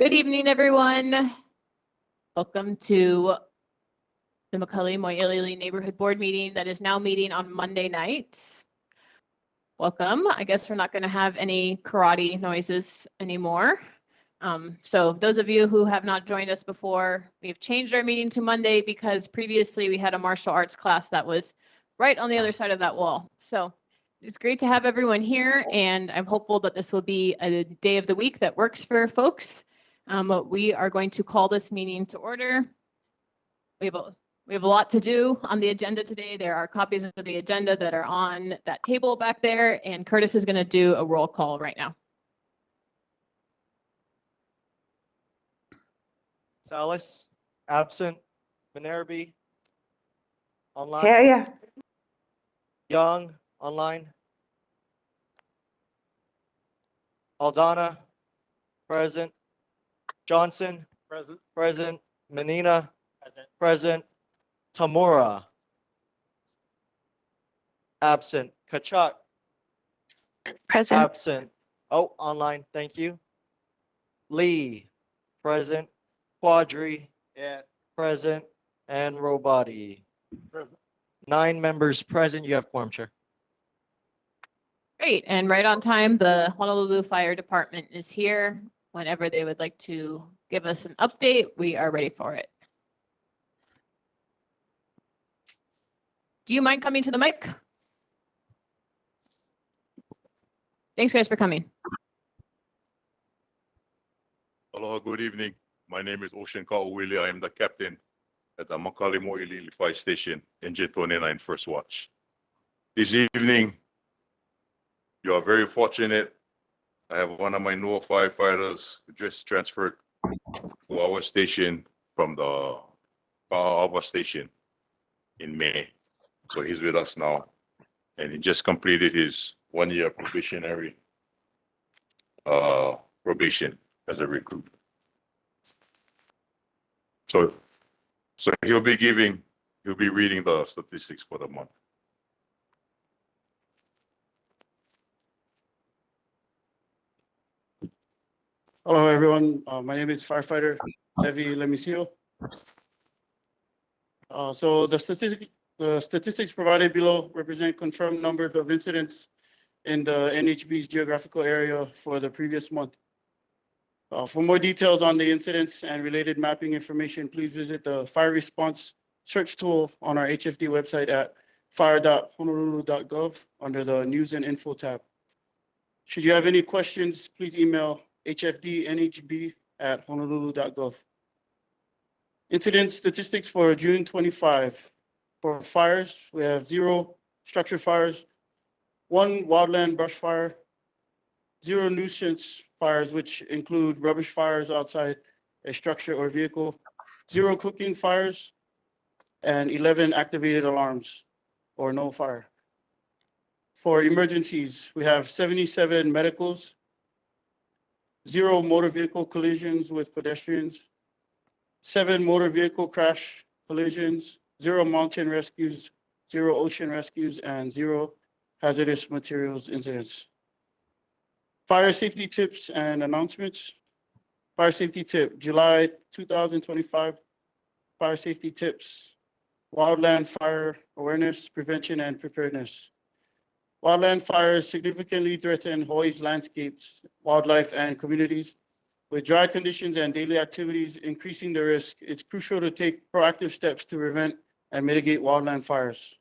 Good evening, everyone. Welcome to the McCully-Mōʻiliʻili Neighborhood Board meeting that is now meeting on Monday nights. Welcome. I guess we're not going to have any karate noises anymore. So those of you who have not joined us before, we've changed our meeting to Monday because previously we had a martial arts class that was right on the other side of that wall. So it's great to have everyone here, and I'm hopeful that this will be a day of the week that works for folks. We are going to call this meeting to order. We have a lot to do on the agenda today. There are copies of the agenda that are on that table back there, and Curtis is going to do a roll call right now. Salas, absent. Minerby, online. Yeah. Young, online. Aldana, present. Johnson, present. Present. Menina, present. Present. Tamura, absent. Kachuk, Present. absent. Oh, online. Thank you. Lee, present. Quadri, yeah, present. And Robati, present. 9 members present. You have quorum, Chair. Great, and right on time, the Honolulu Fire Department is here. Whenever they would like to give us an update, we are ready for it. Do you mind coming to the mic? Thanks, guys, for coming. Aloha, good evening. My name is Ocean Ka'uwili. I am the captain at the McCully-Mōʻiliʻili Fire Station, Engine 29, First Watch. This evening, you are very fortunate. I have one of my newer firefighters who just transferred to our station from the Ka'awa station in May. So he's with us now, and he just completed his 1-year probationary probation as a recruit. So he'll be reading the statistics for the month. Hello, everyone. My name is firefighter Levi Lemisio. So the statistics provided below represent confirmed numbers of incidents in the NHB's geographical area for the previous month. For more details on the incidents and related mapping information, please visit the fire response search tool on our HFD website at fire.honolulu.gov under the news and info tab. Should you have any questions, please email hfdnhb@honolulu.gov. Incident statistics for June 25. For fires, we have 0 structure fires, 1 wildland brush fire, 0 nuisance fires, which include rubbish fires outside a structure or vehicle, 0 cooking fires, and 11 activated alarms or no fire. For emergencies, we have 77 medicals, 0 motor vehicle collisions with pedestrians, 7 motor vehicle crash collisions, 0 mountain rescues, 0 ocean rescues, and 0 hazardous materials incidents. Fire safety tips and announcements. Fire safety tip, July 2025. Fire safety tips, wildland fire awareness, prevention, and preparedness. Wildland fires significantly threaten Hawaii's landscapes, wildlife, and communities. With dry conditions and daily activities increasing the risk, it's crucial to take proactive steps to prevent and mitigate wildland fires.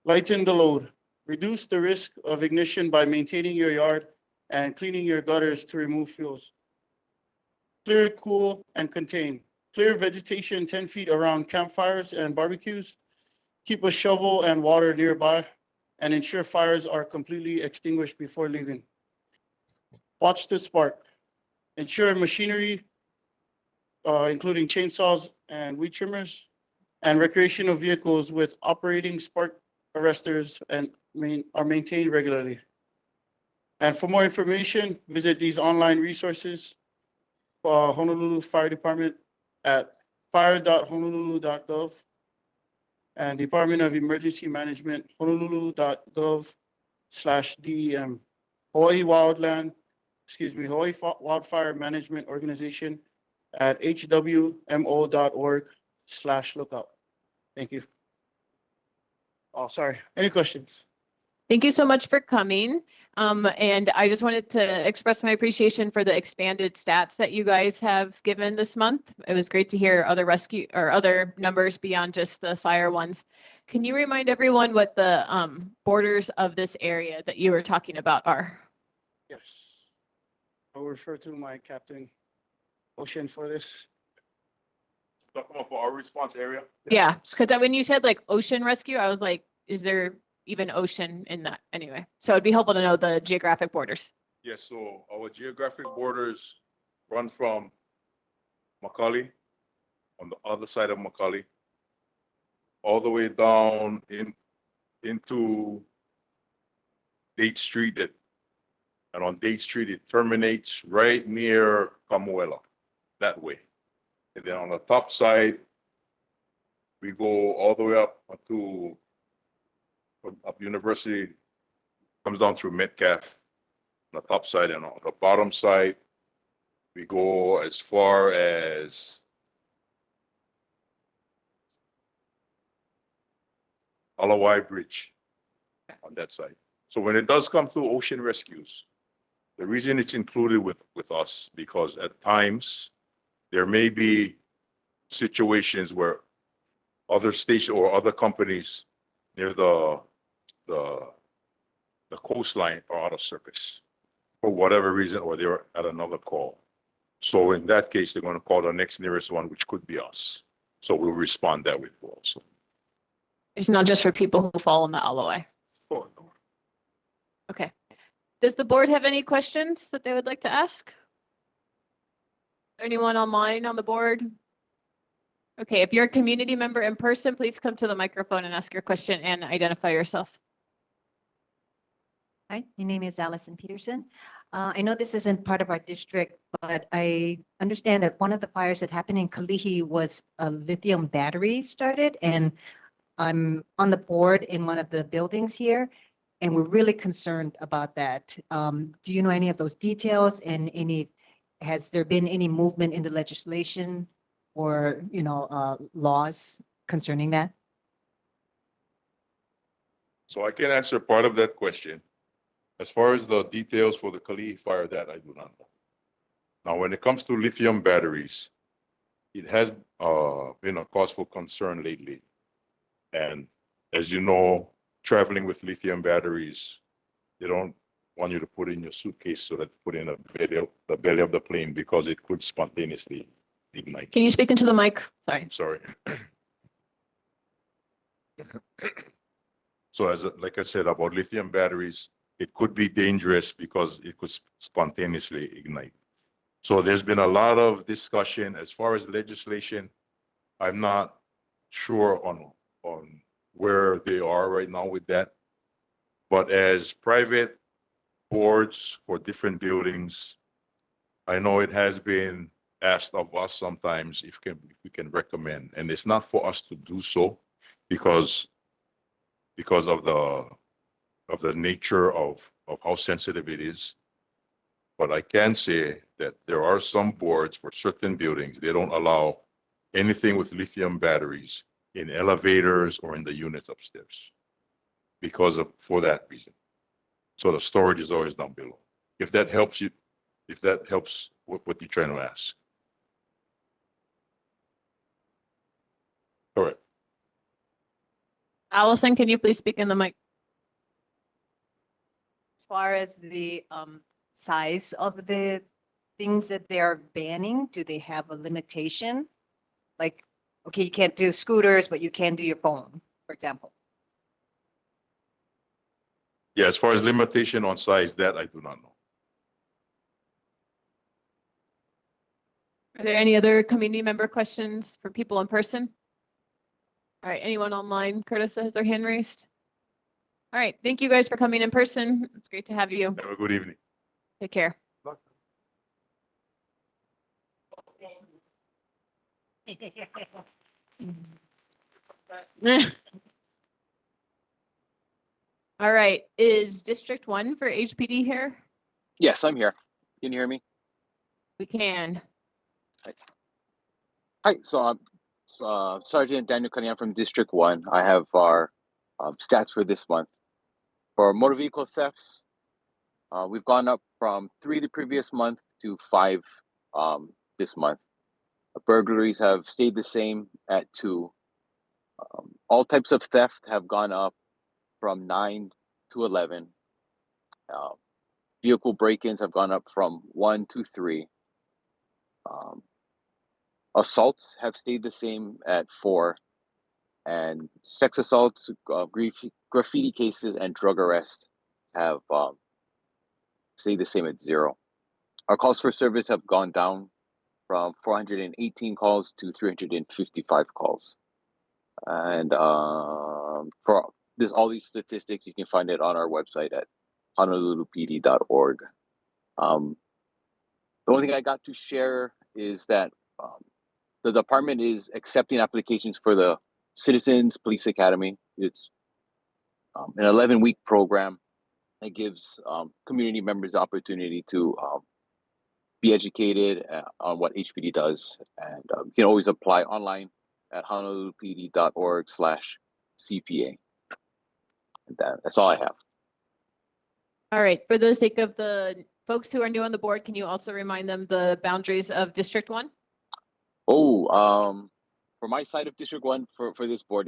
Lighten the load. Reduce the risk of ignition by maintaining your yard and cleaning your gutters to remove fuels. Clear, cool, and contain. Clear vegetation 10 feet around campfires and barbecues. Keep a shovel and water nearby, and ensure fires are completely extinguished before leaving. Watch the spark. Ensure machinery, including chainsaws and weed trimmers, and recreational vehicles with operating spark arresters are maintained regularly. And for more information, visit these online resources for Honolulu Fire Department at fire.honolulu.gov and Department of Emergency Management, honolulu.gov/DEM. Hawaii Wildland Wildfire Management Organization at hwmo.org/lookout. Thank you. Oh, sorry. Any questions? Thank you so much for coming. And I just wanted to express my appreciation for the expanded stats that you guys have given this month. It was great to hear other rescue or other numbers beyond just the fire ones. Can you remind everyone what the borders of this area that you were talking about are? Yes. I will refer to my captain, Ocean, for this. Talking about our response area? Yeah, because when you said like ocean rescue, I was like, is there even ocean in that anyway? So it'd be helpful to know the geographic borders. Yes, so our geographic borders run from McCully, on the other side of McCully, all the way down into Date Street. And on Date Street, it terminates right near Camuela, that way. And then on the top side, we go all the way up to up University, comes down through Metcalf on the top side, and on the bottom side, we go as far as Alawai Bridge on that side. So when it does come to ocean rescues, the reason it's included with us, because at times there may be situations where other stations or other companies near the coastline are out of service for whatever reason, or they're at another call. So in that case, they're going to call the next nearest one, which could be us. So we'll respond that way also. It's not just for people who fall in the LOI. Oh, no. Okay. Does the board have any questions that they would like to ask? Anyone online on the board? Okay, if you're a community member in person, please come to the microphone and ask your question and identify yourself. Hi, my name is Allison Peterson. I know this isn't part of our district, but I understand that one of the fires that happened in Kalihi was a lithium battery started, and I'm on the board in one of the buildings here, and we're really concerned about that. Do you know any of those details, and has there been any movement in the legislation or, laws concerning that? So I can answer part of that question. As far as the details for the Kalihi fire, that I do not know. Now, when it comes to lithium batteries, it has been a cause for concern lately. And as you know, traveling with lithium batteries, they don't want you to put in your suitcase, so that put in the belly of the plane, because it could spontaneously ignite. Can you speak into the mic? Sorry. I'm sorry. So like I said about lithium batteries, it could be dangerous because it could spontaneously ignite. So there's been a lot of discussion as far as legislation. I'm not sure on where they are right now with that. But as private boards for different buildings, I know it has been asked of us sometimes if we can recommend, and it's not for us to do so because of the nature of how sensitive it is. But I can say that there are some boards for certain buildings, they don't allow anything with lithium batteries in elevators or in the units upstairs for that reason. So the storage is always down below. If that helps you, if that helps what you're trying to ask. All right. Allison, can you please speak in the mic? As far as the size of the things that they are banning, do they have a limitation? Like, okay, you can't do scooters, but you can do your phone, for example. Yeah, as far as limitation on size, that I do not know. Are there any other community member questions for people in person? All right, anyone online? Curtis has their hand raised. All right, thank you guys for coming in person. It's great to have you. Have a good evening. Take care. All right, is District 1 for HPD here? Yes, I'm here. Can you hear me? We can. Hi, so I'm Sergeant Daniel Cunningham from District 1. I have our stats for this month. For motor vehicle thefts, we've gone up from 3 the previous month to 5 this month. Burglaries have stayed the same at 2. All types of theft have gone up from 9 to 11. Vehicle break-ins have gone up from 1 to 3. Assaults have stayed the same at 4. And sex assaults, graffiti cases, and drug arrests have stayed the same at 0. Our calls for service have gone down from 418 calls to 355 calls. And for all these statistics, you can find it on our website at honolulupd.org. The only thing I got to share is that the department is accepting applications for the Citizens Police Academy. It's an 11-week program that gives community members the opportunity to be educated on what HPD does. And you can always apply online at honolulupd.org/CPA. And that's all I have. All right. For the sake of the folks who are new on the board, can you also remind them the boundaries of District 1? Oh, for my side of District 1 for this board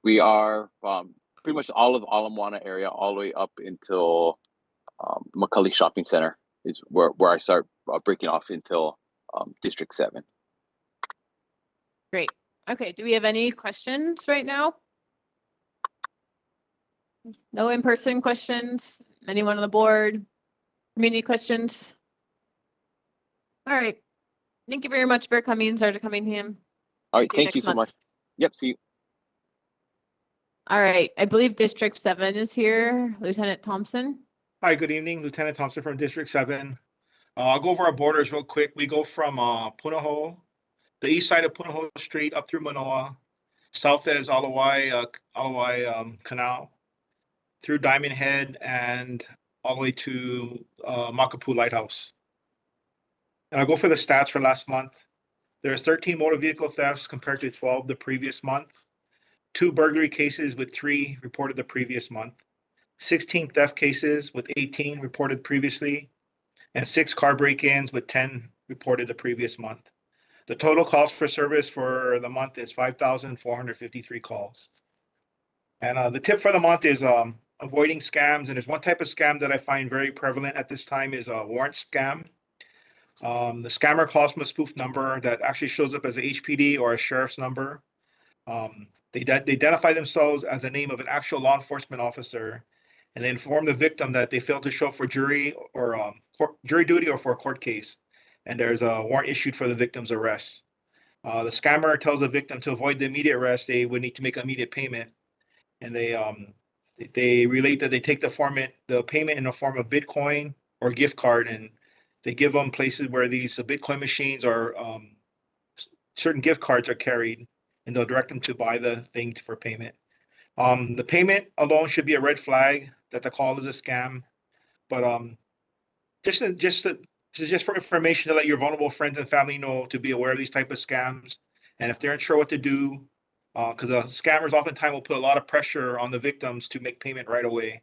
we are pretty much all of Ala Moana area all the way up until McCully Shopping Center is where I start breaking off until District 7. Great. Okay. Do we have any questions right now? No in-person questions? Anyone on the board? Community questions? All right. Thank you very much for coming, Sergeant Cunningham. All right, See you thank you next so month. much. Yep, see you. All right. I believe District 7 is here. Lieutenant Thompson. Hi, good evening. Lieutenant Thompson from District 7. I'll go over our borders real quick. We go from Punahou, the east side of Punahou Street up through Manoa, south as Alawai Canal, through Diamond Head, and all the way to Makapu Lighthouse. And I'll go for the stats for last month. There's 13 motor vehicle thefts compared to 12 the previous month. 2 burglary cases with 3 reported the previous month. 16 theft cases with 18 reported previously, and 6 car break-ins with 10 reported the previous month. The total calls for service for the month is 5,453 calls. And the tip for the month is avoiding scams. And there's one type of scam that I find very prevalent at this time is a warrant scam. The scammer calls from a spoof number that actually shows up as a HPD or a sheriff's number. They identify themselves as the name of an actual law enforcement officer, and they inform the victim that they failed to show up for jury or jury duty or for a court case, and there's a warrant issued for the victim's arrest. The scammer tells the victim to avoid the immediate arrest, they would need to make immediate payment, and they relate that they take the payment in the form of Bitcoin or gift card, and they give them places where these Bitcoin machines or certain gift cards are carried, and they'll direct them to buy the thing for payment. The payment alone should be a red flag that the call is a scam, but just for information to let your vulnerable friends and family know to be aware of these type of scams, and if they're unsure what to do, because the scammers oftentimes will put a lot of pressure on the victims to make payment right away.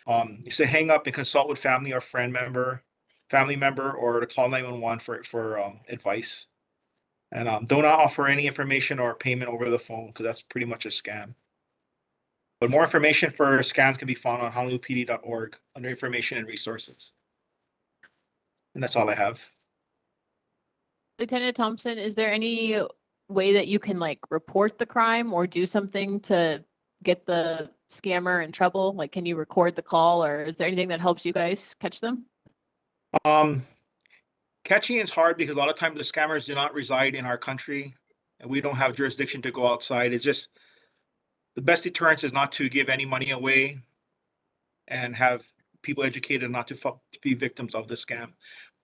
You say hang up and consult with family or family member, or to call 911 for advice. And do not offer any information or payment over the phone, because that's pretty much a scam. But more information for scams can be found on honolulupd.org under information and resources. And that's all I have. Lieutenant Thompson, is there any way that you can like report the crime or do something to get the scammer in trouble? Like, can you record the call, or is there anything that helps you guys catch them? Catching is hard because a lot of times the scammers do not reside in our country, and we don't have jurisdiction to go outside. It's just the best deterrence is not to give any money away and have people educated not to be victims of the scam.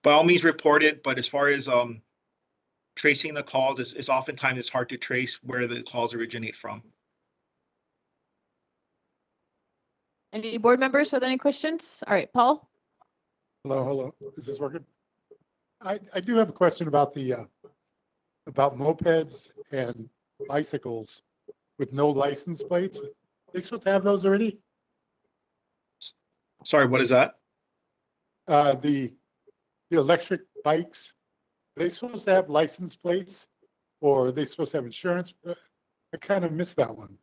By all means, report it. But as far as tracing the calls, it's oftentimes hard to trace where the calls originate from. Any board members with any questions? All right, Paul? Hello. Is this working? I do have a question about about mopeds and bicycles with no license plates. They supposed to have those already? Sorry, what is that? The electric bikes, are they supposed to have license plates or are they supposed to have insurance? I kind of missed that one.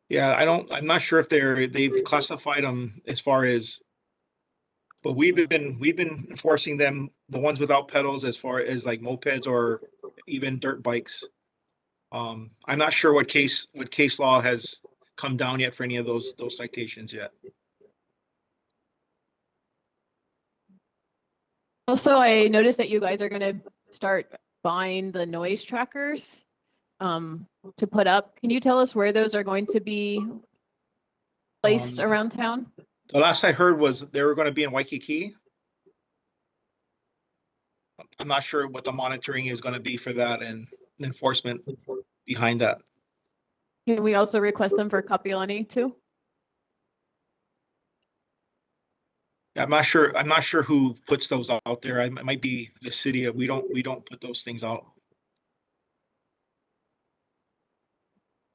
Yeah, I'm not sure if they've classified them as far as, but we've been enforcing them, the ones without pedals, as far as like mopeds or even dirt bikes. I'm not sure what case law has come down yet for any of those citations yet. Also, I noticed that you guys are gonna start buying the noise trackers to put up. Can you tell us where those are going to be placed around town? The last I heard was they were going to be in Waikiki. I'm not sure what the monitoring is going to be for that and enforcement behind that. Can we also request them for Kapiolani too? I'm not sure who puts those out there. It might be the city. We don't put those things out.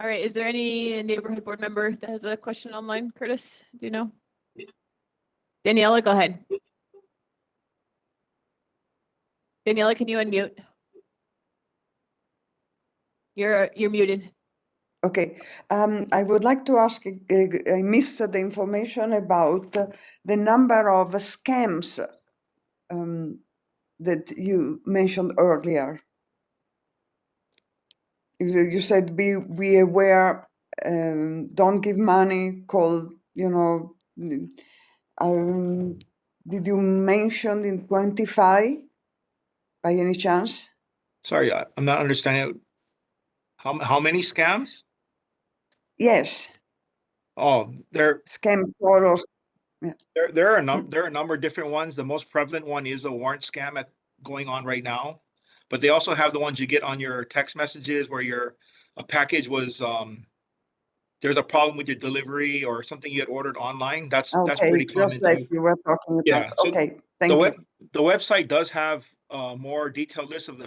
All right, is there any neighborhood board member that has a question online? Curtis, do you know? Daniela, go ahead. Daniela, can you unmute? You're muted. Okay, I would like to ask, I missed the information about the number of scams that you mentioned earlier. You said be aware, don't give money, call, did you mention in quantify by any chance? Sorry, I'm not understanding. How many scams? Yes. Oh, Scam photos. there are a number of different ones. The most prevalent one is a warrant scam going on right now, but they also have the ones you get on your text messages where a package was there's a problem with your delivery or something you had ordered online. That's pretty common just like too. you were talking about. Yeah, so okay, thank you. The website does have a more detailed list of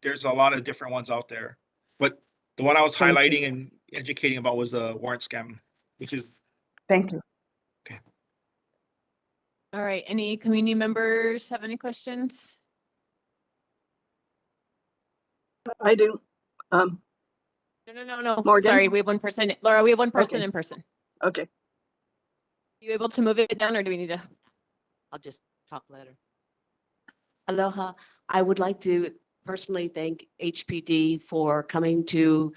there's a lot of different ones out there, but the one I was Thank you. highlighting and educating about was the warrant scam, which is Thank you. All right, any community members have any questions? I do. No. Morgan? Sorry, we have one person. Laura, we have one person Okay. in person. Okay. You able to move it down or do we need to? I'll just talk later. Aloha. I would like to personally thank HPD for coming to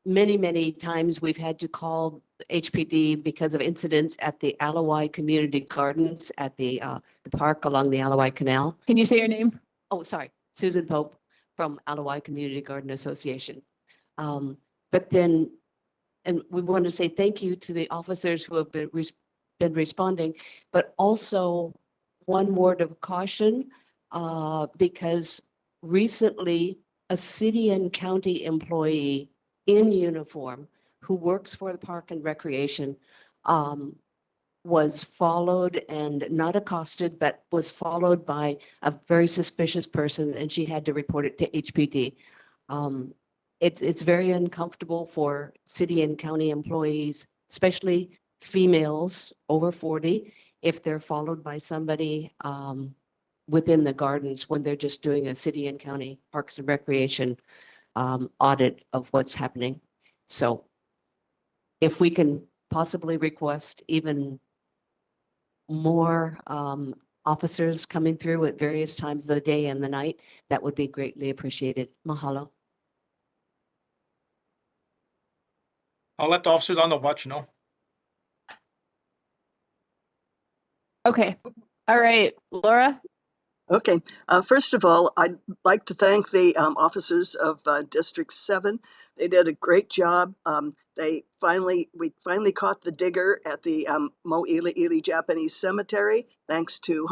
many times we've had to call HPD because of incidents at the Alawai Community Gardens at the park along the Alawai Canal. Can you say your name? Oh, sorry, Susan Pope from Alawai Community Garden Association. But then, and we want to say thank you to the officers who have been responding, but also one word of caution, because recently a city and county employee in uniform who works for the Park and Recreation was followed and not accosted, but was followed by a very suspicious person, and she had to report it to HPD. It's very uncomfortable for city and county employees, especially females over 40, if they're followed by somebody within the gardens when they're just doing a city and county parks and recreation audit of what's happening. So if we can possibly request even more officers coming through at various times of the day and the night, that would be greatly appreciated. Mahalo. I'll let the officers on the watch know. Okay. All right, Laura. Okay. First of all, I'd like to thank the officers of District 7. They did a great job. We finally caught the digger at the Mōʻiliʻili Japanese Cemetery, thanks to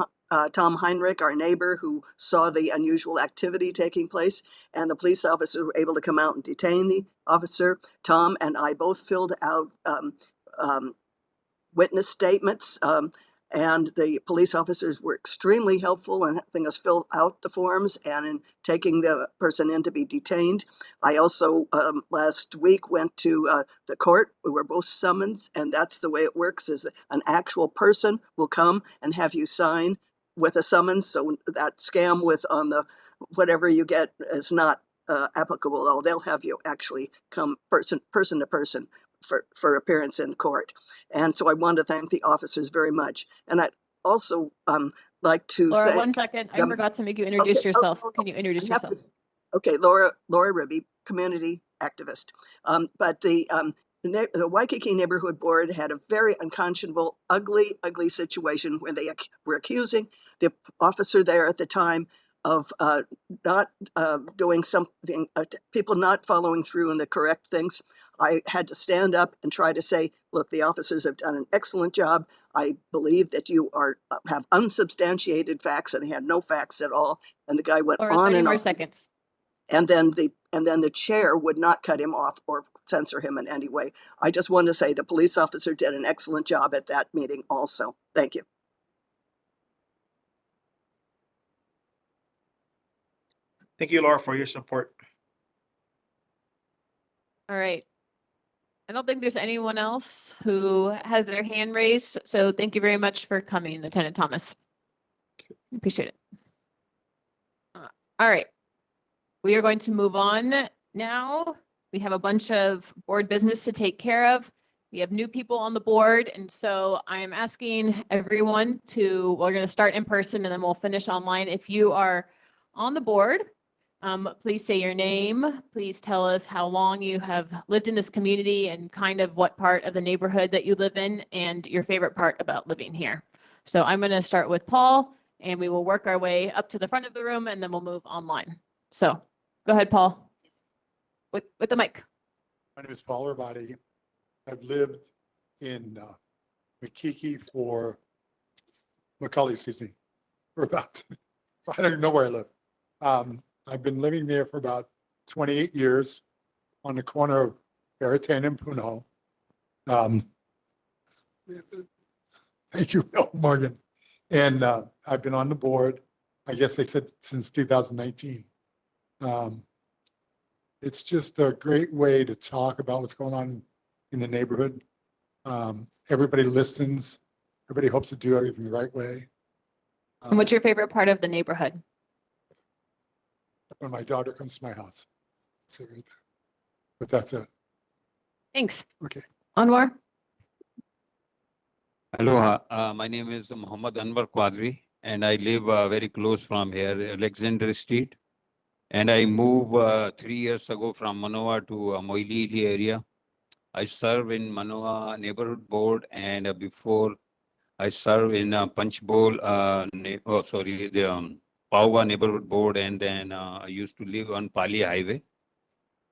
Tom Heinrich, our neighbor, who saw the unusual activity taking place, and the police officer were able to come out and detain the officer. Tom and I both filled out witness statements, and the police officers were extremely helpful in helping us fill out the forms and in taking the person in to be detained. I also last week went to the court. We were both summoned, and that's the way it works, is an actual person will come and have you sign with a summons, so that scam with on the whatever you get is not applicable. Oh, they'll have you actually come person to person for appearance in court. And so I want to thank the officers very much. And I'd also like to Laura, thank 1 second. I them. forgot to make you introduce Okay, yourself. oh, Can you introduce I have yourself? Okay, Laura Ribby, community activist. But the Waikiki Neighborhood Board had a very unconscionable, ugly situation where they were accusing the officer there at the time of not doing something, people not following through in the correct things. I had to stand up and try to say, look, the officers have done an excellent job. I believe that you have unsubstantiated facts, and he had no facts at all. And the guy went Laura, on 30 and more on. seconds. And then the chair would not cut him off or censor him in any way. I just want to say the police officer did an excellent job at that meeting also. Thank you. Thank you, Laura, for your support. All right. I don't think there's anyone else who has their hand raised. So thank you very much for coming, Lieutenant Thomas. Appreciate it. All right. We are going to move on now. We have a bunch of board business to take care of. We have new people on the board. And so I am asking everyone we're going to start in person and then we'll finish online. If you are on the board, please say your name. Please tell us how long you have lived in this community and kind of what part of the neighborhood that you live in and your favorite part about living here. So I'm going to start with Paul and we will work our way up to the front of the room and then we'll move online. So go ahead, Paul, with the mic. My name is Paul Urbati. I've lived in McCully, for about, I don't even know where I live. I've been living there for about 28 years on the corner of Baratan and Puno. Thank you, Bill Morgan. And I've been on the board, I guess they said since 2019. It's just a great way to talk about what's going on in the neighborhood. Everybody listens. Everybody hopes to do everything the right way. And what's your favorite part of the neighborhood? When my daughter comes to my house. So, but that's it. Thanks. Okay. Anwar? Hello, my name is Muhammad Anwar Quadri, and I live very close from here, Alexander Street. And I moved 3 years ago from Manoa to Mōʻiliʻili area. I serve in Manoa Neighborhood Board, and before I serve in Punch Bowl, the Pauga Neighborhood Board, and then I used to live on Pali Highway.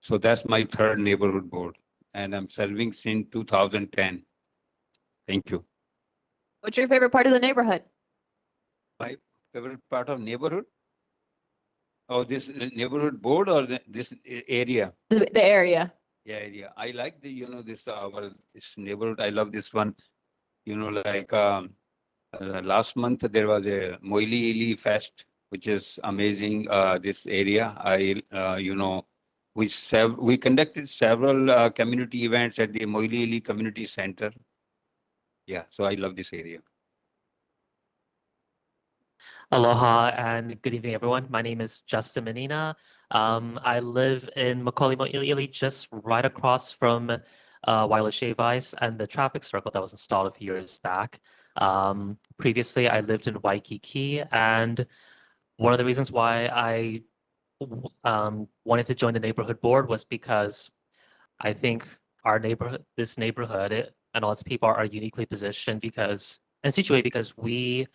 So that's my third neighborhood board, and I'm serving since 2010. Thank you. What's your favorite part of the neighborhood? My favorite part of neighborhood? Oh, this neighborhood board or this area? The area. Yeah, area. I like this neighborhood. I love this one. Like last month there was a Mōʻiliʻili Fest, which is amazing. This area, we conducted several community events at the Mōʻiliʻili Community Center. Yeah, so I love this area. Aloha and good evening, everyone. My name is Justin Menina. I live in McCully-Mōʻiliʻili, just right across from Wireless Shave Ice and the traffic circle that was installed a few years back. Previously, I lived in Waikiki, and one of the reasons why I wanted to join the neighborhood board was because I think this neighborhood and all its people are uniquely positioned and situated because we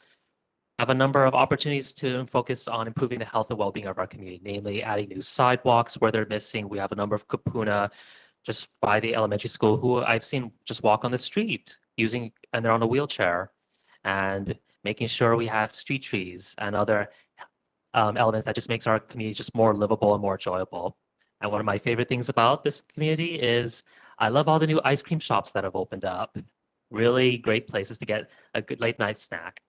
have a number of opportunities to focus on improving the health and well-being of our community, namely adding new sidewalks where they're missing. We have a number of kapuna just by the elementary school who I've seen just walk on the street and they're on a wheelchair, and making sure we have street trees and other elements that just makes our community just more livable and more enjoyable. And one of my favorite things about this community is I love all the new ice cream shops that have opened up. Really great places to get a good late night snack.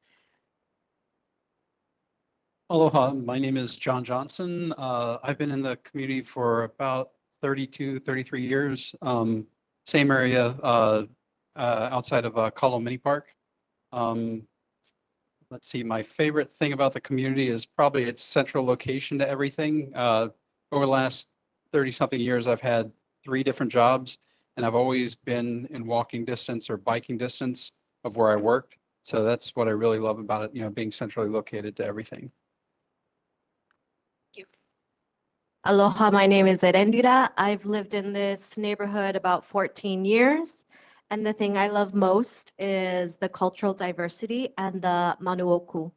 Aloha, my name is John Johnson. I've been in the community for about 32, 33 years. Same area outside of Kalo Mini Park. Let's see, my favorite thing about the community is probably its central location to everything. Over the last 30-something years, I've had 3 different jobs, and I've always been in walking distance or biking distance of where I worked. So that's what I really love about it, you know, being centrally located to everything. Aloha, my name is Erendira. I've lived in this neighborhood about 14 years. And the thing I love most is the cultural diversity and the manuoku.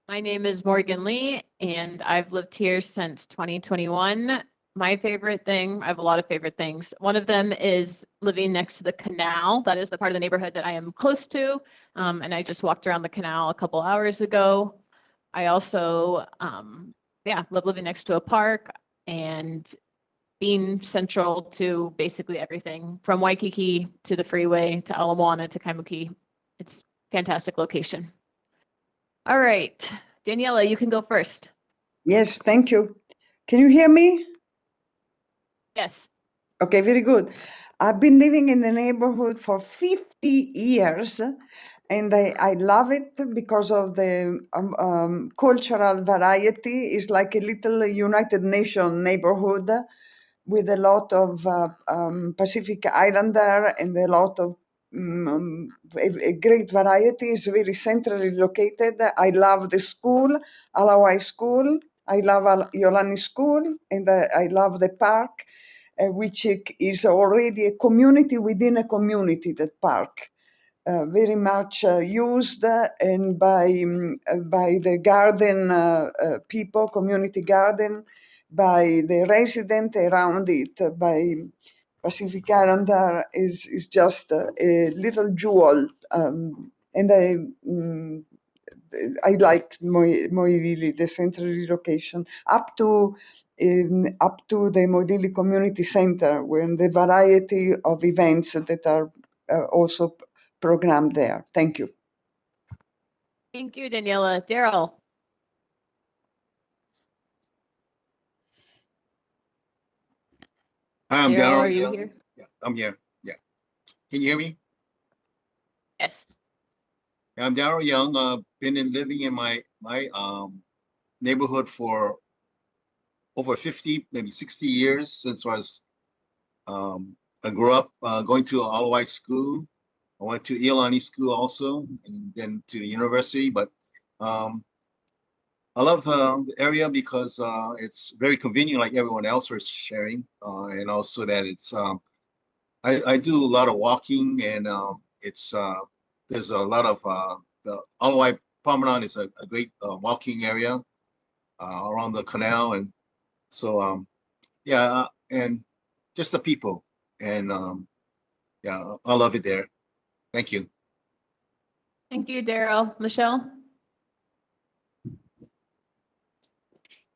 My name is Morgan Lee, and I've lived here since 2021. My favorite thing, I have a lot of favorite things. One of them is living next to the canal. That is the part of the neighborhood that I am close to. And I just walked around the canal a couple hours ago. I also, love living next to a park and being central to basically everything from Waikiki to the freeway to Ala Moana to Kaimuki. It's a fantastic location. All right, Daniela, you can go first. Yes, thank you. Can you hear me? Yes. Okay, very good. I've been living in the neighborhood for 50 years, and I love it because of the cultural variety. It's like a little United Nations neighborhood with a lot of Pacific Islander and a lot of a great variety. Is very centrally located. I love the school, Alawai School. I love Yolani School, and I love the park, which is already a community within a community, that park. Very much used and by the garden people, community garden, by the resident around it, by Pacific Islander is just a little jewel, and I like Moʻiliʻili, the central location, up to the Moʻiliʻili Community Center, where the variety of events that are also programmed there. Thank you. Thank you, Daniela. Daryl. Hi, I'm Daryl, Daryl. are you Young. here? Yeah, I'm here. Yeah. Can you hear me? Yes. I'm Daryl Young. Been living in my neighborhood for over 50, maybe 60 years since I grew up going to Alawai School. I went to Iolani School also, and then to the university. But I love the area because it's very convenient, like everyone else was sharing, and also that it's I do a lot of walking, and it's there's a lot of the Alawai Promenade is a great walking area around the canal, and so and just the people, and I love it there. Thank you. Thank you, Daryl. Michelle?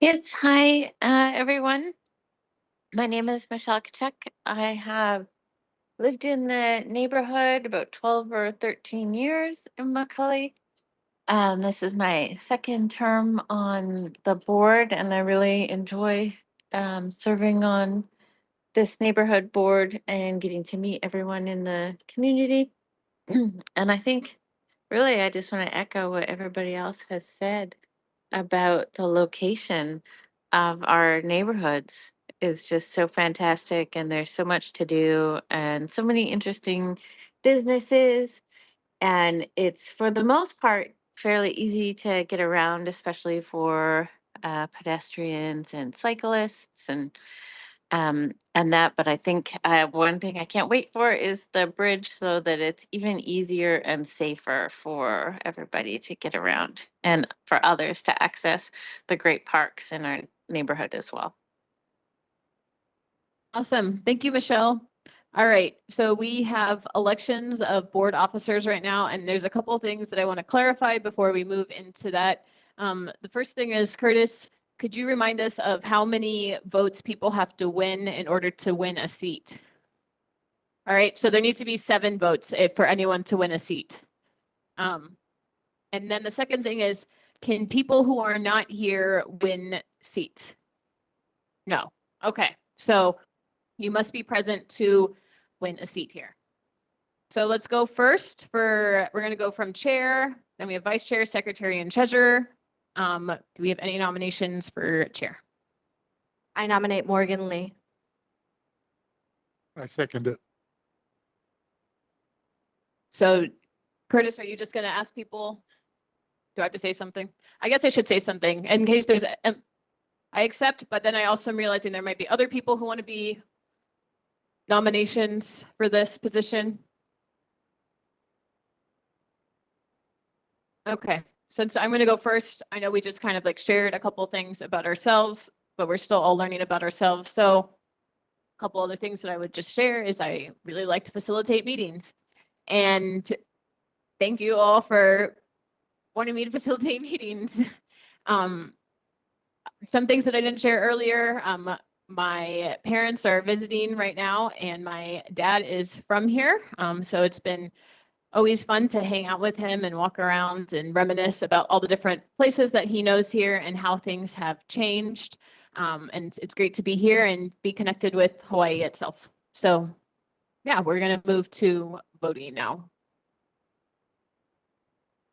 Yes, hi, everyone. My name is Michelle Kachuk. I have lived in the neighborhood about 12 or 13 years in McCully. This is my second term on the board, and I really enjoy serving on this neighborhood board and getting to meet everyone in the community. And I think really I just want to echo what everybody else has said about the location of our neighborhoods is just so fantastic, and there's so much to do and so many interesting businesses, and it's for the most part fairly easy to get around, especially for pedestrians and cyclists and that. But I think one thing I can't wait for is the bridge, so that it's even easier and safer for everybody to get around and for others to access the great parks in our neighborhood as well. Awesome. Thank you, Michelle. All right, so we have elections of board officers right now, and there's a couple things that I want to clarify before we move into that. The first thing is, Curtis, could you remind us of how many votes people have to win in order to win a seat? All right, so there needs to be 7 votes for anyone to win a seat. And then the second thing is, can people who are not here win seats? No. Okay, so you must be present to win a seat here. So let's go first we're going to go from chair, then we have vice chair, secretary, and treasurer. Do we have any nominations for chair? I nominate Morgan Lee. I second it. So Curtis, are you just going to ask people? Do I have to say something? I guess I should say something in case there's I accept, but then I also am realizing there might be other people who want to be nominations for this position. Okay, since I'm going to go first, I know we just kind of like shared a couple things about ourselves, but we're still all learning about ourselves. So a couple other things that I would just share is I really like to facilitate meetings. And thank you all for wanting me to facilitate meetings. Some things that I didn't share earlier, my parents are visiting right now and my dad is from here. So it's been always fun to hang out with him and walk around and reminisce about all the different places that he knows here and how things have changed. And it's great to be here and be connected with Hawaii itself. So yeah, we're going to move to voting now.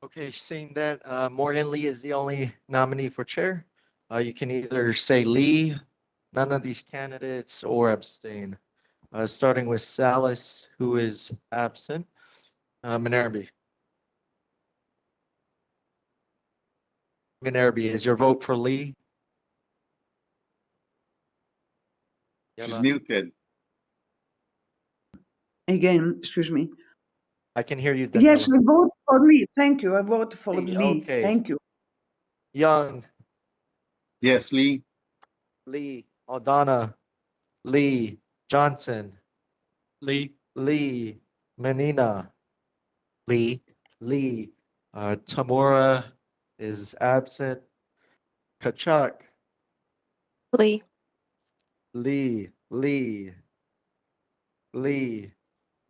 Okay, seeing that Morgan Lee is the only nominee for chair, you can either say Lee, none of these candidates, or abstain. Starting with Salas, who is absent. Minerby. Minerby, is your vote for Lee? She's Yama? muted. Again, excuse me. I can hear you, Yes, Daniela. I vote for Lee. Thank you. I vote for Lee, Lee. okay. Thank you. Young, Yes, Lee. Lee, Aldana, Lee, Johnson, Lee. Lee, Menina, Lee. Lee, Tamura is absent. Kachuk, Lee. Lee,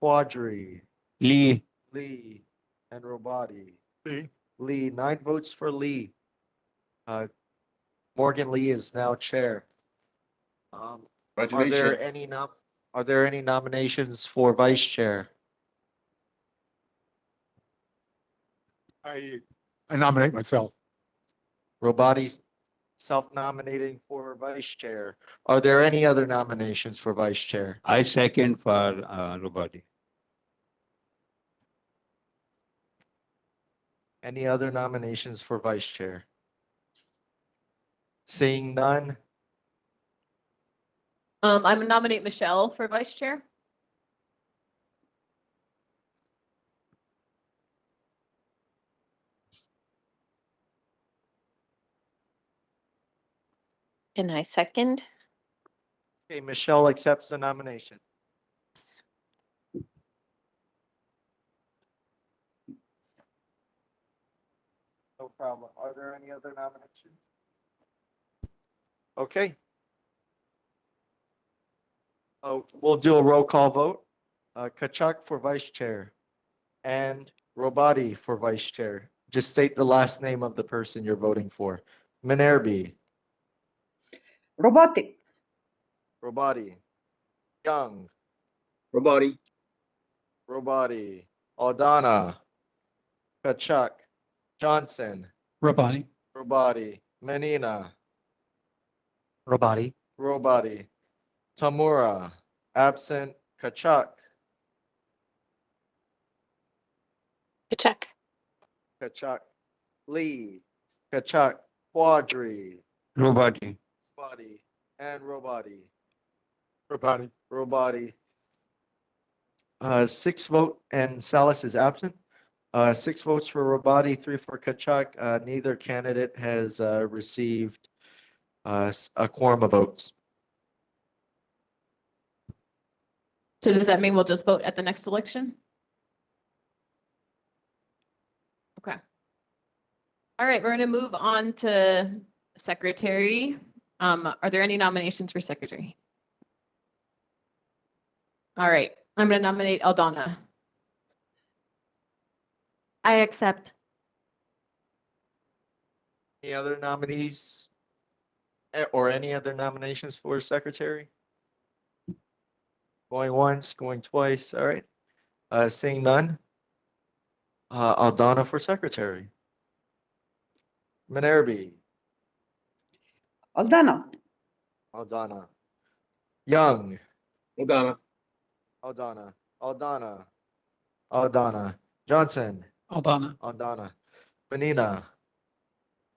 Quadri, Lee. Lee, and Robati. Lee. Lee, 9 votes for Lee. Morgan Lee is now chair. Are there Congratulations. any nominations for vice chair? I nominate myself. Robati self-nominating for vice chair. Are there any other nominations for vice chair? I second for Robati. Any other nominations for vice chair? Seeing none, I'm gonna nominate Michelle for vice chair. And I second. okay, Michelle accepts the nomination. No problem. Are there any other nominations? Okay. We'll do a roll call vote. Kachuk for vice chair and Robati for vice chair. Just state the last name of the person you're voting for. Minerby, Roboti. Robati, Young, Robati. Robati, Aldana, Kachuk, Johnson, Rabani. Robati, Menina, Robati. Robati, Tamura, absent, Kachuk, Kachuk. Kachuk, Lee, Kachuk, Quadri, Robati. Robati, and Robati. Rabani. Robati. 6 vote, and Salas is absent. 6 votes for Robati, 3 for Kachuk. Neither candidate has received a quorum of votes. So does that mean we'll just vote at the next election? Okay. All right, we're gonna move on to secretary. Are there any nominations for secretary? All right, I'm gonna nominate Aldana. I accept. Any other nominees? Or any other nominations for secretary? Going once, going twice, all right. Seeing none. Aldana for secretary. Minerby, Aldana. Aldana. Young, Aldana. Aldana, Aldana, Aldana. Johnson, Aldana. Aldana. Benina,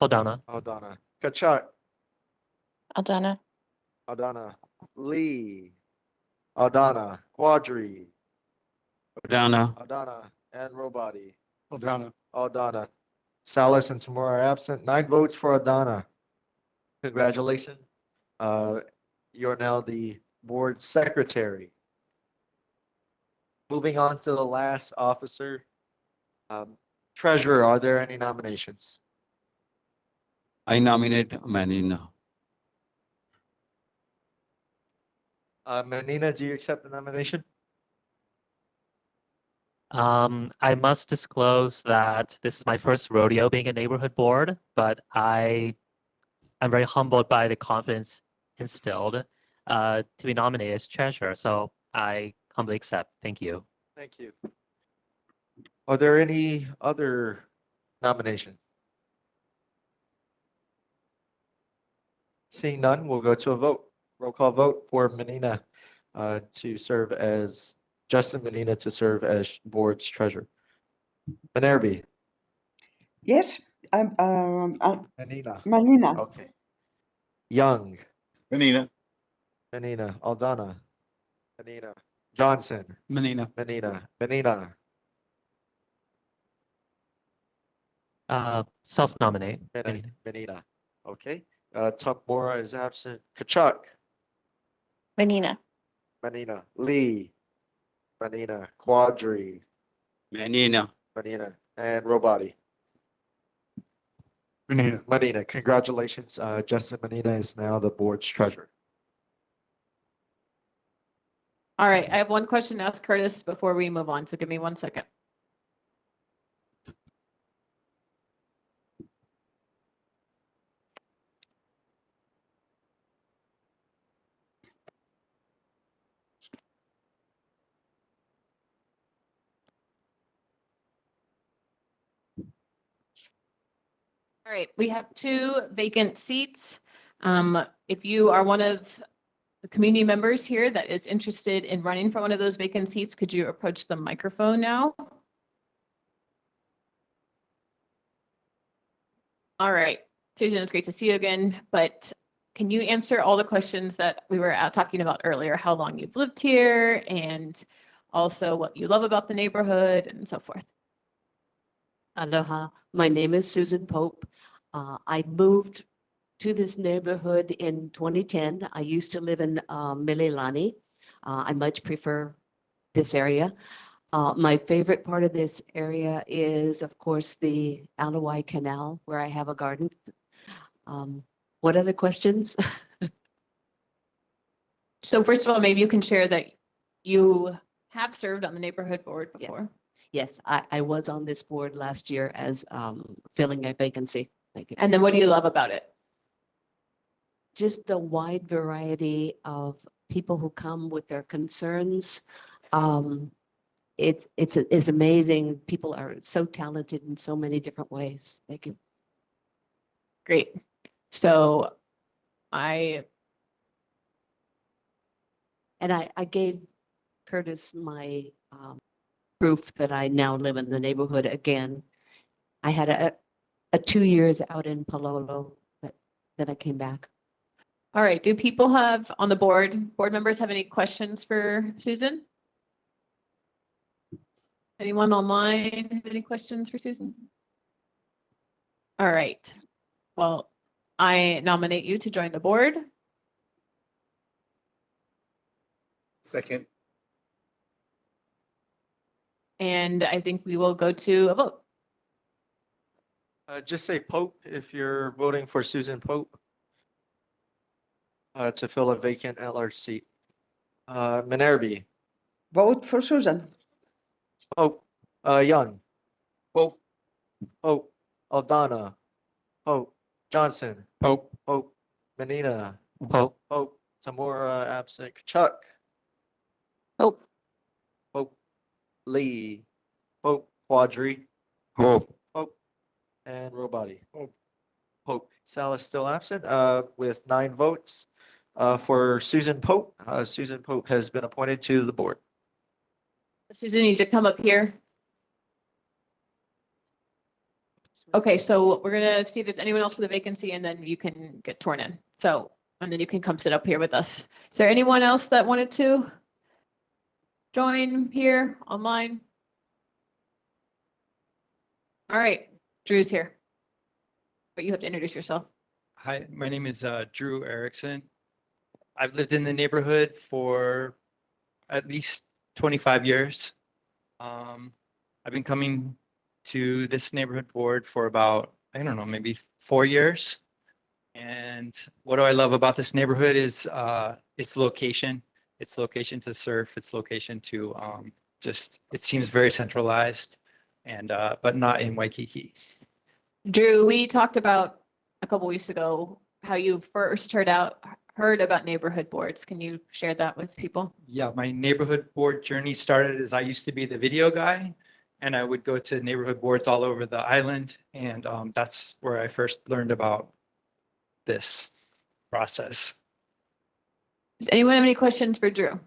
Aldana. Aldana. Kachuk, Aldana. Aldana. Lee, Aldana. Quadri, Aldana. Aldana. And Robati, Aldana. Aldana. Salas and Tamura are absent. 9 votes for Aldana. Congratulations. You're now the board secretary. Moving on to the last officer. Treasurer, are there any nominations? I nominate Manina. Menina, do you accept the nomination? I must disclose that this is my first rodeo being a neighborhood board, but I'm very humbled by the confidence instilled to be nominated as treasurer. So I humbly accept. Thank you. Thank you. Are there any other nominations? Seeing none, we'll go to a vote. Roll call vote for Menina to serve as, Justin Menina to serve as board's treasurer. Minerby. Yes, Menina. Manina. Okay. Young. Menina. Menina. Aldana. Menina. Johnson. Menina. Menina. Menina. Self-nominate. Menina. Okay. Tuckmora is absent. Kachuk. Menina. Menina. Lee. Menina. Quadri. Manina. Menina. And Robati. Menina. Menina. Congratulations. Justin Menina is now the board's treasurer. All right, I have one question to ask Curtis before we move on, so give me 1 second. All right, we have 2 vacant seats. If you are one of the community members here that is interested in running for one of those vacant seats, could you approach the microphone now? All right, Susan, it's great to see you again, but can you answer all the questions that we were talking about earlier? How long you've lived here and also what you love about the neighborhood and so forth. Aloha, my name is Susan Pope. I moved to this neighborhood in 2010. I used to live in Mililani. I much prefer this area. My favorite part of this area is, of course, the Alawai Canal, where I have a garden. What other questions? So first of all, maybe you can share that you have served on the neighborhood board Yeah. before. Yes, I was on this board last year as filling a vacancy. Thank you. And then what do you love about it? Just the wide variety of people who come with their concerns. It's amazing. People are so talented in so many different ways. Thank you. Great. So I gave Curtis my proof that I now live in the neighborhood again. I had a 2 years out in Palolo, but then I came back. All right. Do people have on the board members have any questions for Susan? Anyone online have any questions for Susan? All right. Well, I nominate you to join the board. 2nd. And I think we will go to a vote. Just say Pope if you're voting for Susan Pope. To fill a vacant at-large seat. Minerby, Vote for Susan. Pope, Young, Pope, Pope, Aldana, Pope, Johnson, Pope. Pope, Menina, Pope. Pope, Tamora absent, Chuck, Pope. Pope, Lee, Pope, Quadri, Pope. Pope, and Robati. Pope. Pope. Salas still absent, with 9 votes. For Susan Pope, Susan Pope has been appointed to the board. Susan, you need to come up here. Okay, so we're gonna see if there's anyone else for the vacancy and then you can get sworn in. So, and then you can come sit up here with us. Is there anyone else that wanted to join here online? All right, Drew's here. But you have to introduce yourself. Hi, my name is Drew Erickson. I've lived in the neighborhood for at least 25 years. I've been coming to this neighborhood board for about, I don't know, maybe 4 years. And what do I love about this neighborhood is its location. Its location to surf, its location to just, it seems very centralized and but not in Waikiki. Drew, we talked about a couple weeks ago how you first heard about neighborhood boards. Can you share that with people? Yeah, my neighborhood board journey started as I used to be the video guy, and I would go to neighborhood boards all over the island, and that's where I first learned about this process. Does anyone have any questions for Drew?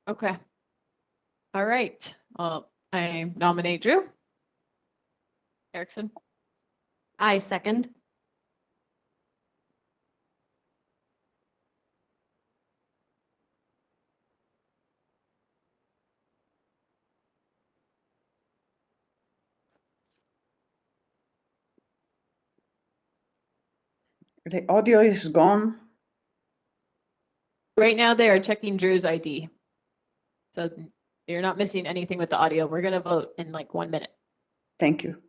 Okay. All right. Well, I nominate Drew. Erickson. I second. The audio is gone. Right now they are checking Drew's ID. So you're not missing anything with the audio. We're gonna vote in like 1 minute. Thank you.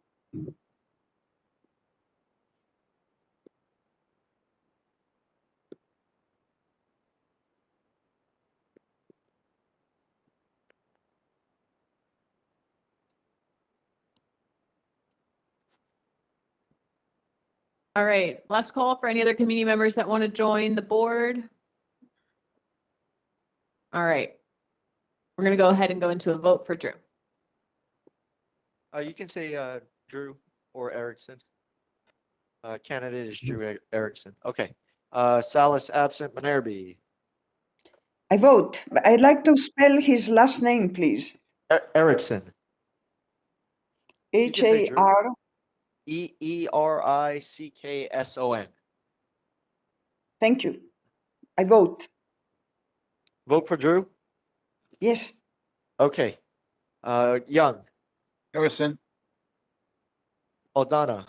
All right, last call for any other community members that want to join the board. All right. We're gonna go ahead and go into a vote for Drew. You can say Drew or Erickson. Candidate is Drew Erickson. Okay. Salas absent, Minerby, I vote. But I'd like to spell his last name, please. Erickson, You can say Drew. H-A-R. Erickson. Thank you. I vote. Vote for Drew? Yes. Okay. Young, Harrison, Aldana,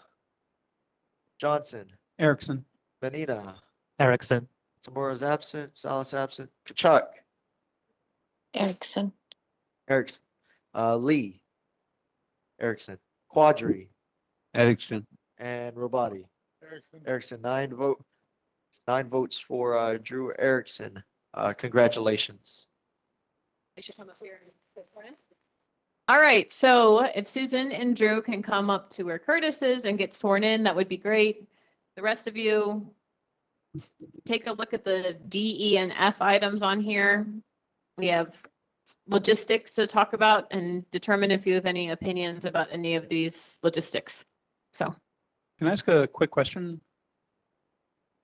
Johnson, Erickson. Benita, Erickson. Tamora's absent, Salas absent, Kachuk, Erickson. Erickson, Lee, Erickson, Quadri, Erickson. and Robati. Erickson. Erickson, 9 votes for Drew Erickson. Congratulations. They should come up here and get sworn in. All right, so if Susan and Drew can come up to where Curtis is and get sworn in, that would be great. The rest of you, take a look at the D, E, and F items on here. We have logistics to talk about and determine if you have any opinions about any of these logistics. So, Can I ask a quick question?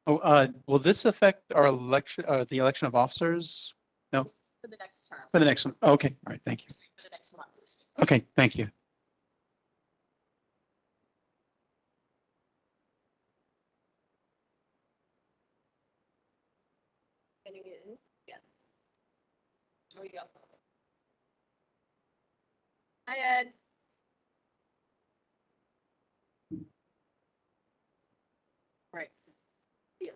Oh, will this affect our election, the election of officers? No, for the next term, for the next one. Okay, all right, thank you. for the next month. Okay, thank you. Can you get in? Yeah. There we go. Hi, Ed. Right. Yeah.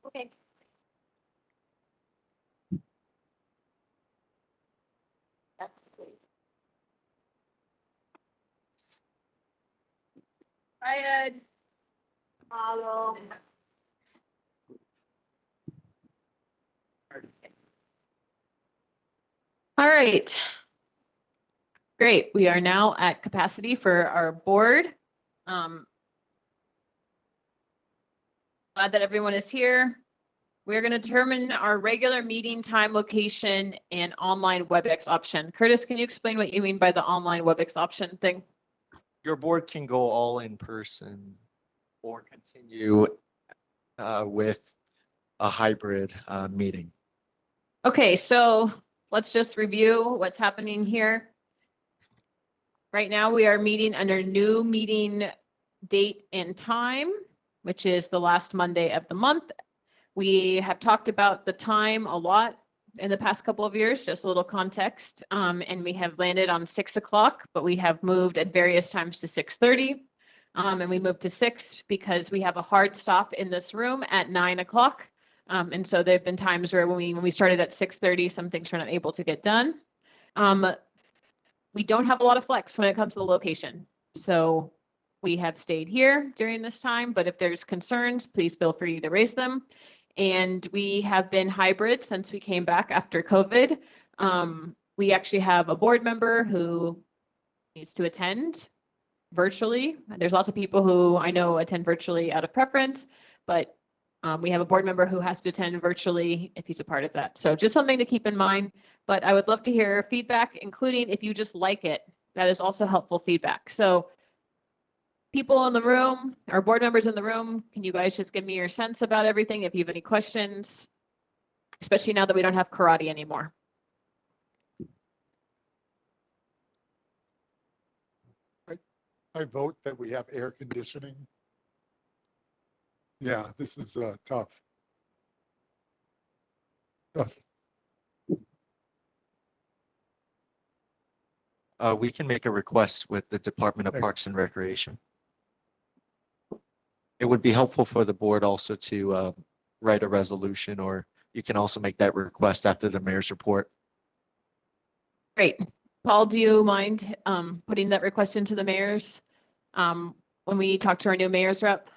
Okay. That's great. Hi, Ed. Hello. All right. Great. We are now at capacity for our board. Glad that everyone is here. We're going to determine our regular meeting time, location, and online WebEx option. Curtis, can you explain what you mean by the online WebEx option thing? Your board can go all in person or continue with a hybrid meeting. Okay, so let's just review what's happening here. Right now, we are meeting under new meeting date and time, which is the last Monday of the month. We have talked about the time a lot in the past couple of years, just a little context. And we have landed on 6 o'clock, but we have moved at various times to 6:30. And we moved to 6 because we have a hard stop in this room at 9 o'clock. And so there've been times where when we started at 6:30, some things were not able to get done. We don't have a lot of flex when it comes to the location. So we have stayed here during this time, but if there's concerns, please feel free to raise them. And we have been hybrid since we came back after COVID. We actually have a board member who needs to attend virtually. There's lots of people who I know attend virtually out of preference, but we have a board member who has to attend virtually if he's a part of that. So just something to keep in mind, but I would love to hear feedback, including if you just like it. That is also helpful feedback. So people in the room, our board members in the room, can you guys just give me your sense about everything? If you have any questions, especially now that we don't have karate anymore. I vote that we have air conditioning. Yeah, this is tough. We can make a request with the Department of Parks and Recreation. It would be helpful for the board also to write a resolution, or you can also make that request after the mayor's report. Great. Paul, do you mind putting that request into the mayor's when we talk to our new mayor's rep?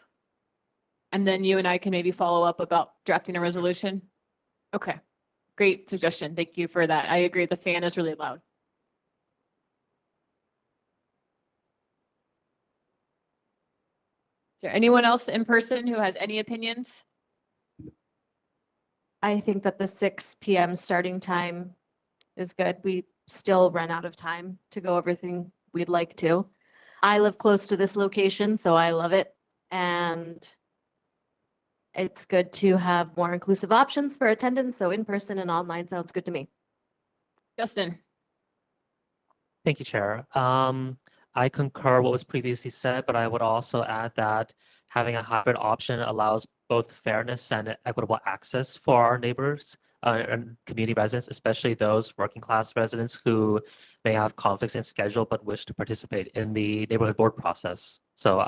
And then you and I can maybe follow up about drafting a resolution. Okay, great suggestion. Thank you for that. I agree. The fan is really loud. Is there anyone else in person who has any opinions? I think that the 6 p.m. starting time is good. We still run out of time to go everything we'd like to. I live close to this location, so I love it. And it's good to have more inclusive options for attendance. So in person and online sounds good to me. Justin. Thank you, Chair. I concur what was previously said, but I would also add that having a hybrid option allows both fairness and equitable access for our neighbors and community residents, especially those working class residents who may have conflicts in schedule but wish to participate in the neighborhood board process. So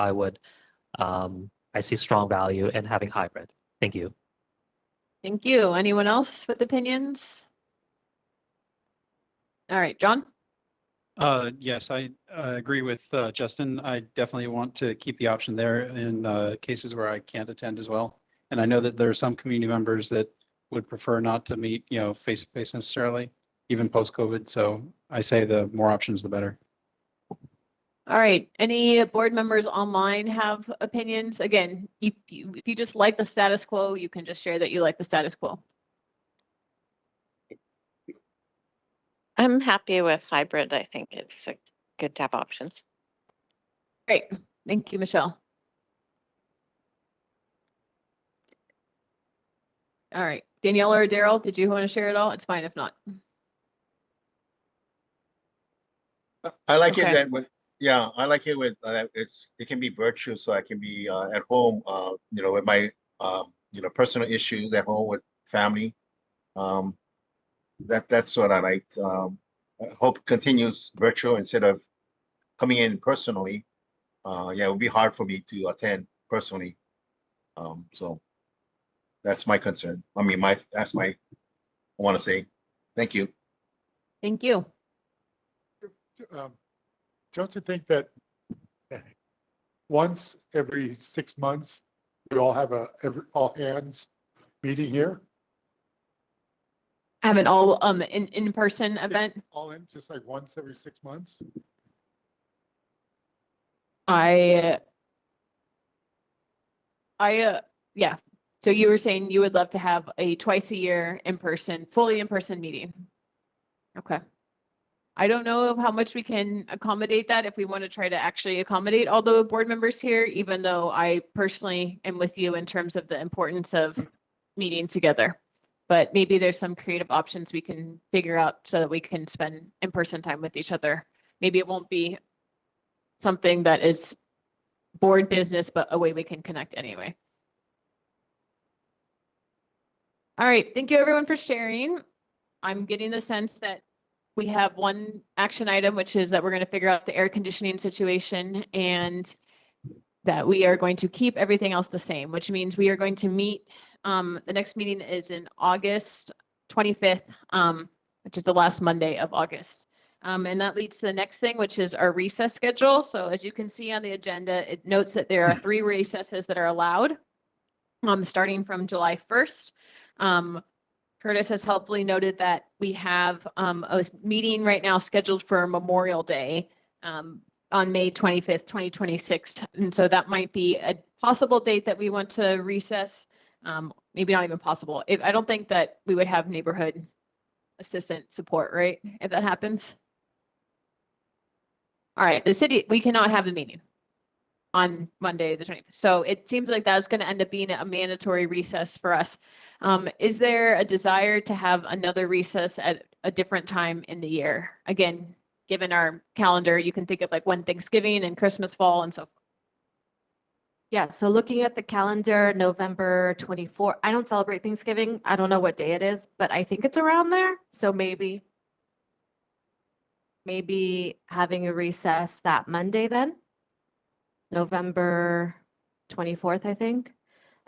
I see strong value in having hybrid. Thank you. Thank you. Anyone else with opinions? All right, John. Yes, I agree with Justin. I definitely want to keep the option there in cases where I can't attend as well. And I know that there are some community members that would prefer not to meet, face to face necessarily, even post-COVID. So I say the more options, the better. All right. Any board members online have opinions? Again, if you just like the status quo, you can just share that you like the status quo. I'm happy with hybrid. I think it's good to have options. Great. Thank you, Michelle. All right. Danielle or Daryl, did you want to share it all? It's fine if not. I like Okay. it that when, yeah, I like it with it can be virtual, so I can be at home, with my personal issues at home with family. That's what I liked. I hope it continues virtual instead of coming in personally. Yeah, it would be hard for me to attend personally. So that's my concern. I mean, that's my, I want to say, thank you. Thank you. Don't you think that once every 6 months, we all have all hands meeting here? Have an all in-person event. All in, just like once every 6 months? Yeah. So you were saying you would love to have a twice a year in-person, fully in-person meeting. Okay. I don't know how much we can accommodate that if we want to try to actually accommodate all the board members here, even though I personally am with you in terms of the importance of meeting together. But maybe there's some creative options we can figure out so that we can spend in-person time with each other. Maybe it won't be something that is board business, but a way we can connect anyway. All right, thank you everyone for sharing. I'm getting the sense that we have one action item, which is that we're going to figure out the air conditioning situation and that we are going to keep everything else the same, which means we are going to meet, the next meeting is in August 25th, which is the last Monday of August. And that leads to the next thing, which is our recess schedule. So as you can see on the agenda, it notes that there are 3 recesses that are allowed, starting from July 1st. Curtis has helpfully noted that we have a meeting right now scheduled for Memorial Day on May 25th, 2026. And so that might be a possible date that we want to recess. Maybe not even possible. I don't think that we would have neighborhood assistant support, right? If that happens. All right, the city, we cannot have the meeting on Monday, the 25th. So it seems like that's going to end up being a mandatory recess for us. Is there a desire to have another recess at a different time in the year? Again, given our calendar, you can think of like when Thanksgiving and Christmas fall and so forth. Yeah, so looking at the calendar, November 24th, I don't celebrate Thanksgiving. I don't know what day it is, but I think it's around there. So maybe having a recess that Monday then, November 24th, I think.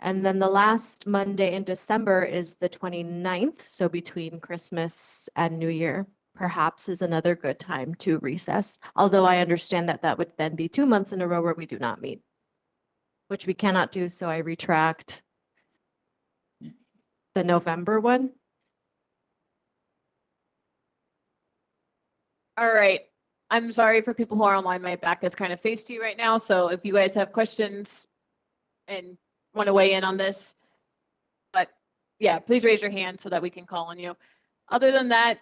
And then the last Monday in December is the 29th. So between Christmas and New Year, perhaps is another good time to recess. Although I understand that that would then be 2 months in a row where we do not meet, which we cannot do. So I retract the November one. All right. I'm sorry for people who are online. My back is kind of faced to you right now. So if you guys have questions and want to weigh in on this, but yeah, please raise your hand so that we can call on you. Other than that,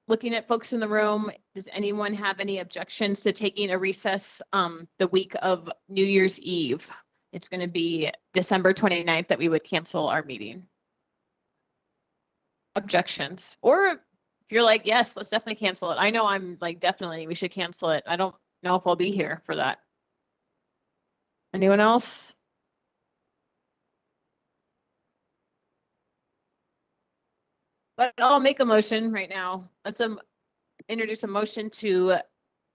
looking at folks in the room, does anyone have any objections to taking a recess the week of New Year's Eve? It's going to be December 29th that we would cancel our meeting. Objections? Or if you're like, yes, let's definitely cancel it. I know I'm like, definitely, we should cancel it. I don't know if I'll be here for that. Anyone else? But I'll make a motion right now. Let's introduce a motion to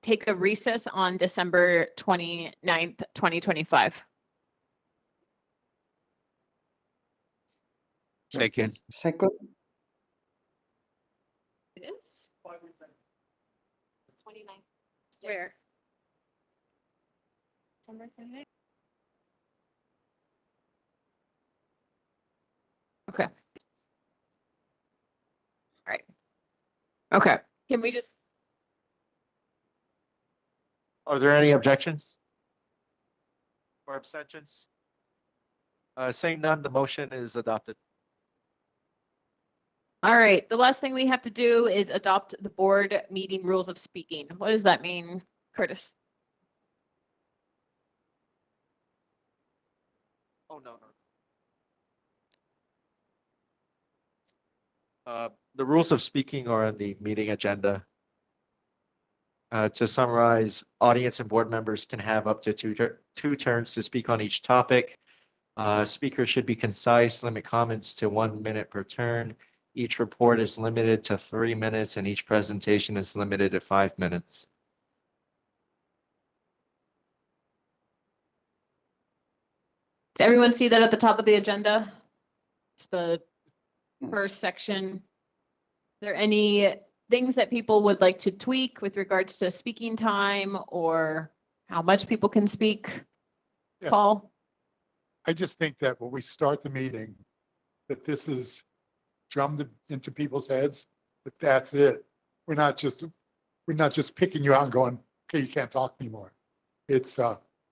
take a recess on December 29th, 2025. Second. Second. It is? 29th. Where? December 29th? Okay. All right. Okay. Can we just? Are there any objections? Or abstentions? Seeing none, the motion is adopted. All right. The last thing we have to do is adopt the board meeting rules of speaking. What does that mean, Curtis? Oh, no. The rules of speaking are on the meeting agenda. To summarize, audience and board members can have up to two turns to speak on each topic. Speakers should be concise, limit comments to 1 minute per turn. Each report is limited to 3 minutes and each presentation is limited to 5 minutes. Does everyone see that at the top of the agenda? It's the first section. Are there any things that people would like to tweak with regards to speaking time or how much people can speak? Yeah. Paul? I just think that when we start the meeting, that this is drummed into people's heads, that that's it. We're not just picking you out and going, okay, you can't talk anymore. It's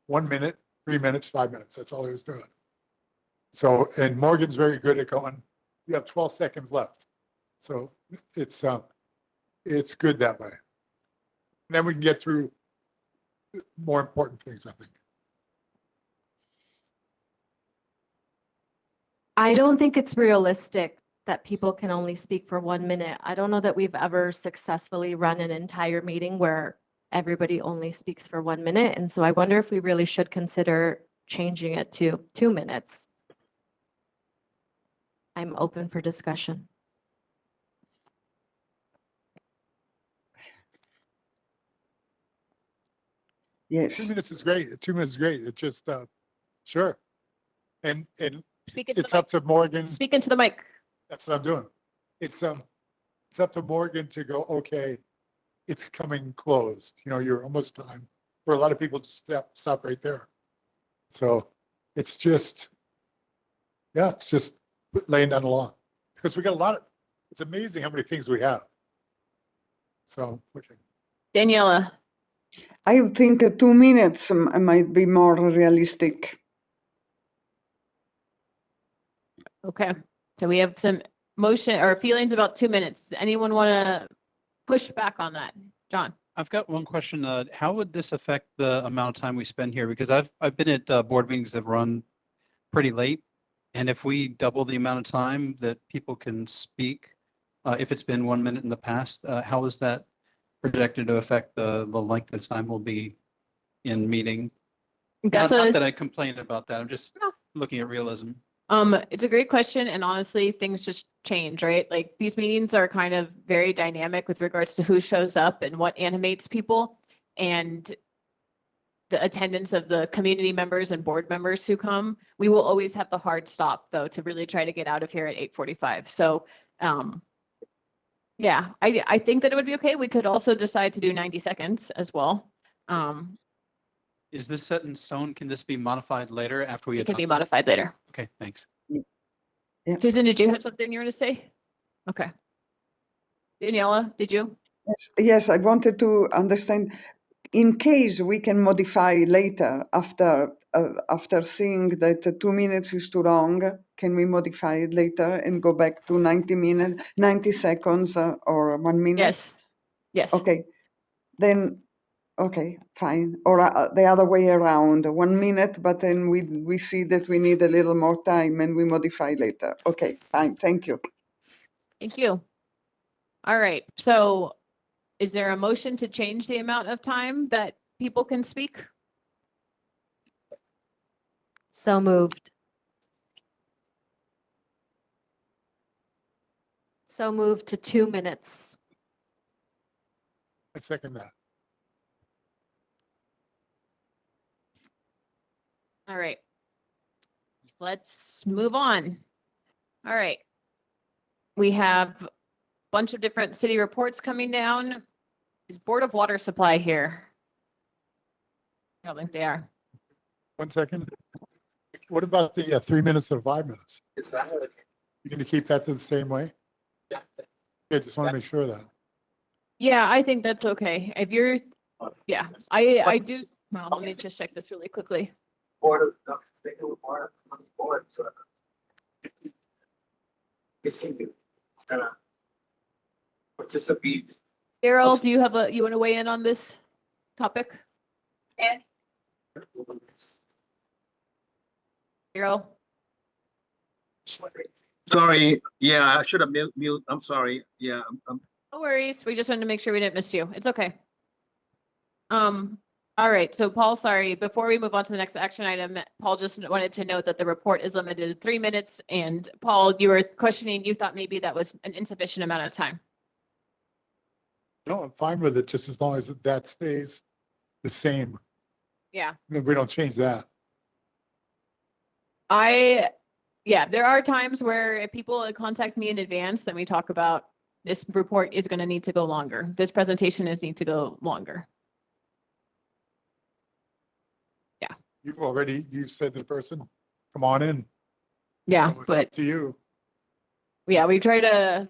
1 minute, 3 minutes, 5 minutes. That's all there is to it. So, and Morgan's very good at going, you have 12 seconds left. So it's good that way. And then we can get through more important things, I think. I don't think it's realistic that people can only speak for 1 minute. I don't know that we've ever successfully run an entire meeting where everybody only speaks for 1 minute. And so I wonder if we really should consider changing it to 2 minutes. I'm open for discussion. Yes. 2 minutes is great. 2 minutes is great. It's just, sure. And Speak into the it's up to Morgan. Speak into the mic. That's what I'm doing. It's up to Morgan to go, okay, it's coming closed. You know, you're almost time. For a lot of people to stop right there. So it's just, yeah, it's just laying down the law. Because we got a lot of, it's amazing how many things we have. So, okay. Daniela? I think 2 minutes might be more realistic. Okay, so we have some motion or feelings about 2 minutes. Does anyone want to push back on that? John? I've got one question. How would this affect the amount of time we spend here? Because I've been at board meetings that run pretty late. And if we double the amount of time that people can speak, if it's been 1 minute in the past, how is that projected to affect the length of time we'll be in meeting? That's Not that I complained about that. I'm just looking at realism. It's a great question, and honestly, things just change, right? Like these meetings are kind of very dynamic with regards to who shows up and what animates people, and the attendance of the community members and board members who come. We will always have the hard stop, though, to really try to get out of here at 8:45. So, yeah, I think that it would be okay. We could also decide to do 90 seconds as well. Is this set in stone? Can this be modified later after we It can be adopt modified later. Okay, thanks. Susan, did you have something you were to say? Okay. Daniela, did you? Yes, I wanted to understand, in case we can modify later after seeing that 2 minutes is too long, can we modify it later and go back to 90 seconds or 1 minute? Yes. Yes. Okay, then, okay, fine. Or the other way around, 1 minute, but then we see that we need a little more time and we modify later. Okay, fine, thank you. Thank you. All right, so is there a motion to change the amount of time that people can speak? So moved. So moved to 2 minutes. I second that. All right. Let's move on. All right. We have a bunch of different city reports coming down. Is Board of Water Supply here? I don't think they are. 1 second. What about the 3 minutes or 5 minutes? You're going to keep that to the same way? Yeah. I just want to make sure of that. Yeah, I think that's okay. If you're, yeah, I do. Well, let me just check this really quickly. Daryl, do you want to weigh in on this topic? Daryl? Sorry, yeah, I should have mute. I'm sorry. Yeah, No worries. We just wanted to make sure we didn't miss you. It's okay. All right. So Paul, sorry, before we move on to the next action item, Paul just wanted to note that the report is limited to 3 minutes. And Paul, you were questioning, you thought maybe that was an insufficient amount of time. No, I'm fine with it, just as long as that stays the same. Yeah. We don't change that. Yeah, there are times where if people contact me in advance, then we talk about this report is going to need to go longer. This presentation is need to go longer. You've said to the person, come on in. Yeah, So it's but up to you. yeah, we try to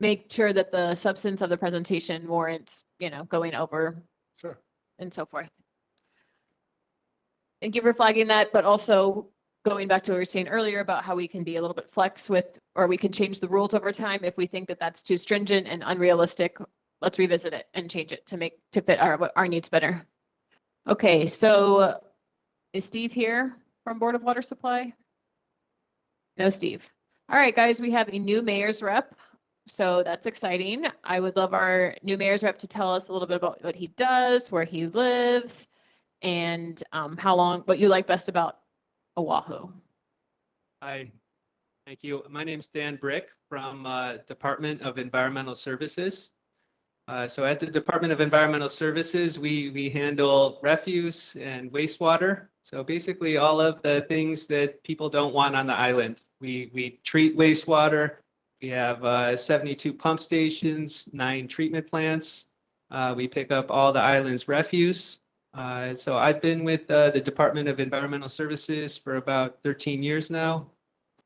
make sure that the substance of the presentation warrants, going over Sure. and so forth. Thank you for flagging that, but also going back to what we were saying earlier about how we can be a little bit flex with, or we can change the rules over time if we think that that's too stringent and unrealistic. Let's revisit it and change it to fit our needs better. Okay, so is Steve here from Board of Water Supply? No, Steve. All right, guys, we have a new mayor's rep. So that's exciting. I would love our new mayor's rep to tell us a little bit about what he does, where he lives, and what you like best about Oahu. Hi, thank you. My name's Dan Brick from Department of Environmental Services. So at the Department of Environmental Services, we handle refuse and wastewater. So basically all of the things that people don't want on the island. We treat wastewater. We have 72 pump stations, 9 treatment plants. We pick up all the island's refuse. So I've been with the Department of Environmental Services for about 13 years now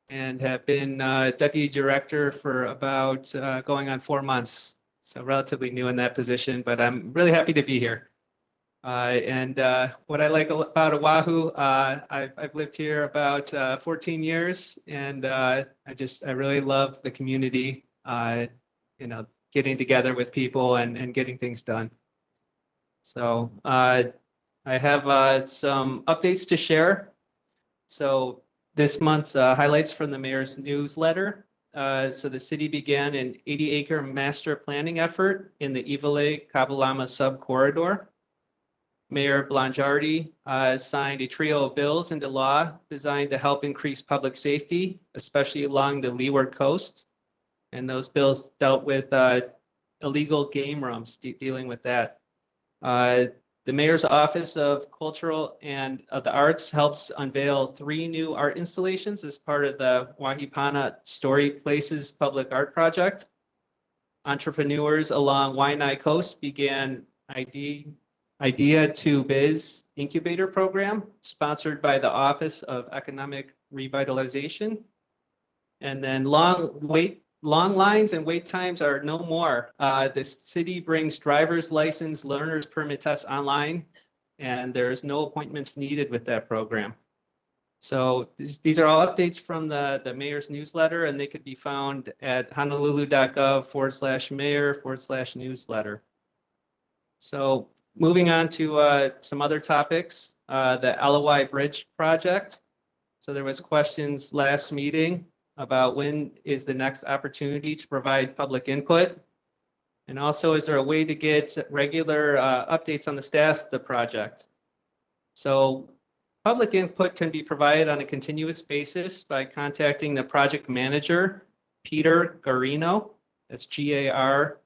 and have been Deputy Director for about going on 4 months. So relatively new in that position, but I'm really happy to be here. And what I like about Oahu, I've lived here about 14 years, and I really love the community, getting together with people and getting things done. So I have some updates to share. So this month's highlights from the mayor's newsletter. So the city began an 80-acre master planning effort in the Iwilei-Kabalama sub-corridor. Mayor Blangiardi signed a trio of bills into law designed to help increase public safety, especially along the leeward coast. And those bills dealt with illegal game rooms, dealing with that. The Mayor's Office of Cultural and of the Arts helps unveil 3 new art installations as part of the Wahipana Story Places Public Art Project. Entrepreneurs along Waianae Coast began Idea to Biz Incubator Program, sponsored by the Office of Economic Revitalization. And then long lines and wait times are no more. The city brings driver's license learner's permit tests online, and there's no appointments needed with that program. So these are all updates from the mayor's newsletter, and they could be found at honolulu.gov/mayor/newsletter. So moving on to some other topics, the LOI Bridge project. So there was questions last meeting about when is the next opportunity to provide public input? And also, is there a way to get regular updates on the status of the project? So public input can be provided on a continuous basis by contacting the project manager, Peter Garino. That's Garino.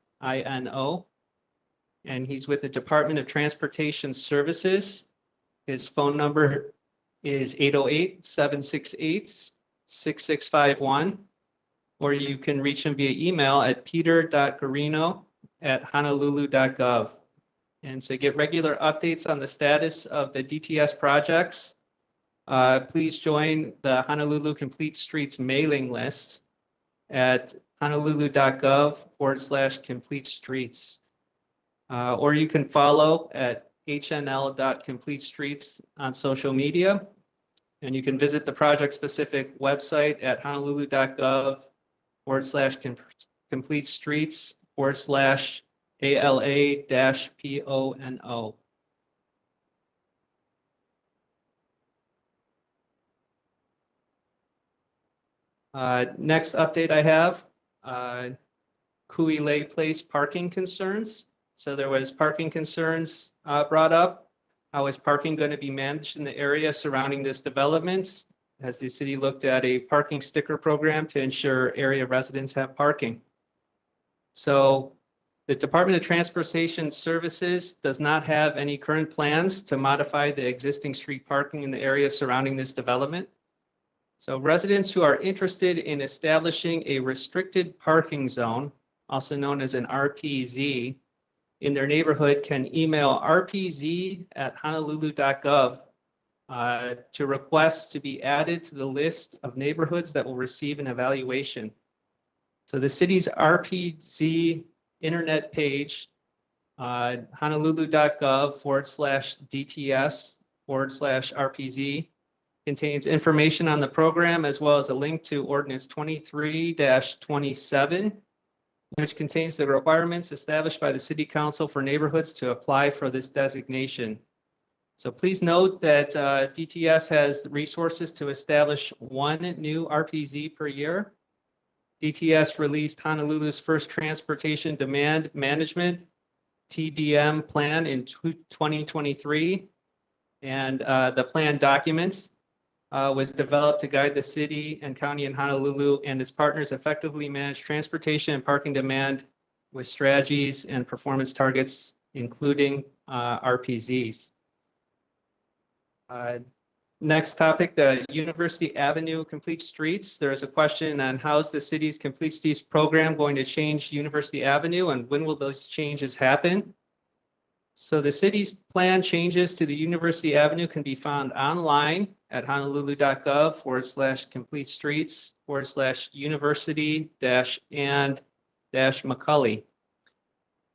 And he's with the Department of Transportation Services. His phone number is 808-768-6651, or you can reach him via email at peter.garino@honolulu.gov. And to get regular updates on the status of the DTS projects, please join the Honolulu Complete Streets mailing list at honolulu.gov/complete streets. Or you can follow at hnl.completestreets on social media. And you can visit the project-specific website at honolulu.gov/complete streets/ALA-PONO. Next update I have, Kuilei Place parking concerns. So there was parking concerns brought up. How is parking going to be managed in the area surrounding this development? Has the city looked at a parking sticker program to ensure area residents have parking? So the Department of Transportation Services does not have any current plans to modify the existing street parking in the area surrounding this development. So residents who are interested in establishing a restricted parking zone, also known as an RPZ, in their neighborhood can email rpz@honolulu.gov to request to be added to the list of neighborhoods that will receive an evaluation. So the city's RPZ internet page, honolulu.gov/DTS/RPZ, contains information on the program as well as a link to Ordinance 23-27, which contains the requirements established by the City Council for neighborhoods to apply for this designation. So please note that DTS has the resources to establish one new RPZ per year. DTS released Honolulu's first Transportation Demand Management TDM plan in 2023. And the plan document was developed to guide the city and county in Honolulu and its partners effectively manage transportation and parking demand with strategies and performance targets, including RPZs. Next topic, the University Avenue Complete Streets. There is a question on how is the city's Complete Streets program going to change University Avenue and when will those changes happen? So the city's plan changes to the University Avenue can be found online at honolulu.gov/complete streets/university-and-McCully.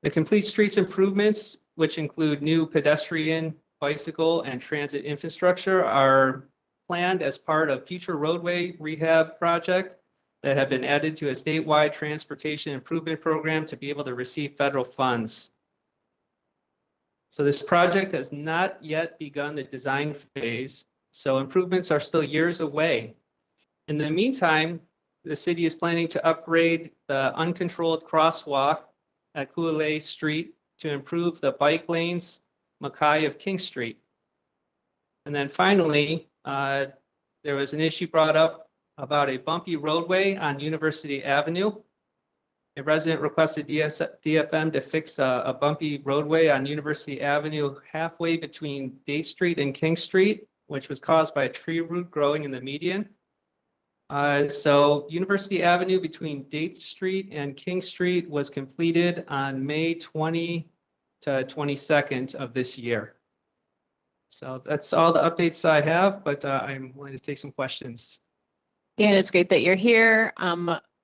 The Complete Streets improvements, which include new pedestrian, bicycle, and transit infrastructure, are planned as part of future roadway rehab project that have been added to a statewide transportation improvement program to be able to receive federal funds. So this project has not yet begun the design phase, so improvements are still years away. In the meantime, the city is planning to upgrade the uncontrolled crosswalk at Kualei Street to improve the bike lanes Mackay of King Street. And then finally, there was an issue brought up about a bumpy roadway on University Avenue. A resident requested DFM to fix a bumpy roadway on University Avenue halfway between Date Street and King Street, which was caused by a tree root growing in the median. So University Avenue between Date Street and King Street was completed on May 20 to 22nd of this year. So that's all the updates I have, but I'm willing to take some questions. Dan, it's great that you're here.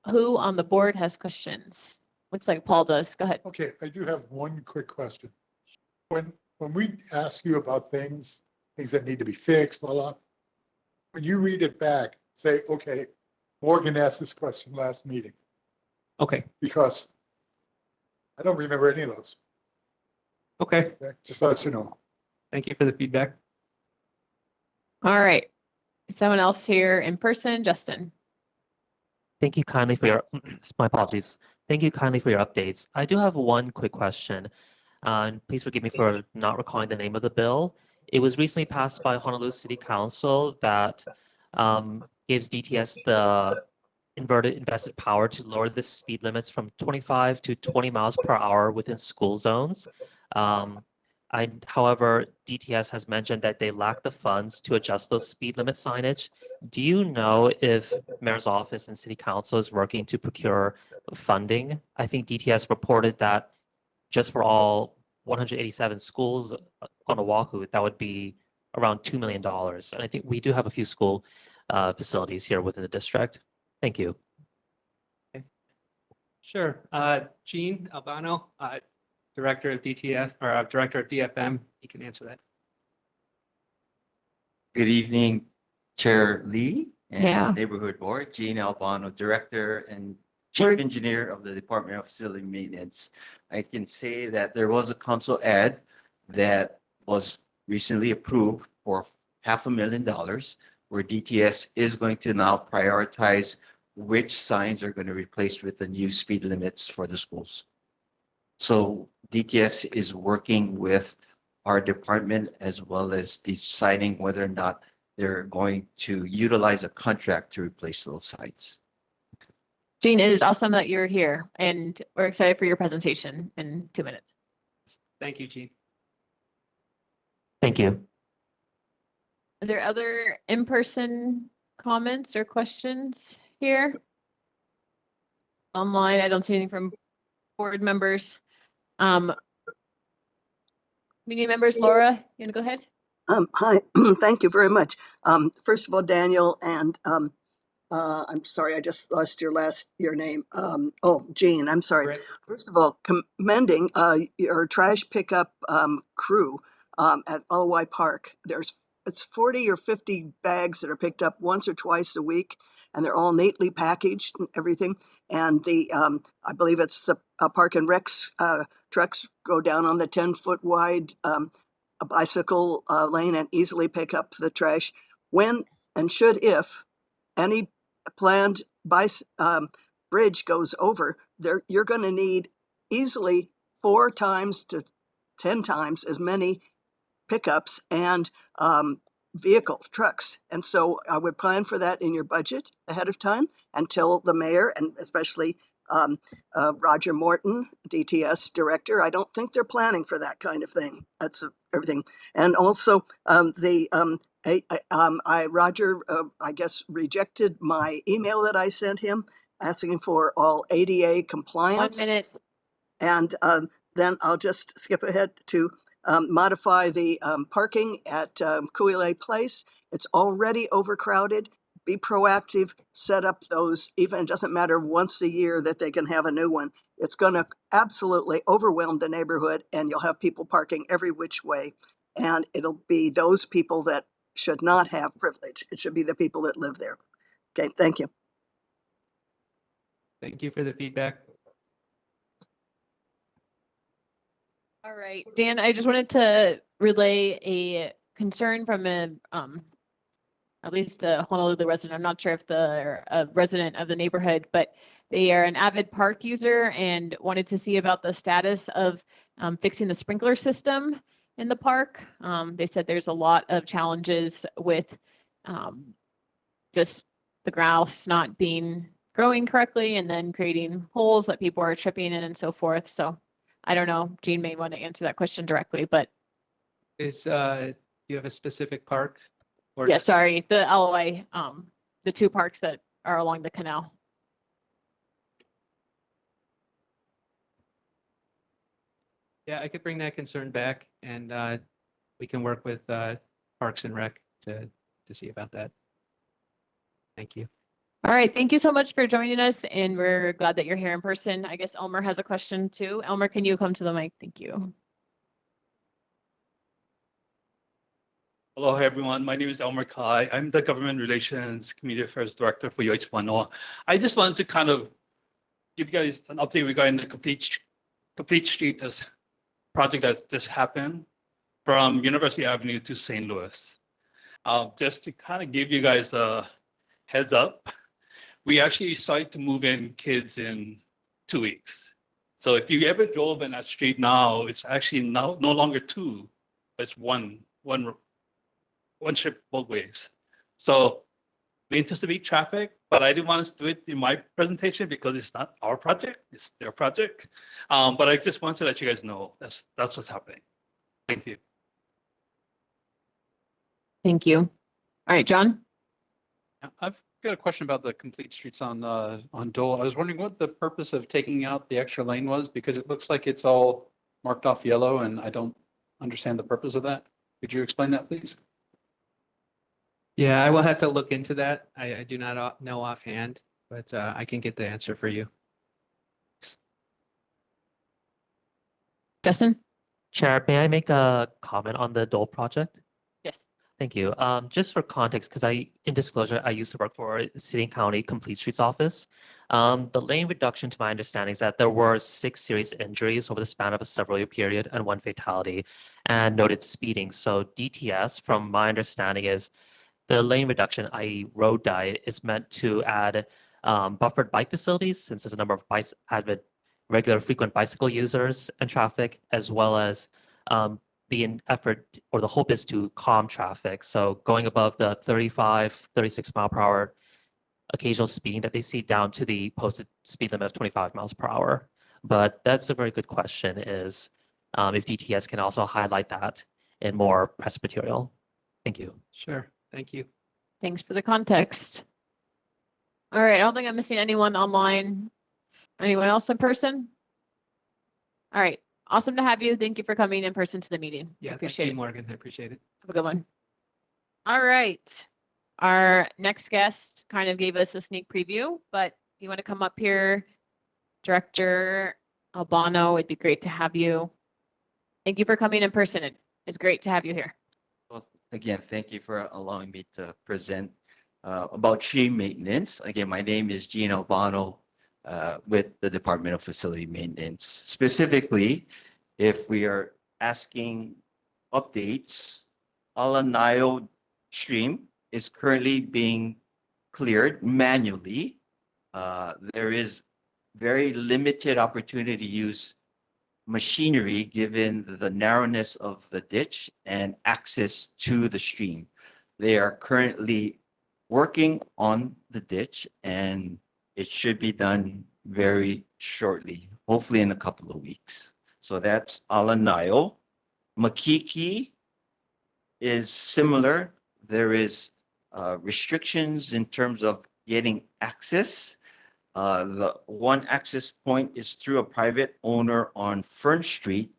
Who on the board has questions? Looks like Paul does. Go ahead. Okay, I do have one quick question. When we ask you about things that need to be fixed, when you read it back, say, okay, Morgan asked this question last meeting. Okay. Because I don't remember any of those. Okay. Just let you know. Thank you for the feedback. All right. Someone else here in person, Justin. Thank you kindly for your, my apologies. Thank you kindly for your updates. I do have one quick question. Please forgive me for not recalling the name of the bill. It was recently passed by Honolulu City Council that gives DTS the inverted invested power to lower the speed limits from 25 to 20 miles per hour within school zones. However, DTS has mentioned that they lack the funds to adjust those speed limit signage. Do you know if Mayor's Office and City Council is working to procure funding? I think DTS reported that just for all 187 schools on Oahu, that would be around $2 million. And I think we do have a few school facilities here within the district. Thank you. Okay. Sure. Gene Albano, Director of DTS or Director of DFM, you can answer that. Good evening, Chair Lee and Yeah. Neighborhood Board. Gene Albano, Director and Chief Engineer of the Department of Facility Maintenance. I can say that there was a council ad that was recently approved for $500,000, where DTS is going to now prioritize which signs are going to replace with the new speed limits for the schools. So DTS is working with our department as well as deciding whether or not they're going to utilize a contract to replace those signs. Gene, it is awesome that you're here and we're excited for your presentation in 2 minutes. Thank you, Gene. Thank you. Are there other in-person comments or questions here? Online, I don't see anything from board members. Community members, Laura, you want to go ahead? Hi, thank you very much. First of all, Daniel, and I'm sorry, I just lost your name. Jean, I'm sorry. Rick. First of all, commending your trash pickup crew at Alawai Park. It's 40 or 50 bags that are picked up once or twice a week, and they're all neatly packaged and everything. And I believe it's the Park and Recs trucks go down on the 10-foot wide a bicycle lane and easily pick up the trash. When and should if any planned bridge goes over, you're going to need easily 4 times to 10 times as many pickups and trucks. And so I would plan for that in your budget ahead of time and tell the mayor, and especially Roger Morton, DTS director, I don't think they're planning for that kind of thing. That's everything. And also Roger, I guess, rejected my email that I sent him asking for all ADA compliance. 1 minute. And then I'll just skip ahead to modify the parking at Kuile Place. It's already overcrowded. Be proactive, set up those, even it doesn't matter once a year that they can have a new one. It's going to absolutely overwhelm the neighborhood, and you'll have people parking every which way. And it'll be those people that should not have privilege. It should be the people that live there. Okay, thank you. Thank you for the feedback. All right, Dan, I just wanted to relay a concern from at least a Honolulu resident. I'm not sure if they're a resident of the neighborhood, but they are an avid park user and wanted to see about the status of fixing the sprinkler system in the park. They said there's a lot of challenges with just the grass not growing correctly and then creating holes that people are tripping in and so forth. So I don't know, Jean may want to answer that question directly, but. Do you have a specific park? Or Yeah, sorry, the LOI, the 2 parks that are along the canal. Yeah, I could bring that concern back and we can work with Parks and Rec to see about that. Thank you. All right, thank you so much for joining us, and we're glad that you're here in person. I guess Elmer has a question too. Elmer, can you come to the mic? Thank you. Hello, everyone. My name is Elmer Kai. I'm the Government Relations Community Affairs Director for UH Manoa. I just wanted to kind of give you guys an update regarding the Complete Street project that just happened from University Avenue to St. Louis. Just to kind of give you guys a heads up, we actually started to move in kids in 2 weeks. So if you ever drove in that street now, it's actually no longer 2, it's one trip both ways. So we anticipate traffic, but I didn't want us to do it in my presentation because it's not our project, it's their project. But I just want to let you guys know that's what's happening. Thank you. Thank you. All right, John. I've got a question about the complete streets on Dole. I was wondering what the purpose of taking out the extra lane was, because it looks like it's all marked off yellow and I don't understand the purpose of that. Could you explain that, please? Yeah, I will have to look into that. I do not know offhand, but I can get the answer for you. Justin? Chair, may I make a comment on the Dole project? Yes. Thank you. Just for context, because in disclosure, I used to work for City and County Complete Streets Office. The lane reduction, to my understanding, is that there were 6 serious injuries over the span of a several-year period and 1 fatality, and noted speeding. So DTS, from my understanding, is the lane reduction, i.e. road diet, is meant to add buffered bike facilities, since there's a number of avid, regular, frequent bicycle users and traffic, as well as the effort or the hope is to calm traffic. So going above the 35, 36 mile per hour occasional speeding that they see down to the posted speed limit of 25 miles per hour. But that's a very good question, is if DTS can also highlight that in more press material. Thank you. Sure. Thank you. Thanks for the context. All right, I don't think I'm missing anyone online. Anyone else in person? All right, awesome to have you. Thank you for coming in person to the meeting. Yeah, thank Appreciate you, it. Morgan. I appreciate it. Have a good one. All right. Our next guest kind of gave us a sneak preview, but you want to come up here, Director Albano? It'd be great to have you. Thank you for coming in person. It's great to have you here. Well, again, thank you for allowing me to present about tree maintenance. Again, my name is Gene Albano with the Department of Facility Maintenance. Specifically, if we are asking updates, Alanayo stream is currently being cleared manually. There is very limited opportunity to use machinery given the narrowness of the ditch and access to the stream. They are currently working on the ditch and it should be done very shortly, hopefully in a couple of weeks. So that's Alanayo. Makiki is similar. There is restrictions in terms of getting access. The one access point is through a private owner on Fern Street,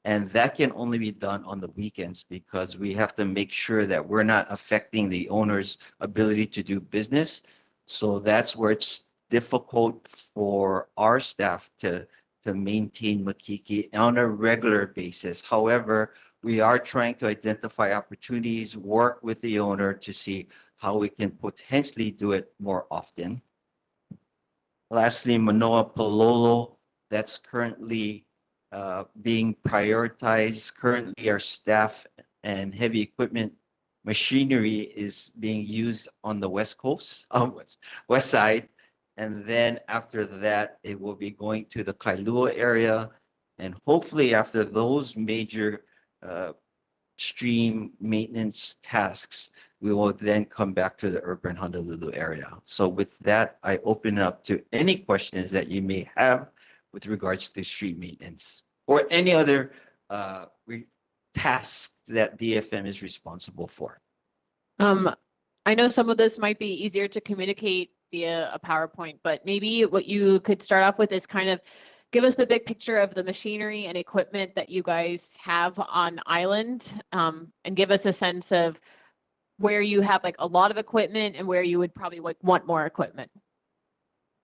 and that can only be done on the weekends because we have to make sure that we're not affecting the owner's ability to do business. So that's where it's difficult for our staff to maintain Makiki on a regular basis. However, we are trying to identify opportunities, work with the owner to see how we can potentially do it more often. Lastly, Manoa Pololo, that's currently being prioritized. Currently, our staff and heavy equipment machinery is being used on the west coast, west side. And then after that, it will be going to the Kailua area. And hopefully after those major stream maintenance tasks, we will then come back to the urban Honolulu area. So with that, I open up to any questions that you may have with regards to street maintenance or any other tasks that DFM is responsible for. I know some of this might be easier to communicate via a PowerPoint, but maybe what you could start off with is kind of give us the big picture of the machinery and equipment that you guys have on island, and give us a sense of where you have like a lot of equipment and where you would probably like want more equipment.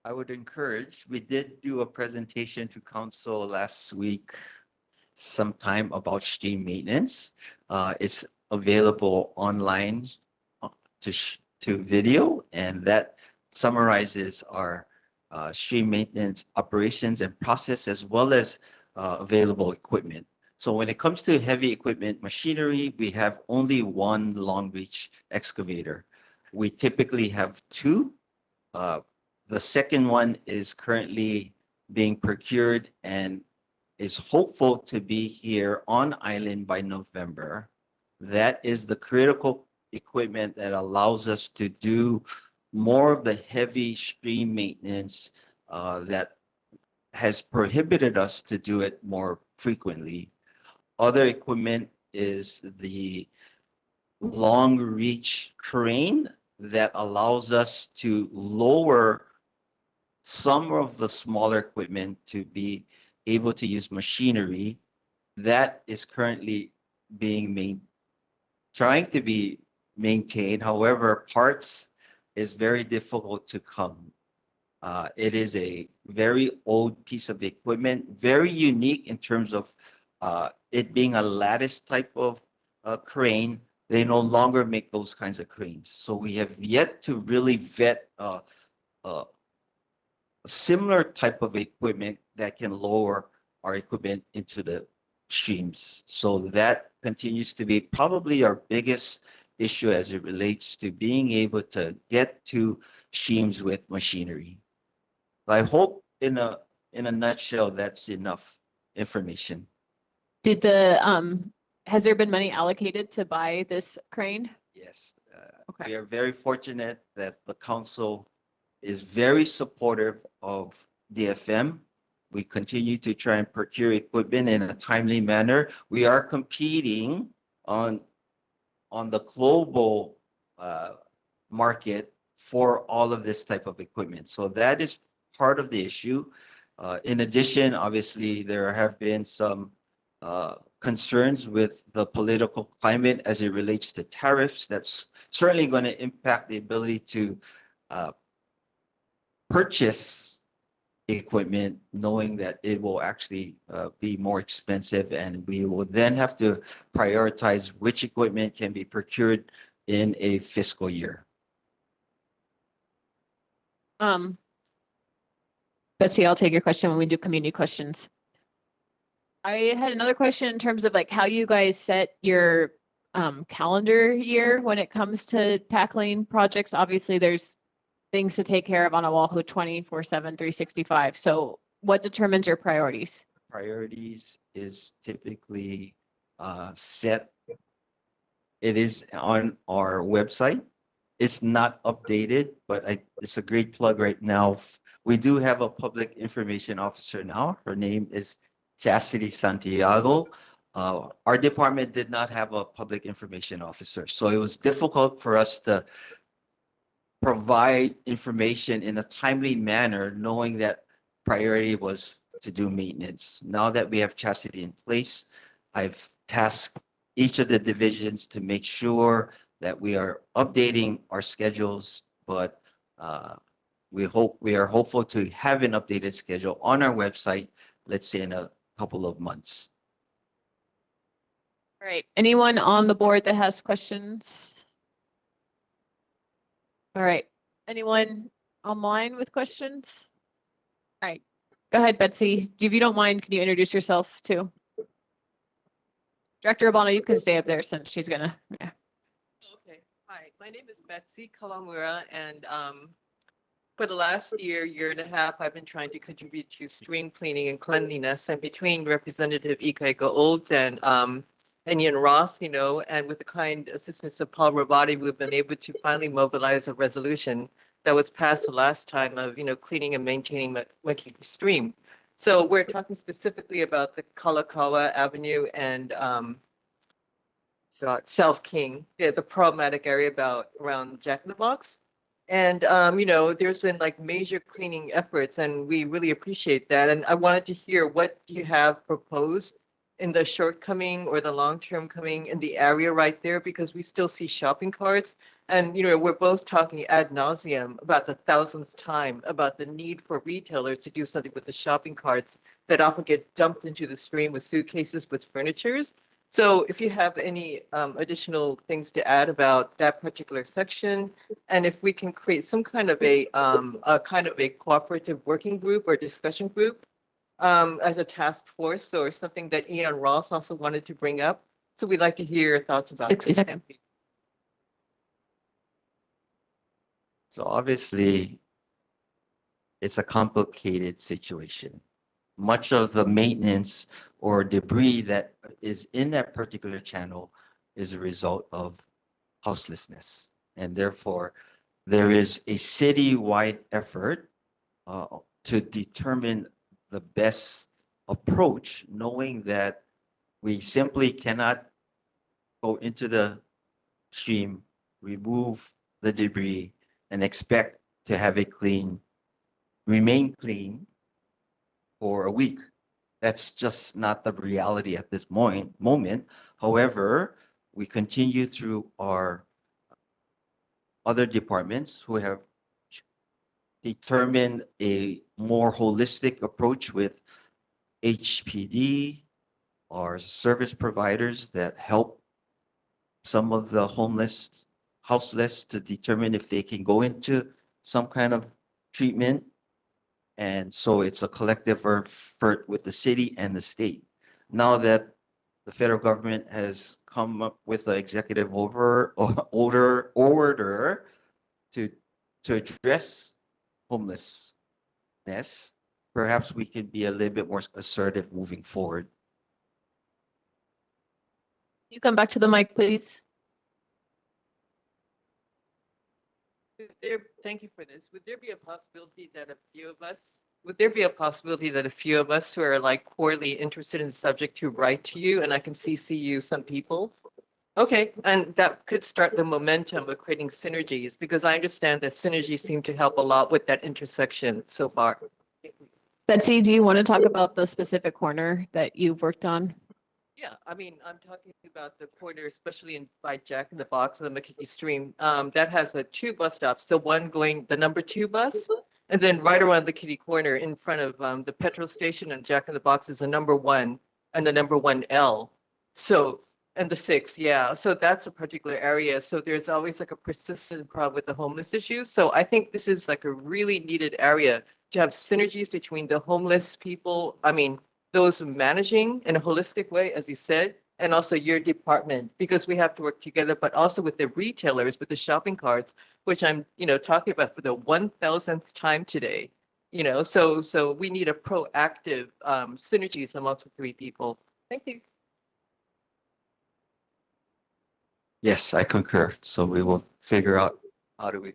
I would encourage, we did do a presentation to council last week sometime about stream maintenance. It's available online to video, and that summarizes our stream maintenance operations and process as well as available equipment. So when it comes to heavy equipment machinery, we have only one long reach excavator. We typically have two. The second one is currently being procured and is hopeful to be here on island by November. That is the critical equipment that allows us to do more of the heavy stream maintenance that has prohibited us to do it more frequently. Other equipment is the long reach crane that allows us to lower some of the smaller equipment to be able to use machinery. That is currently being trying to be maintained. However, parts is very difficult to come. It is a very old piece of equipment, very unique in terms of it being a lattice type of crane. They no longer make those kinds of cranes. So we have yet to really vet a similar type of equipment that can lower our equipment into the streams. So that continues to be probably our biggest issue as it relates to being able to get to streams with machinery. I hope in a nutshell, that's enough information. Did has there been money allocated to buy this crane? Yes. We are very fortunate that the council is very supportive of DFM. We continue to try and procure equipment in a timely manner. We are competing on the global market for all of this type of equipment. So that is part of the issue. In addition, obviously, there have been some concerns with the political climate as it relates to tariffs. That's certainly going to impact the ability to purchase equipment, knowing that it will actually be more expensive, and we will then have to prioritize which equipment can be procured in a fiscal year. Betsy, I'll take your question when we do community questions. I had another question in terms of like how you guys set your calendar year when it comes to tackling projects. Obviously, there's things to take care of on Oahu 24/7, 365. So what determines your priorities? Priorities is typically set. It is on our website. It's not updated, but it's a great plug right now. We do have a public information officer now. Her name is Chastity Santiago. Our department did not have a public information officer, so it was difficult for us to provide information in a timely manner, knowing that priority was to do maintenance. Now that we have Chastity in place, I've tasked each of the divisions to make sure that we are updating our schedules, but we are hopeful to have an updated schedule on our website, let's say in a couple of months. All right. Anyone on the board that has questions? All right. Anyone online with questions? All right. Go ahead, Betsy. If you don't mind, can you introduce yourself too? Director Abano, you can stay up there since she's gonna, yeah. Okay. Hi, my name is Betsy Kawamura, and for the last year and a half, I've been trying to contribute to stream cleaning and cleanliness. And between Representative Ika Gold and Ian Ross, and with the kind assistance of Paul Robati, we've been able to finally mobilize a resolution that was passed the last time of, cleaning and maintaining Makiki Stream. So we're talking specifically about the Kalakaua Avenue and South King, the problematic area around Jack in the Box. And, there's been like major cleaning efforts, and we really appreciate that. And I wanted to hear what you have proposed in the shortcoming or the long-term coming in the area right there, because we still see shopping carts. And, we're both talking ad nauseum about the 1,000th time about the need for retailers to do something with the shopping carts that often get dumped into the stream with suitcases with furnitures. So if you have any additional things to add about that particular section, and if we can create some kind of a cooperative working group or discussion group as a task force, or something that Ian Ross also wanted to bring up. So we'd like to hear your thoughts about it. So obviously, it's a complicated situation. Much of the maintenance or debris that is in that particular channel is a result of houselessness. And therefore, there is a city-wide effort to determine the best approach, knowing that we simply cannot go into the stream, remove the debris, and expect to have it remain clean for a week. That's just not the reality at this moment. However, we continue through our other departments who have determined a more holistic approach with HPD, our service providers that help some of the houseless to determine if they can go into some kind of treatment. And so it's a collective effort with the city and the state. Now that the federal government has come up with an executive order to address homelessness, perhaps we could be a little bit more assertive moving forward. You come back to the mic, please. Thank you for this. Would there be a possibility that a few of us who are like poorly interested in the subject to write to you, and I can CC you some people Okay, and that could start the momentum of creating synergies, because I understand that synergies seem to help a lot with that intersection so far. Betsy, do you want to talk about the specific corner that you've worked on? Yeah, I mean, I'm talking about the corner, especially in by Jack in the Box and the McKinney Stream. That has two bus stops. The one going, the number 2 bus, and then right around the kitty corner in front of the petrol station and Jack in the Box is the number 1 and the number 1L. So, and the 6, yeah. So that's a particular area. So there's always like a persistent problem with the homeless issue. So I think this is like a really needed area to have synergies between the homeless people. I mean, those managing in a holistic way, as you said, and also your department, because we have to work together, but also with the retailers, with the shopping carts, which I'm, talking about for the 1000th time today. So we need a proactive synergies amongst the 3 people. Thank you. Yes, I concur. So we will figure out how do we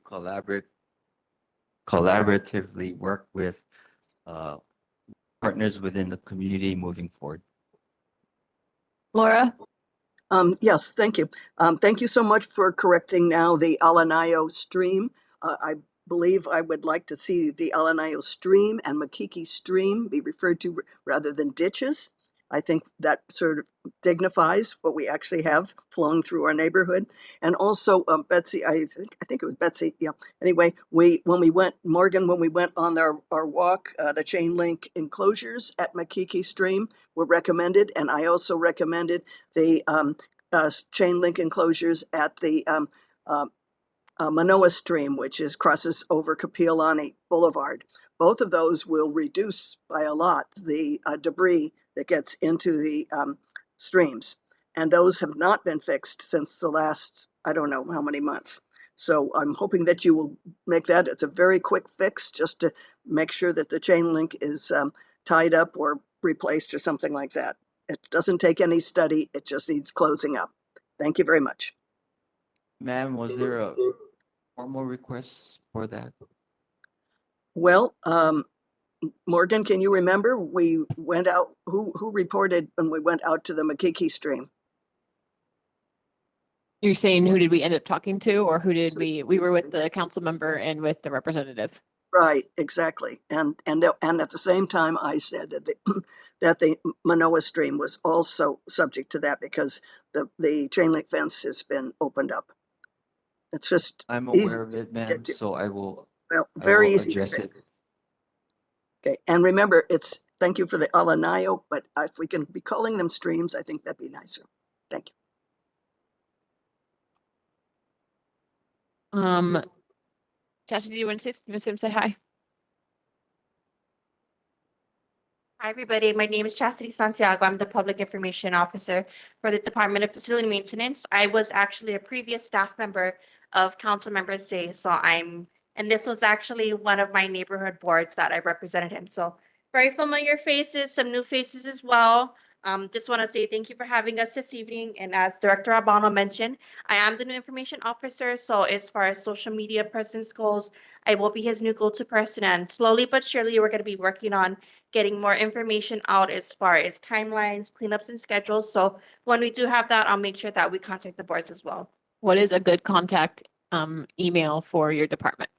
collaboratively work with partners within the community moving forward. Laura? Yes, thank you. Thank you so much for correcting now the Alanayo stream. I believe I would like to see the Alanayo stream and Makiki stream be referred to rather than ditches. I think that sort of dignifies what we actually have flowing through our neighborhood. And also, Betsy, I think it was Betsy. Yeah. Anyway, when we went on our walk, the chain link enclosures at Makiki Stream were recommended, and I also recommended the chain link enclosures at the Manoa Stream, which crosses over Kapiolani Boulevard. Both of those will reduce by a lot the debris that gets into the streams. And those have not been fixed since the last, I don't know how many months. So I'm hoping that you will make that. It's a very quick fix just to make sure that the chain link is tied up or replaced or something like that. It doesn't take any study. It just needs closing up. Thank you very much. Ma'am, was there a formal request for that? Well, Morgan, can you remember? We went out, who reported when we went out to the Makiki Stream? You're saying who did we end up talking to, or who did we were with the council member and with the representative? Right, exactly. And at the same time, I said that the Manoa Stream was also subject to that because the chain link fence has been opened up. It's just I'm easy aware of it, to ma'am, get to. so I will Very easy to address it. fix. Okay, and remember, thank you for the Alanayo, but if we can be calling them streams, I think that'd be nicer. Thank Um, Chastity, do you want to say hi? Hi, everybody. My name is Chastity Santiago. I'm the Public Information Officer for the Department of Facility Maintenance. I was actually a previous staff member of Council Member Say, and this was actually one of my neighborhood boards that I represented him. So very familiar faces, some new faces as well. Just want to say thank you for having us this evening. And as Director Albano mentioned, I am the new information officer. So as far as social media presence goes, I will be his new go-to person. And slowly but surely, we're going to be working on getting more information out as far as timelines, cleanups, and schedules. So when we do have that, I'll make sure that we contact the boards as well. What is a good contact email for your department?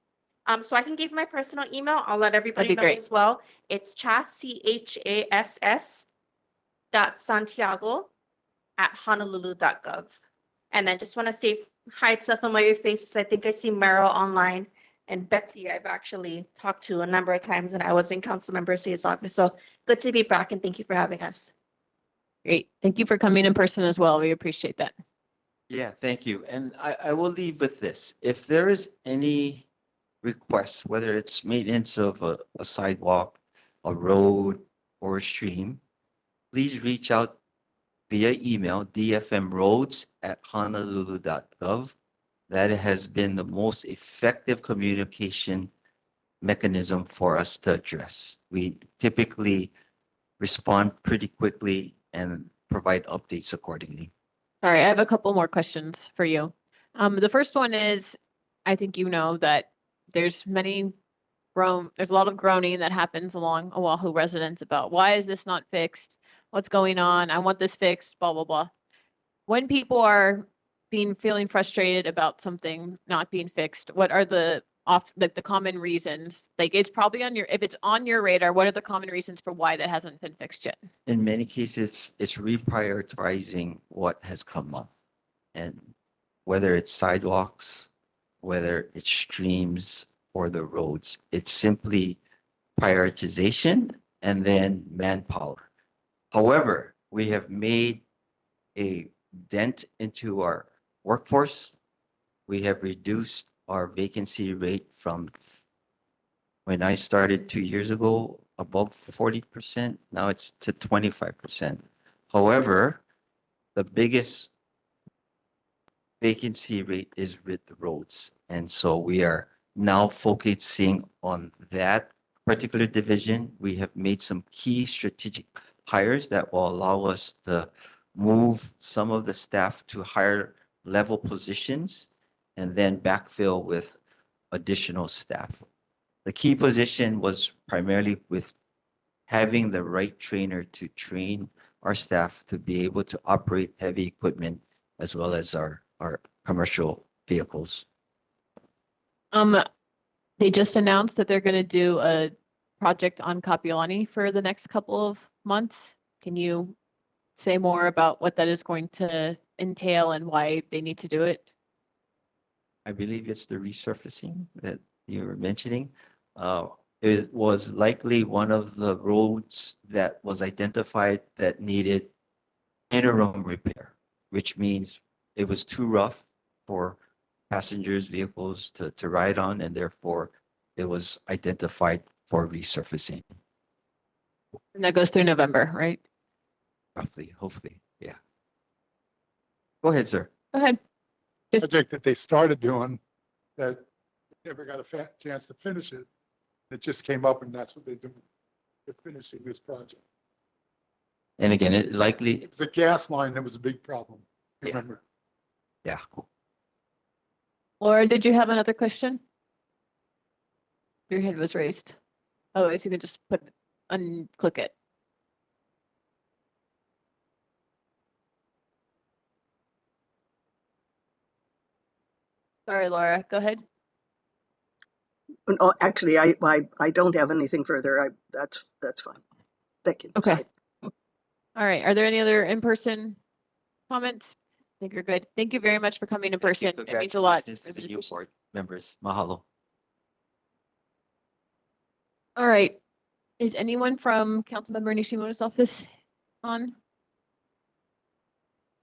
So I can give my personal email. I'll let everybody be know great. as well. It's chass.santiago@honolulu.gov. And then just want to say hi to familiar faces. I think I see Meryl online, and Betsy I've actually talked to a number of times when I was in Council Member Say's office. So good to be back, and thank you for having us. Great. Thank you for coming in person as well. We appreciate that. Yeah, thank you. And I will leave with this. If there is any request, whether it's maintenance of a sidewalk, a road, or a stream, please reach out via email, dfmroads@honolulu.gov. That has been the most effective communication mechanism for us to address. We typically respond pretty quickly and provide updates accordingly. All right, I have a couple more questions for you. The first one is, I think you know that there's a lot of groaning that happens along Oahu residents about why is this not fixed? What's going on? I want this fixed, blah, blah, blah. when people are feeling frustrated about something not being fixed, what are the common reasons? Like, it's probably if it's on your radar, what are the common reasons for why that hasn't been fixed yet? In many cases, it's reprioritizing what has come up. And whether it's sidewalks, whether it's streams or the roads, it's simply prioritization and then manpower. However, we have made a dent into our workforce. We have reduced our vacancy rate from when I started 2 years ago, above 40%. Now it's to 25%. However, the biggest vacancy rate is with the roads. And so we are now focusing on that particular division. We have made some key strategic hires that will allow us to move some of the staff to higher level positions and then backfill with additional staff. The key position was primarily with having the right trainer to train our staff to be able to operate heavy equipment as well as our commercial vehicles. They just announced that they're gonna do a project on Kapiolani for the next couple of months. Can you say more about what that is going to entail and why they need to do it? I believe it's the resurfacing that you were mentioning. It was likely one of the roads that was identified that needed interim repair, which means it was too rough for passengers' vehicles to ride on, and therefore it was identified for resurfacing. And that goes through November, right? Roughly, hopefully, yeah. Go ahead, sir. Go ahead. Project that they started doing that never got a chance to finish it. It just came up and that's what they do. They're finishing this project. And again, it likely, It was a gas line that was a big problem. Yeah. Remember? yeah. Laura, did you have another question? Your hand was raised. Otherwise, you can just unclick it. Sorry, Laura, go ahead. No, actually, I don't have anything further. That's fine. Thank you. Okay. Sorry. All right. Are there any other in-person comments? I think you're good. Thank you very much for coming in person. It means a lot. Congratulations to the new board members. Mahalo. All right. Is anyone from Councilmember Nishimoto's office on?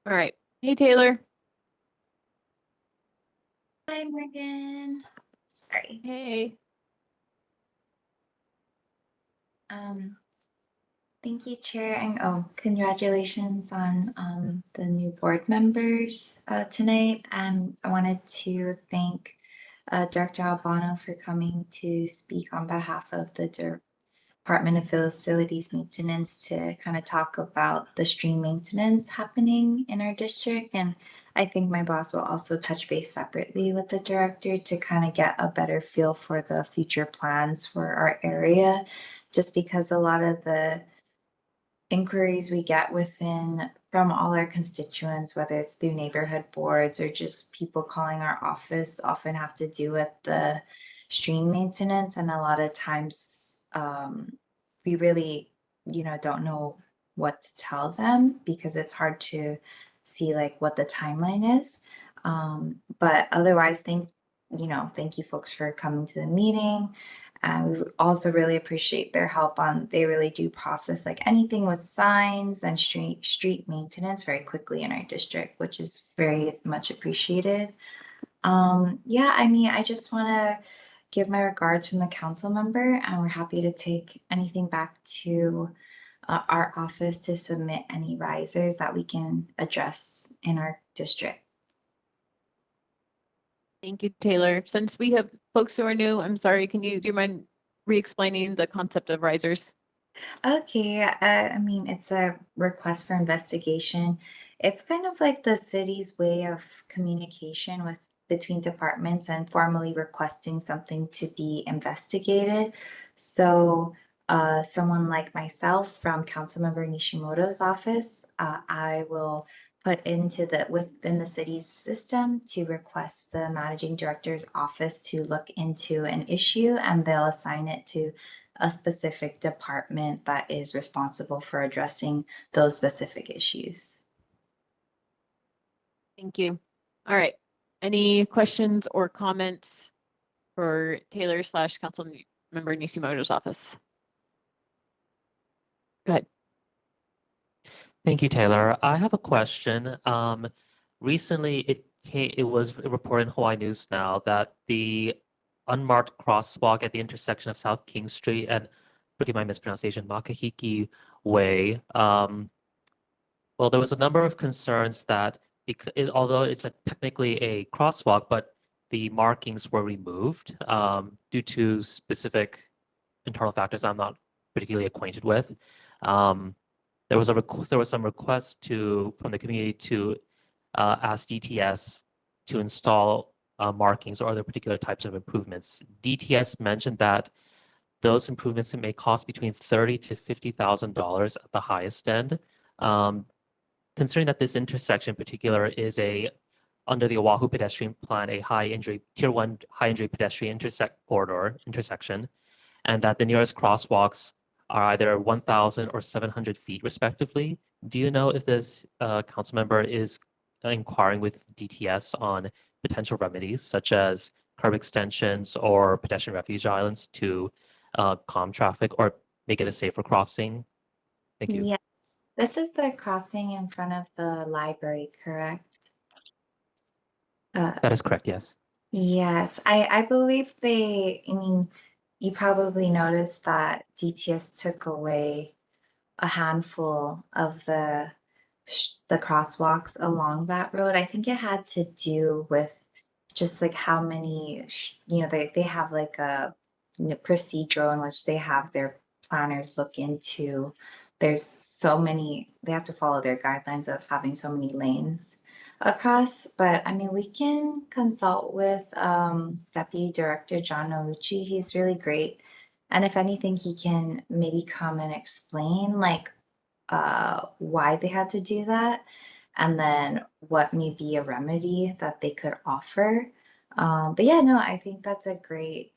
All right. Hey, Taylor. Hi, Morgan. Sorry. Hey. Thank you, Chair, and congratulations on the new board members tonight. And I wanted to thank Director Albano for coming to speak on behalf of the Department of Facilities Maintenance to kind of talk about the stream maintenance happening in our district. And I think my boss will also touch base separately with the director to kind of get a better feel for the future plans for our area, just because a lot of the inquiries we get from all our constituents, whether it's through neighborhood boards or just people calling our office, often have to do with the stream maintenance. And a lot of times we really, don't know what to tell them because it's hard to see like what the timeline is. But otherwise, thank you folks for coming to the meeting. And we also really appreciate their help they really do process like anything with signs and street maintenance very quickly in our district, which is very much appreciated. I just want to give my regards from the council member, and we're happy to take anything back to our office to submit any risers that we can address in our district. Thank you, Taylor. Since we have folks who are new, I'm sorry, do you mind re-explaining the concept of risers? Okay, it's a request for investigation. It's kind of like the city's way of communication between departments and formally requesting something to be investigated. So someone like myself from Councilmember Nishimoto's office, I will put into within the city's system to request the managing director's office to look into an issue, and they'll assign it to a specific department that is responsible for addressing those specific issues. Thank you. All right. Any questions or comments for Taylor / Council Member Nisimoto's office? Go ahead. Thank you, Taylor. I have a question. Recently, it was reported in Hawaii News Now that the unmarked crosswalk at the intersection of South King Street and, forgive my mispronunciation, Makahiki Way. Well, there was a number of concerns that although it's technically a crosswalk, but the markings were removed due to specific internal factors I'm not particularly acquainted with. There was some request from the community to ask DTS to install markings or other particular types of improvements. DTS mentioned that those improvements may cost between $30,000 to $50,000 at the highest end. Considering that this intersection in particular is under the Oahu pedestrian plan, a tier 1 high injury pedestrian intersection, and that the nearest crosswalks are either 1,000 or 700 feet respectively. Do you know if this council member is inquiring with DTS on potential remedies such as curb extensions or pedestrian refuge islands to calm traffic or make it a safer crossing? Thank you. Yes, this is the crossing in front of the library, correct? That is correct, yes. Yes, I believe you probably noticed that DTS took away a handful of the crosswalks along that road. I think it had to do with just like how many, they have like a procedure in which they have their planners look into. There's so many, they have to follow their guidelines of having so many lanes across, but I mean, we can consult with Deputy Director John Nouchi. He's really great. And if anything, he can maybe come and explain like why they had to do that, and then what may be a remedy that they could offer. But yeah, no, I think that's a great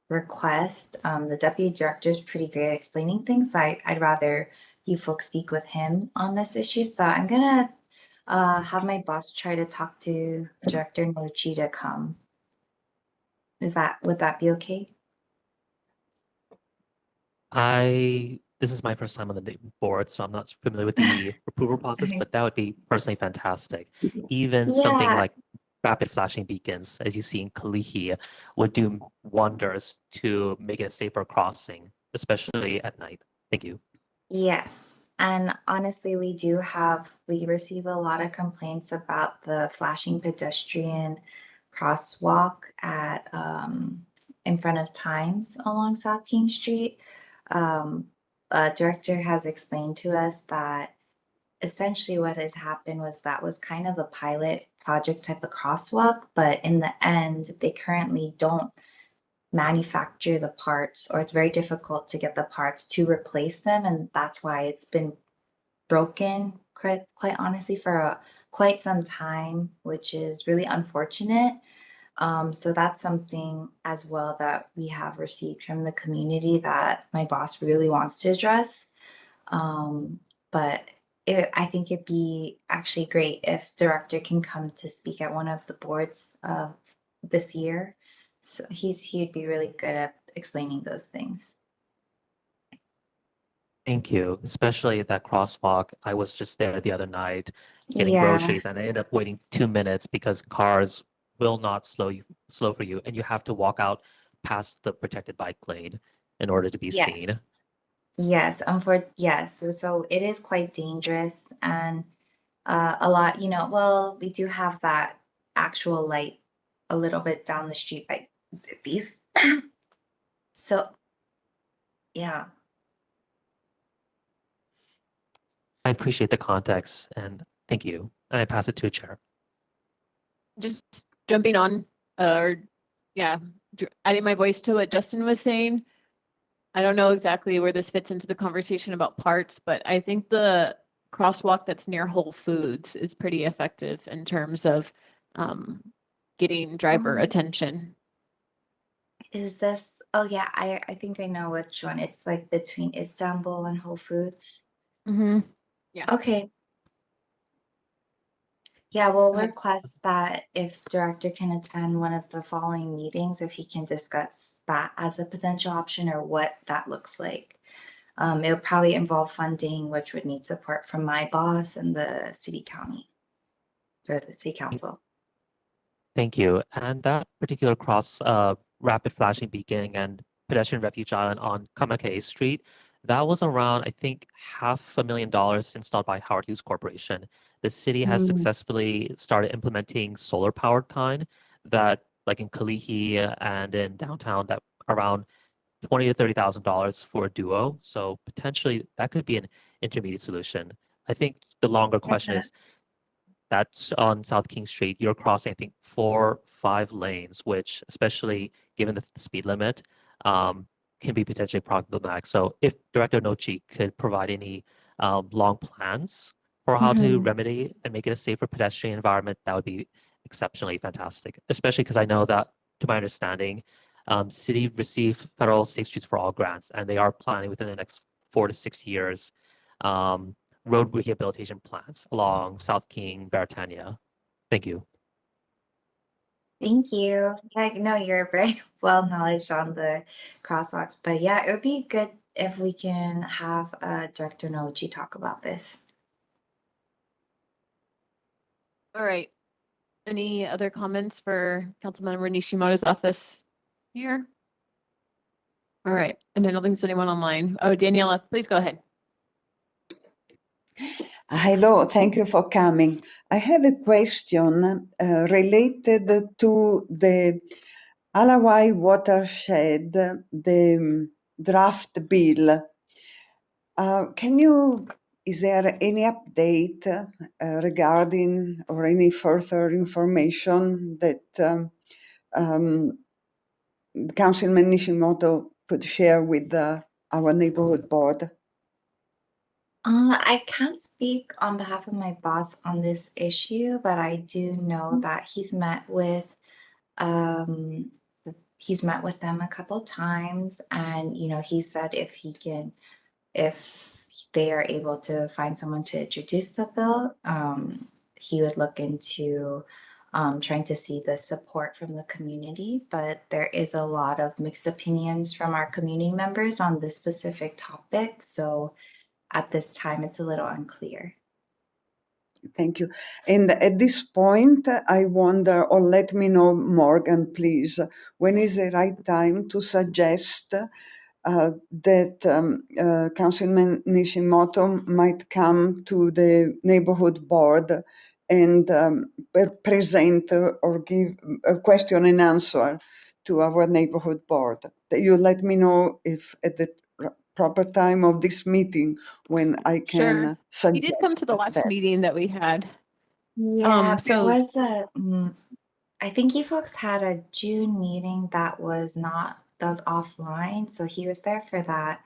request. The Deputy Director is pretty great at explaining things. So I'd rather you folks speak with him on this issue. So I'm gonna have my boss try to talk to Director Nouchi to come. Would that be okay? This is my first time on the board, so I'm not familiar with the approval process, but that would be personally fantastic. Even something Yeah. like rapid flashing beacons, as you see in Kalihi, would do wonders to make it a safer crossing, especially at night. Thank you. Yes. And honestly, we receive a lot of complaints about the flashing pedestrian crosswalk at in front of Times along South King Street. Director has explained to us that essentially what had happened was that was kind of a pilot project type of crosswalk, but in the end, they currently don't manufacture the parts, or it's very difficult to get the parts to replace them, and that's why it's been broken quite honestly for quite some time, which is really unfortunate. So that's something as well that we have received from the community that my boss really wants to address. But I think it'd be actually great if Director can come to speak at one of the boards this year. So he'd be really good at explaining those things. Thank you, especially that crosswalk. I was just there the other night getting Yeah. groceries, and I ended up waiting 2 minutes because cars will not slow for you, and you have to walk out past the protected bike lane in order to be seen. Yes, yes. So it is quite dangerous, and a lot, well, we do have that actual light a little bit down the street by Zippy's. So yeah. I appreciate the context, and thank you. And I pass it to a chair. Just jumping on, adding my voice to what Justin was saying. I don't know exactly where this fits into the conversation about parts, but I think the crosswalk that's near Whole Foods is pretty effective in terms of getting driver attention. Is this, oh yeah, I think I know which one. It's like between Istanbul and Whole Foods. Mm-hmm. Yeah. Okay. Yeah, we'll Go ahead. request that if the director can attend one of the following meetings, if he can discuss that as a potential option or what that looks like. It'll probably involve funding, which would need support from my boss and the city county or the city council. Thank you. And that particular rapid flashing beacon and pedestrian refuge island on Kamakei Street, that was around, I think, $500,000 installed by Howard Hughes Corporation. The city has successfully started implementing solar powered kind that, like in Kalihi and in downtown, that around $20,000 to $30,000 for a duo. So potentially that could be an intermediate solution. I think the longer question is, that's on South King Street. You're crossing, I think, 4-5 lanes, which, especially given the speed limit, can be potentially problematic. So, if Director Nochi could provide any long plans for how to remedy and make it a safer pedestrian environment, that would be exceptionally fantastic. Especially because I know that, to my understanding, city received federal Safe Streets for All grants, and they are planning within the next 4 to 6 years. Road rehabilitation plans along South King, Baratania. Thank you. Thank you. Yeah, no, you're very well knowledge on the crosswalks, but yeah, it would be good if we can have Director Nochi talk about this. All right. Any other comments for Councilmember Nishimoto's office here? All right. And I don't think there's anyone online. Oh, Daniela, please go ahead. Hello, thank you for coming. I have a question related to the Alawai watershed, the draft bill. Is there any update regarding or any further information that Councilman Nishimoto could share with our neighborhood board? I can't speak on behalf of my boss on this issue, but I do know that um he's met with them a couple times, and he said if they are able to find someone to introduce the bill, he would look into trying to see the support from the community. But there is a lot of mixed opinions from our community members on this specific topic, so at this time it's a little unclear. Thank you. And at this point, I wonder, or let me know, Morgan, please, when is the right time to suggest that Councilman Nishimoto might come to the neighborhood board and present or give a question and answer to our neighborhood board? You let me know if at the proper time of this meeting when I can suggest. He did come to the last that. meeting that we had. Yeah, there So was I think you folks had a June meeting that was offline, so he was there for that.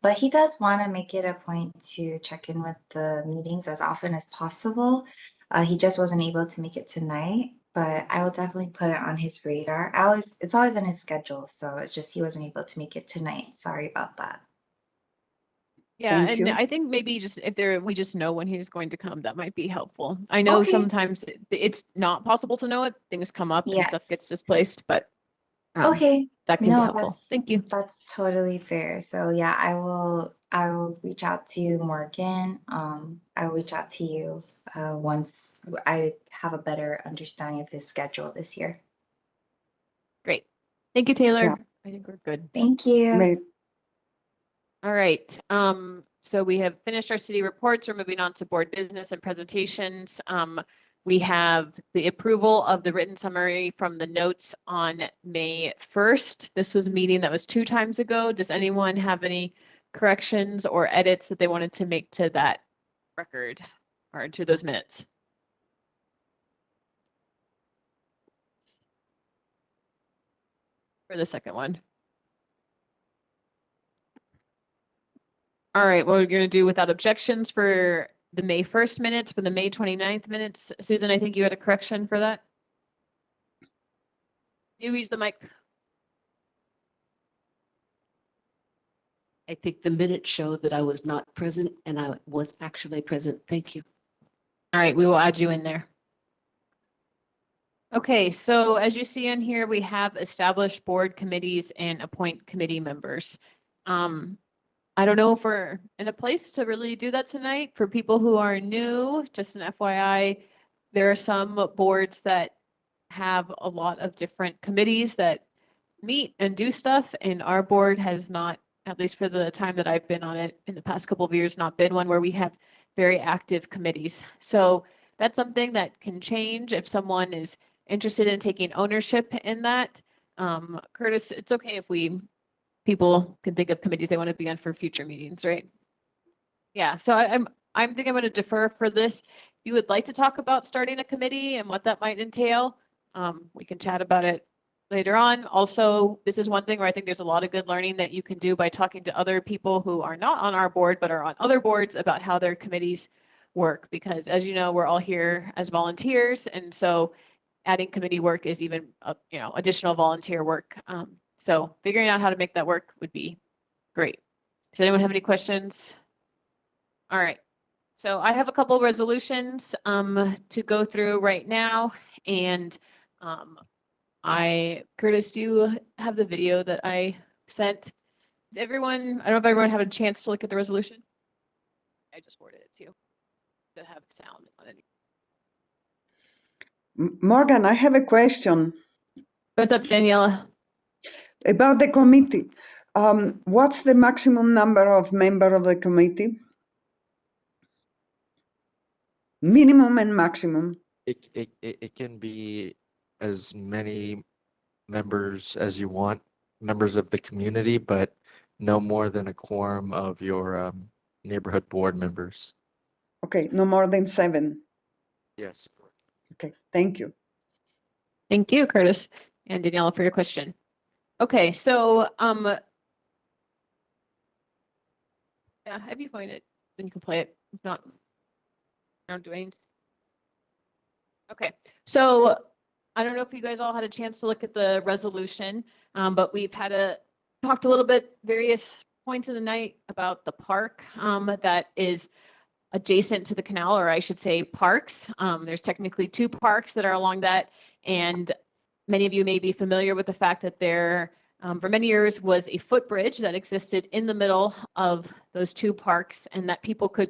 But he does want to make it a point to check in with the meetings as often as possible. He just wasn't able to make it tonight, but I will definitely put it on his radar. It's always in his schedule, so it's just he wasn't able to make it tonight. Sorry about that. yeah, Thank and you. I think maybe just we just know when he's going to come, that might be helpful. I know Okay. sometimes it's not possible to know it. Things come up and stuff Yes. gets displaced, but Okay. that can be No, helpful. Thank you. that's totally fair. So yeah, I will reach out to Morgan. I will reach out to you once I have a better understanding of his schedule this year. Great. Thank you, Taylor. Yeah. I think we're good. Thank you. All right. So we have finished our city reports. We're moving on to board business and presentations. We have the approval of the written summary from the notes on May 1st. This was a meeting that was 2 times ago. Does anyone have any corrections or edits that they wanted to make to that record or to those minutes? For the second one. All right, what we're going to do without objections for the May 1st minutes for the May 29th minutes. Susan, I think you had a correction for that. You use the mic. I think the minutes show that I was not present and I was actually present. Thank you. All right, we will add you in there. Okay, so as you see in here, we have established board committees and appoint committee members. I don't know if we're in a place to really do that tonight. For people who are new, just an FYI, there are some boards that have a lot of different committees that meet and do stuff, and our board has not, at least for the time that I've been on it in the past couple of years, not been one where we have very active committees. So that's something that can change if someone is interested in taking ownership in that. Curtis, it's okay if people can think of committees they want to be on for future meetings, right? Yeah, so I think I'm going to defer for this. If you would like to talk about starting a committee and what that might entail, we can chat about it later on. Also, this is one thing where I think there's a lot of good learning that you can do by talking to other people who are not on our board, but are on other boards about how their committees work. Because as you know, we're all here as volunteers. And so adding committee work is even, additional volunteer work. So figuring out how to make that work would be great. Does anyone have any questions? All right. So I have a couple resolutions to go through right now. And Curtis, do you have the video that I sent? I don't know if everyone had a chance to look at the resolution. I just forwarded it to you to have sound on it. Morgan, I have a question. What's up, Daniela? About the committee. What's the maximum number of members of the committee? Minimum and maximum. It can be as many members as you want, members of the community, but no more than a quorum of your neighborhood board members. Okay, no more than 7. Yes. Okay, thank you. Thank you, Curtis and Daniela, for your question. Okay, so yeah, if you find it, then you can play it. If not, don't do anything. Okay, so I don't know if you guys all had a chance to look at the resolution, but we've talked a little bit various points of the night about the park that is adjacent to the canal, or I should say parks. There's technically 2 parks that are along that, and many of you may be familiar with the fact that there, for many years, was a footbridge that existed in the middle of those 2 parks, and that people could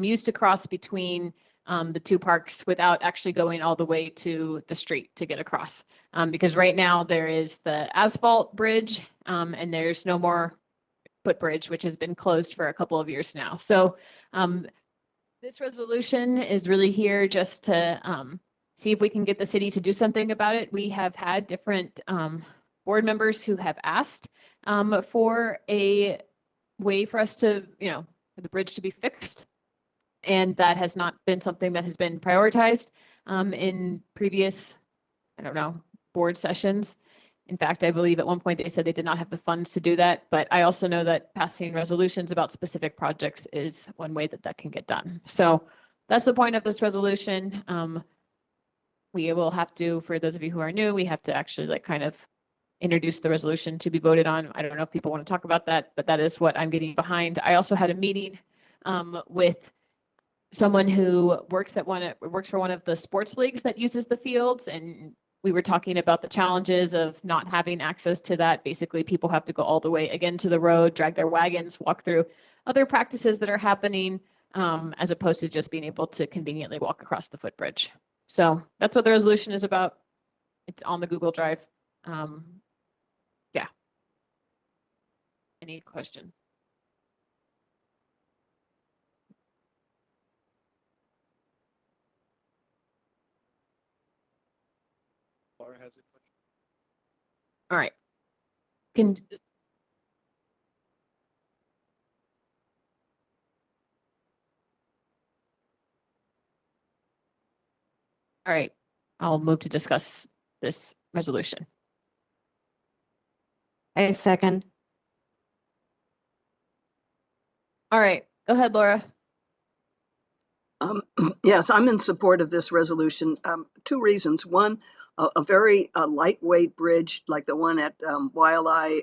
used to cross between the 2 parks without actually going all the way to the street to get across. Because right now there is the asphalt bridge, and there's no more footbridge, which has been closed for a couple of years now. So this resolution is really here just to see if we can get the city to do something about it. We have had different board members who have asked for a way for us to, for the bridge to be fixed. And that has not been something that has been prioritized in previous, board sessions. In fact, I believe at one point they said they did not have the funds to do that, but I also know that passing resolutions about specific projects is one way that can get done. So that's the point of this resolution. We will have to, for those of you who are new, we have to actually kind of introduce the resolution to be voted on. I don't know if people want to talk about that, but that is what I'm getting behind. I also had a meeting with someone who works for one of the sports leagues that uses the fields, and we were talking about the challenges of not having access to that. Basically, people have to go all the way again to the road, drag their wagons, walk through other practices that are happening, as opposed to just being able to conveniently walk across the footbridge. So that's what the resolution is about. It's on the Google Drive. Yeah. Any questions? Laura has a question. All right. All right, I'll move to discuss this resolution. I second. All right, go ahead, Laura. Yes, I'm in support of this resolution. Two reasons. One, a very lightweight bridge like the one at Waialae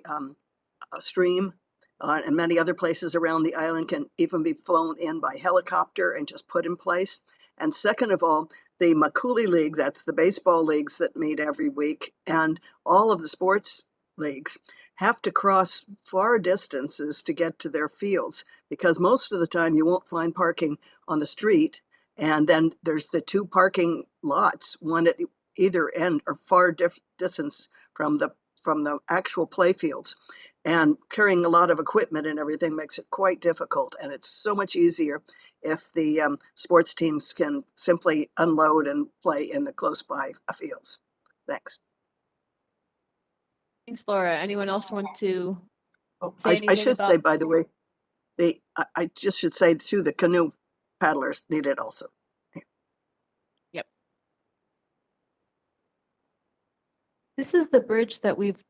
Stream and many other places around the island can even be flown in by helicopter and just put in place. And second of all, the McCully League, that's the baseball leagues that meet every week, and all of the sports leagues have to cross far distances to get to their fields because most of the time you won't find parking on the street. And then there's the two parking lots, one at either end are far distance from the actual play fields. And carrying a lot of equipment and everything makes it quite difficult. And it's so much easier if the sports teams can simply unload and play in the close by fields. Thanks. Thanks, Laura. Anyone else want to say I anything should about? say, by the way, I just should say too, the canoe paddlers need it also. Yep. This is the bridge that we've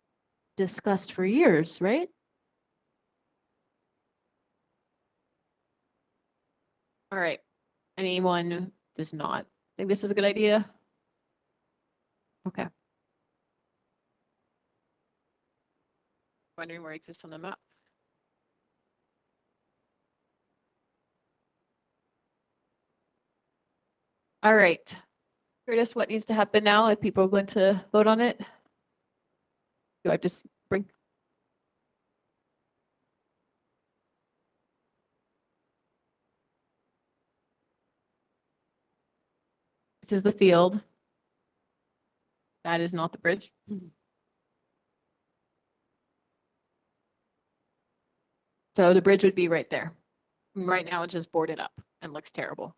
discussed for years, right? All right. Anyone does not think this is a good idea? Okay. Wondering where it exists on the map. All right. Curtis, what needs to happen now if people are going to vote on it? Do I just bring? This is the field. That is not the bridge. So the bridge would be right there. Right now it's just boarded up and looks terrible.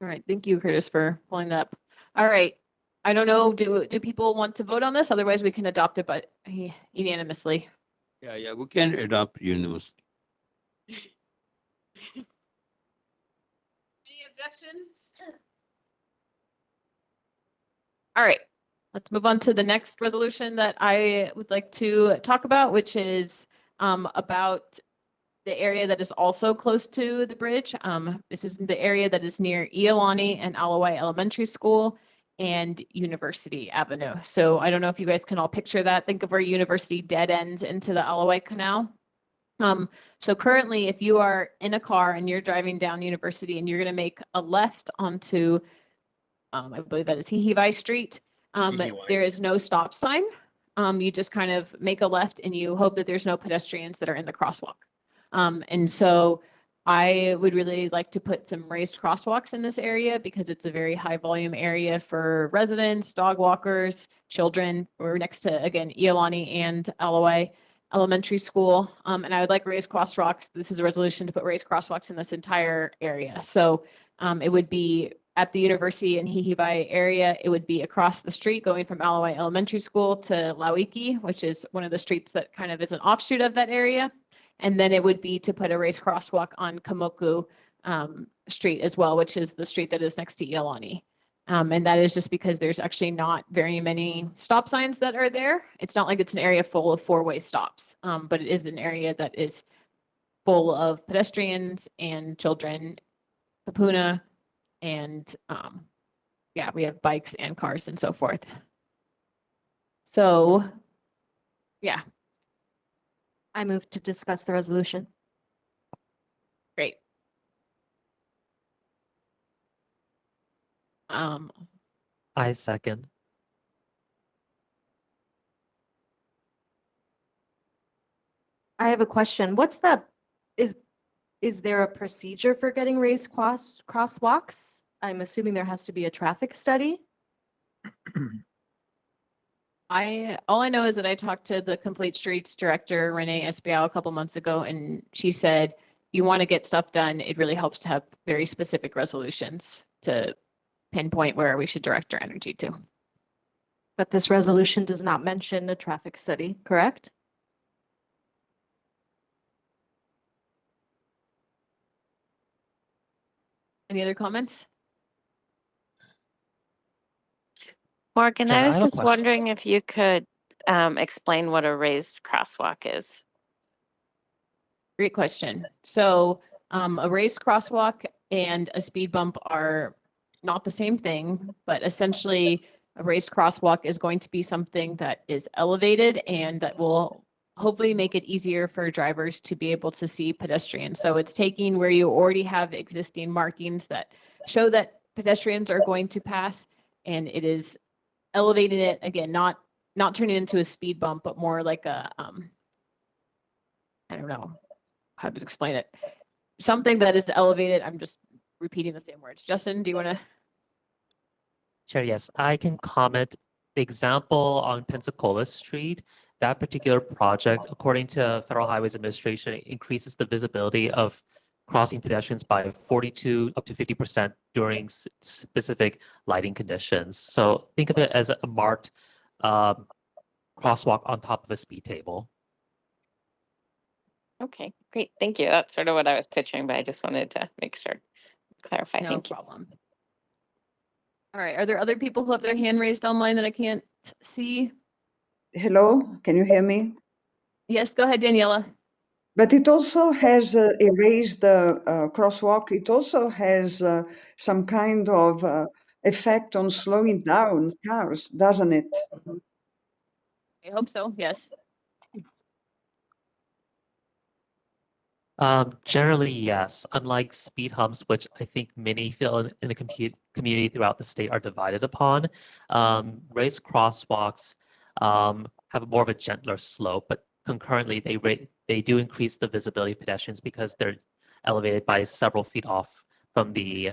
All right, thank you, Curtis, for pulling that up. All right, I don't know, do people want to vote on this? Otherwise, we can adopt it, but unanimously. Yeah, we can adopt unanimously. Any objections? All right, let's move on to the next resolution that I would like to talk about, which is about the area that is also close to the bridge. This is the area that is near Iolani and Alawai Elementary School and University Avenue. So I don't know if you guys can all picture that. Think of where University dead ends into the Alawai Canal. So currently, if you are in a car and you're driving down University and you're going to make a left onto, I believe that is Hihivai Street, there is no stop sign. You just kind of make a left and you hope that there's no pedestrians that are in the crosswalk. And so I would really like to put some raised crosswalks in this area because it's a very high volume area for residents, dog walkers, children. We're next to, again, Iolani and Alawai Elementary School. And I would like raised crosswalks. This is a resolution to put raised crosswalks in this entire area. So it would be at the University and Hihivai area. It would be across the street going from Alawai Elementary School to Lauiki, which is one of the streets that kind of is an offshoot of that area. And then it would be to put a raised crosswalk on Kamoku Street as well, which is the street that is next to Iolani. And that is just because there's actually not very many stop signs that are there. It's not like it's an area full of four-way stops, but it is an area that is full of pedestrians and children, kapuna, and yeah, we have bikes and cars and so forth. So, yeah. I move to discuss the resolution. Great. I second. I have a question. Is there a procedure for getting raised crosswalks? I'm assuming there has to be a traffic study. All I know is that I talked to the Complete Streets director, Renee Espiau, a couple months ago, and she said, you want to get stuff done, it really helps to have very specific resolutions to pinpoint where we should direct our energy to. But this resolution does not mention a traffic study, correct? Any other comments? Morgan, Jen, I I was have a just question. wondering if you could explain what a raised crosswalk is? Great question. So a raised crosswalk and a speed bump are not the same thing, but essentially a raised crosswalk is going to be something that is elevated and that will hopefully make it easier for drivers to be able to see pedestrians. So it's taking where you already have existing markings that show that pedestrians are going to pass, and it is elevating it again, not turning it into a speed bump, but more like a I don't know how to explain it. Something that is elevated. I'm just repeating the same words. Justin, do you want to? Sure, yes, I can comment. The example on Pensacola Street, that particular project, according to Federal Highways Administration, increases the visibility of crossing pedestrians by 42 up to 50% during specific lighting conditions. So think of it as a marked crosswalk on top of a speed table. Okay, great. Thank you. That's sort of what I was picturing, but I just wanted to make sure, clarify. No Thank you. problem. All right. Are there other people who have their hand raised online that I can't see? Hello, can you hear me? Yes, go ahead, Daniela. But it also has erased the crosswalk. It also has some kind of effect on slowing down cars, doesn't it? I hope so. Yes. Generally, yes. Unlike speed humps, which I think many feel in the community throughout the state are divided upon, raised crosswalks have more of a gentler slope, but concurrently they do increase the visibility of pedestrians because they're elevated by several feet off from the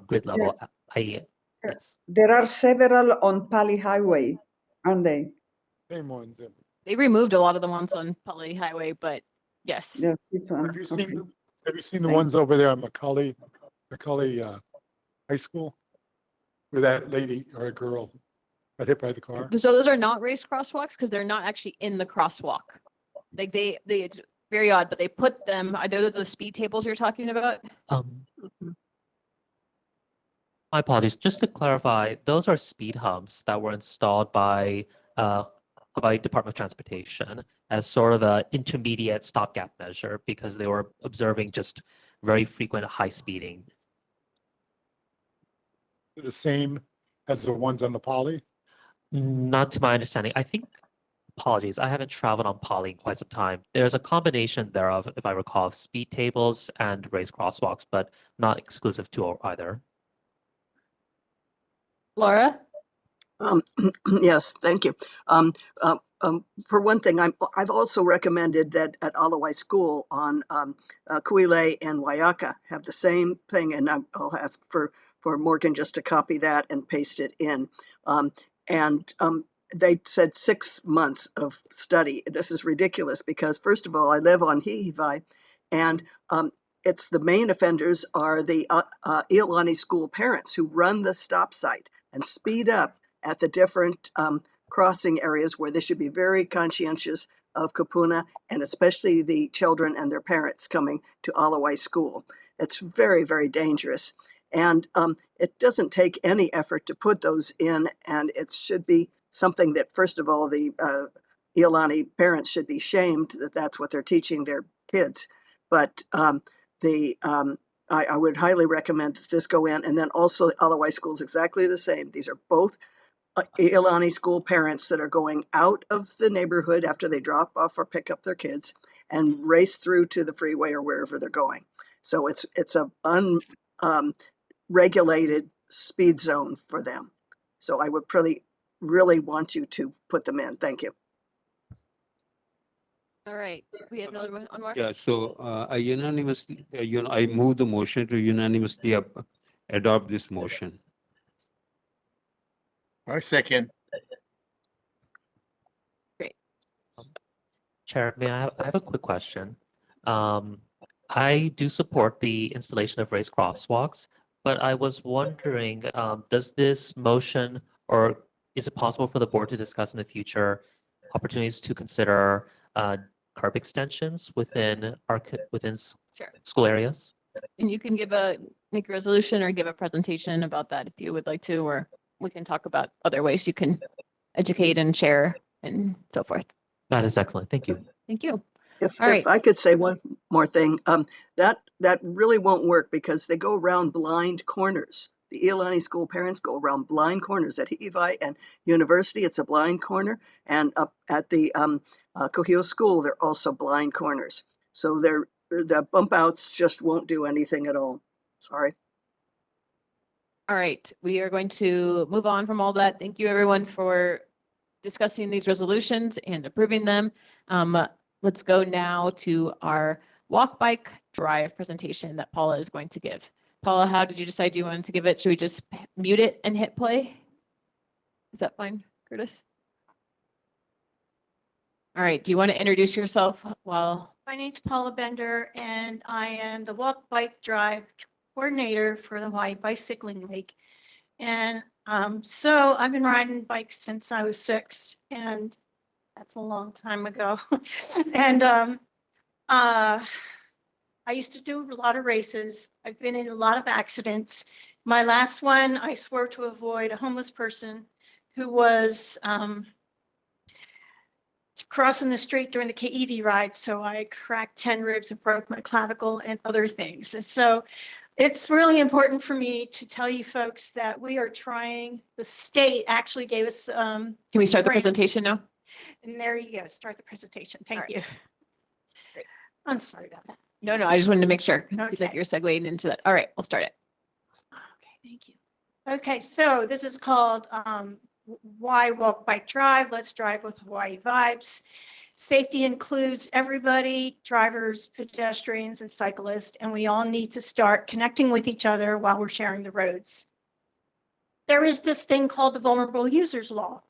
grid level. Yes. There are several on Pali Highway, aren't they? Same ones. They removed a lot of the ones on Pali Highway, but yes. Yes, different. Have you seen, Okay. have you seen the Thank ones over there on McCully High School? Where that lady or a girl got hit by the car? So those are not raised crosswalks because they're not actually in the crosswalk. Like they it's very odd, but they put them, are those the speed tables you're talking about? My apologies. Just to clarify, those are speed humps that were installed by Department of Transportation as sort of an intermediate stopgap measure because they were observing just very frequent high speeding. The same as the ones on the Poly? Not to my understanding. I think, apologies, I haven't traveled on Poly in quite some time. There's a combination thereof, if I recall, of speed tables and raised crosswalks, but not exclusive to either. Laura? Yes, thank you. For one thing, I've also recommended that at Alawai School on Kuile and Waiaka have the same thing, and I'll ask for Morgan just to copy that and paste it in. They said 6 months of study. This is ridiculous because, first of all, I live on Hihivai, and it's the main offenders are the Iolani school parents who run the stop site and speed up at the different crossing areas where they should be very conscientious of kupuna, and especially the children and their parents coming to Alawai School. It's very, very dangerous. And it doesn't take any effort to put those in, and it should be something that, first of all, the Iolani parents should be shamed that that's what they're teaching their kids. But I would highly recommend that this go in, and then also Alawai School is exactly the same. These are both Iolani school parents that are going out of the neighborhood after they drop off or pick up their kids and race through to the freeway or wherever they're going. So it's a unregulated speed zone for them. So I would really want you to put them in. Thank you. All right. We have another one on Mark? Yeah, so I unanimously, I move the motion to unanimously adopt this motion. I second. Great. Chair, I have a quick question. I do support the installation of raised crosswalks, but I was wondering, does this motion, or is it possible for the board to discuss in the future opportunities to consider curb extensions within Sure. school areas? And you can make a resolution or give a presentation about that if you would like to, or we can talk about other ways you can educate and share and so forth. That is excellent. Thank you. Thank you. If, All right. I could say one more thing, that really won't work because they go around blind corners. The Iolani School parents go around blind corners. At Hi'ivai and University, it's a blind corner. And up at the Cohio School, they're also blind corners. So the bump outs just won't do anything at all. Sorry. All right, we are going to move on from all that. Thank you, everyone, for discussing these resolutions and approving them. Let's go now to our walk, bike, drive presentation that Paula is going to give. Paula, how did you decide you wanted to give it? Should we just mute it and hit play? Is that fine, Curtis? All right, do you want to introduce yourself while? My name's Paula Bender, and I am the Walk, Bike, Drive coordinator for the Hawaii Bicycling League. And so I've been riding bikes since I was 6, and that's a long time ago. And I used to do a lot of races. I've been in a lot of accidents. My last one, I swore to avoid a homeless person who was crossing the street during the KEV ride. So I cracked 10 ribs and broke my clavicle and other things. And so it's really important for me to tell you folks that we are trying, the state actually gave us. Can we start the presentation now? And there you go, start the presentation. Thank you. Great. I'm sorry about that. No, I just wanted to make sure that Okay. you're segueing into that. All right, we'll start it. Okay, thank you. Okay, so this is called Why Walk, Bike, Drive. Let's drive with Hawaii vibes. Safety includes everybody, drivers, pedestrians, and cyclists, and we all need to start connecting with each other while we're sharing the roads. There is this thing called the Vulnerable Users Law.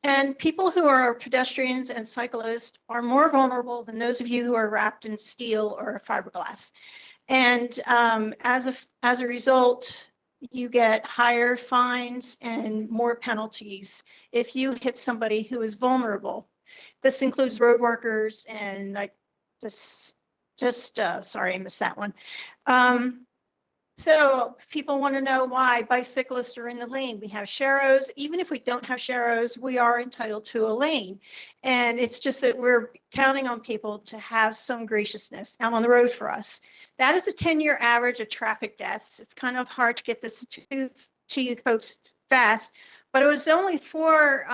And people who are pedestrians and cyclists are more vulnerable than those of you who are wrapped in steel or fiberglass. And as a result, you get higher fines and more penalties if you hit somebody who is vulnerable. This includes road workers and like sorry, I missed that one. So people want to know why bicyclists are in the lane. We have sharrows. Even if we don't have sharrows, we are entitled to a lane. And it's just that we're counting on people to have some graciousness out on the road for us. That is a 10-year average of traffic deaths. It's kind of hard to get this to you folks fast, but it was only 4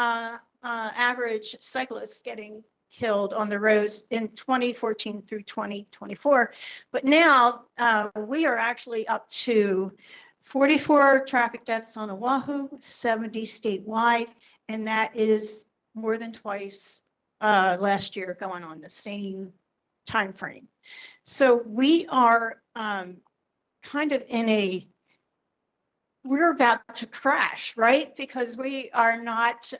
average cyclists getting killed on the roads in 2014 through 2024. But now we are actually up to 44 traffic deaths on Oahu, 70 statewide, and that is more than twice last year going on the same time frame. So we are kind of in we're about to crash, right? Because we are not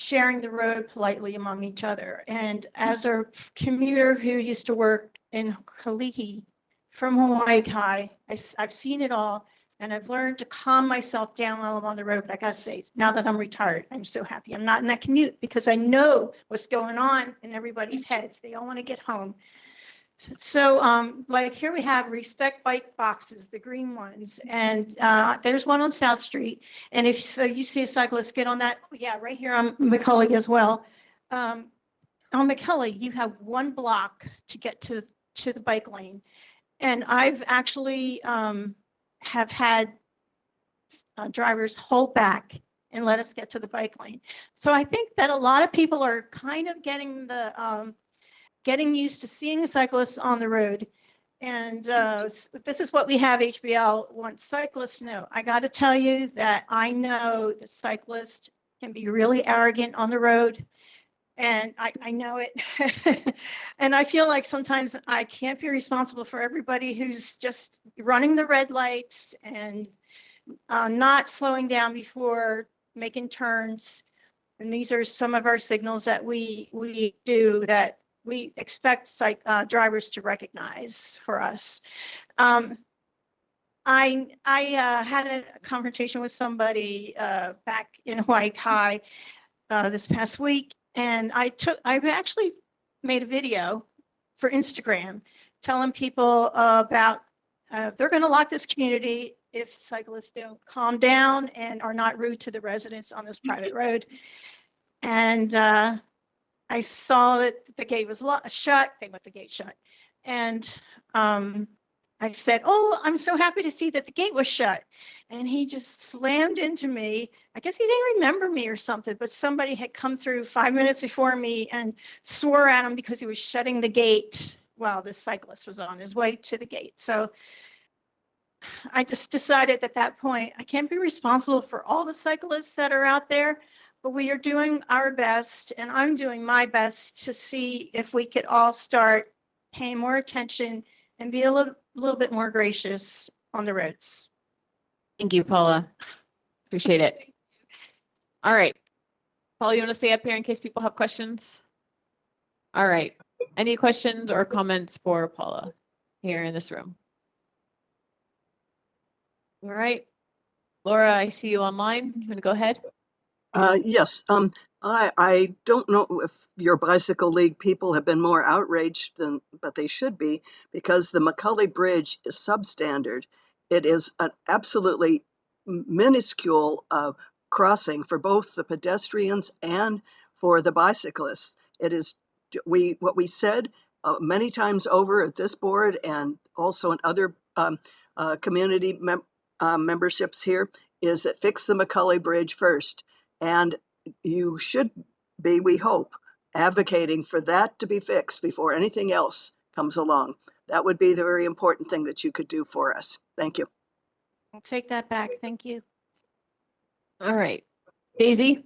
sharing the road politely among each other. And as a commuter who used to work in Kalihi from Hawaii Kai, I've seen it all, and I've learned to calm myself down while I'm on the road. But I gotta say, now that I'm retired, I'm so happy I'm not in that commute because I know what's going on in everybody's heads. They all want to get home. So like here we have respect bike boxes, the green ones, and there's one on South Street. And if you see a cyclist get on that, yeah, right here on McCully as well. On McCully, you have 1 block to get to the bike lane. And I've actually have had drivers hold back and let us get to the bike lane. So I think that a lot of people are kind of getting used to seeing cyclists on the road. And this is what we have HBL wants cyclists to know. I got to tell you that I know that cyclists can be really arrogant on the road. And I know it. And I feel like sometimes I can't be responsible for everybody who's just running the red lights and not slowing down before making turns. And these are some of our signals that we do that we expect drivers to recognize for us. I had a confrontation with somebody back in Hawaii Kai this past week, and I actually made a video for Instagram telling people about they're going to lock this community if cyclists don't calm down and are not rude to the residents on this private road. And I saw that the gate was shut. They left the gate shut. And I said, "Oh, I'm so happy to see that the gate was shut." And he just slammed into me. I guess he didn't remember me or something, but somebody had come through 5 minutes before me and swore at him because he was shutting the gate while this cyclist was on his way to the gate. So I just decided at that point, I can't be responsible for all the cyclists that are out there, but we are doing our best, and I'm doing my best to see if we could all start paying more attention and be a little bit more gracious on the roads. Thank you, Paula. Appreciate it. All right. Paula, you want to stay up here in case people have questions? All right. Any questions or comments for Paula here in this room? All right. Laura, I see you online. You want to go ahead? Yes, I don't know if your bicycle league people have been more outraged than, but they should be, because the McCully Bridge is substandard. It is an absolutely minuscule crossing for both the pedestrians and for the bicyclists. It is, what we said many times over at this board and also in other community memberships here, is that fix the McCully Bridge first. And you should be, we hope, advocating for that to be fixed before anything else comes along. That would be the very important thing that you could do for us. Thank you. I'll take that back. Thank you. All right. Daisy?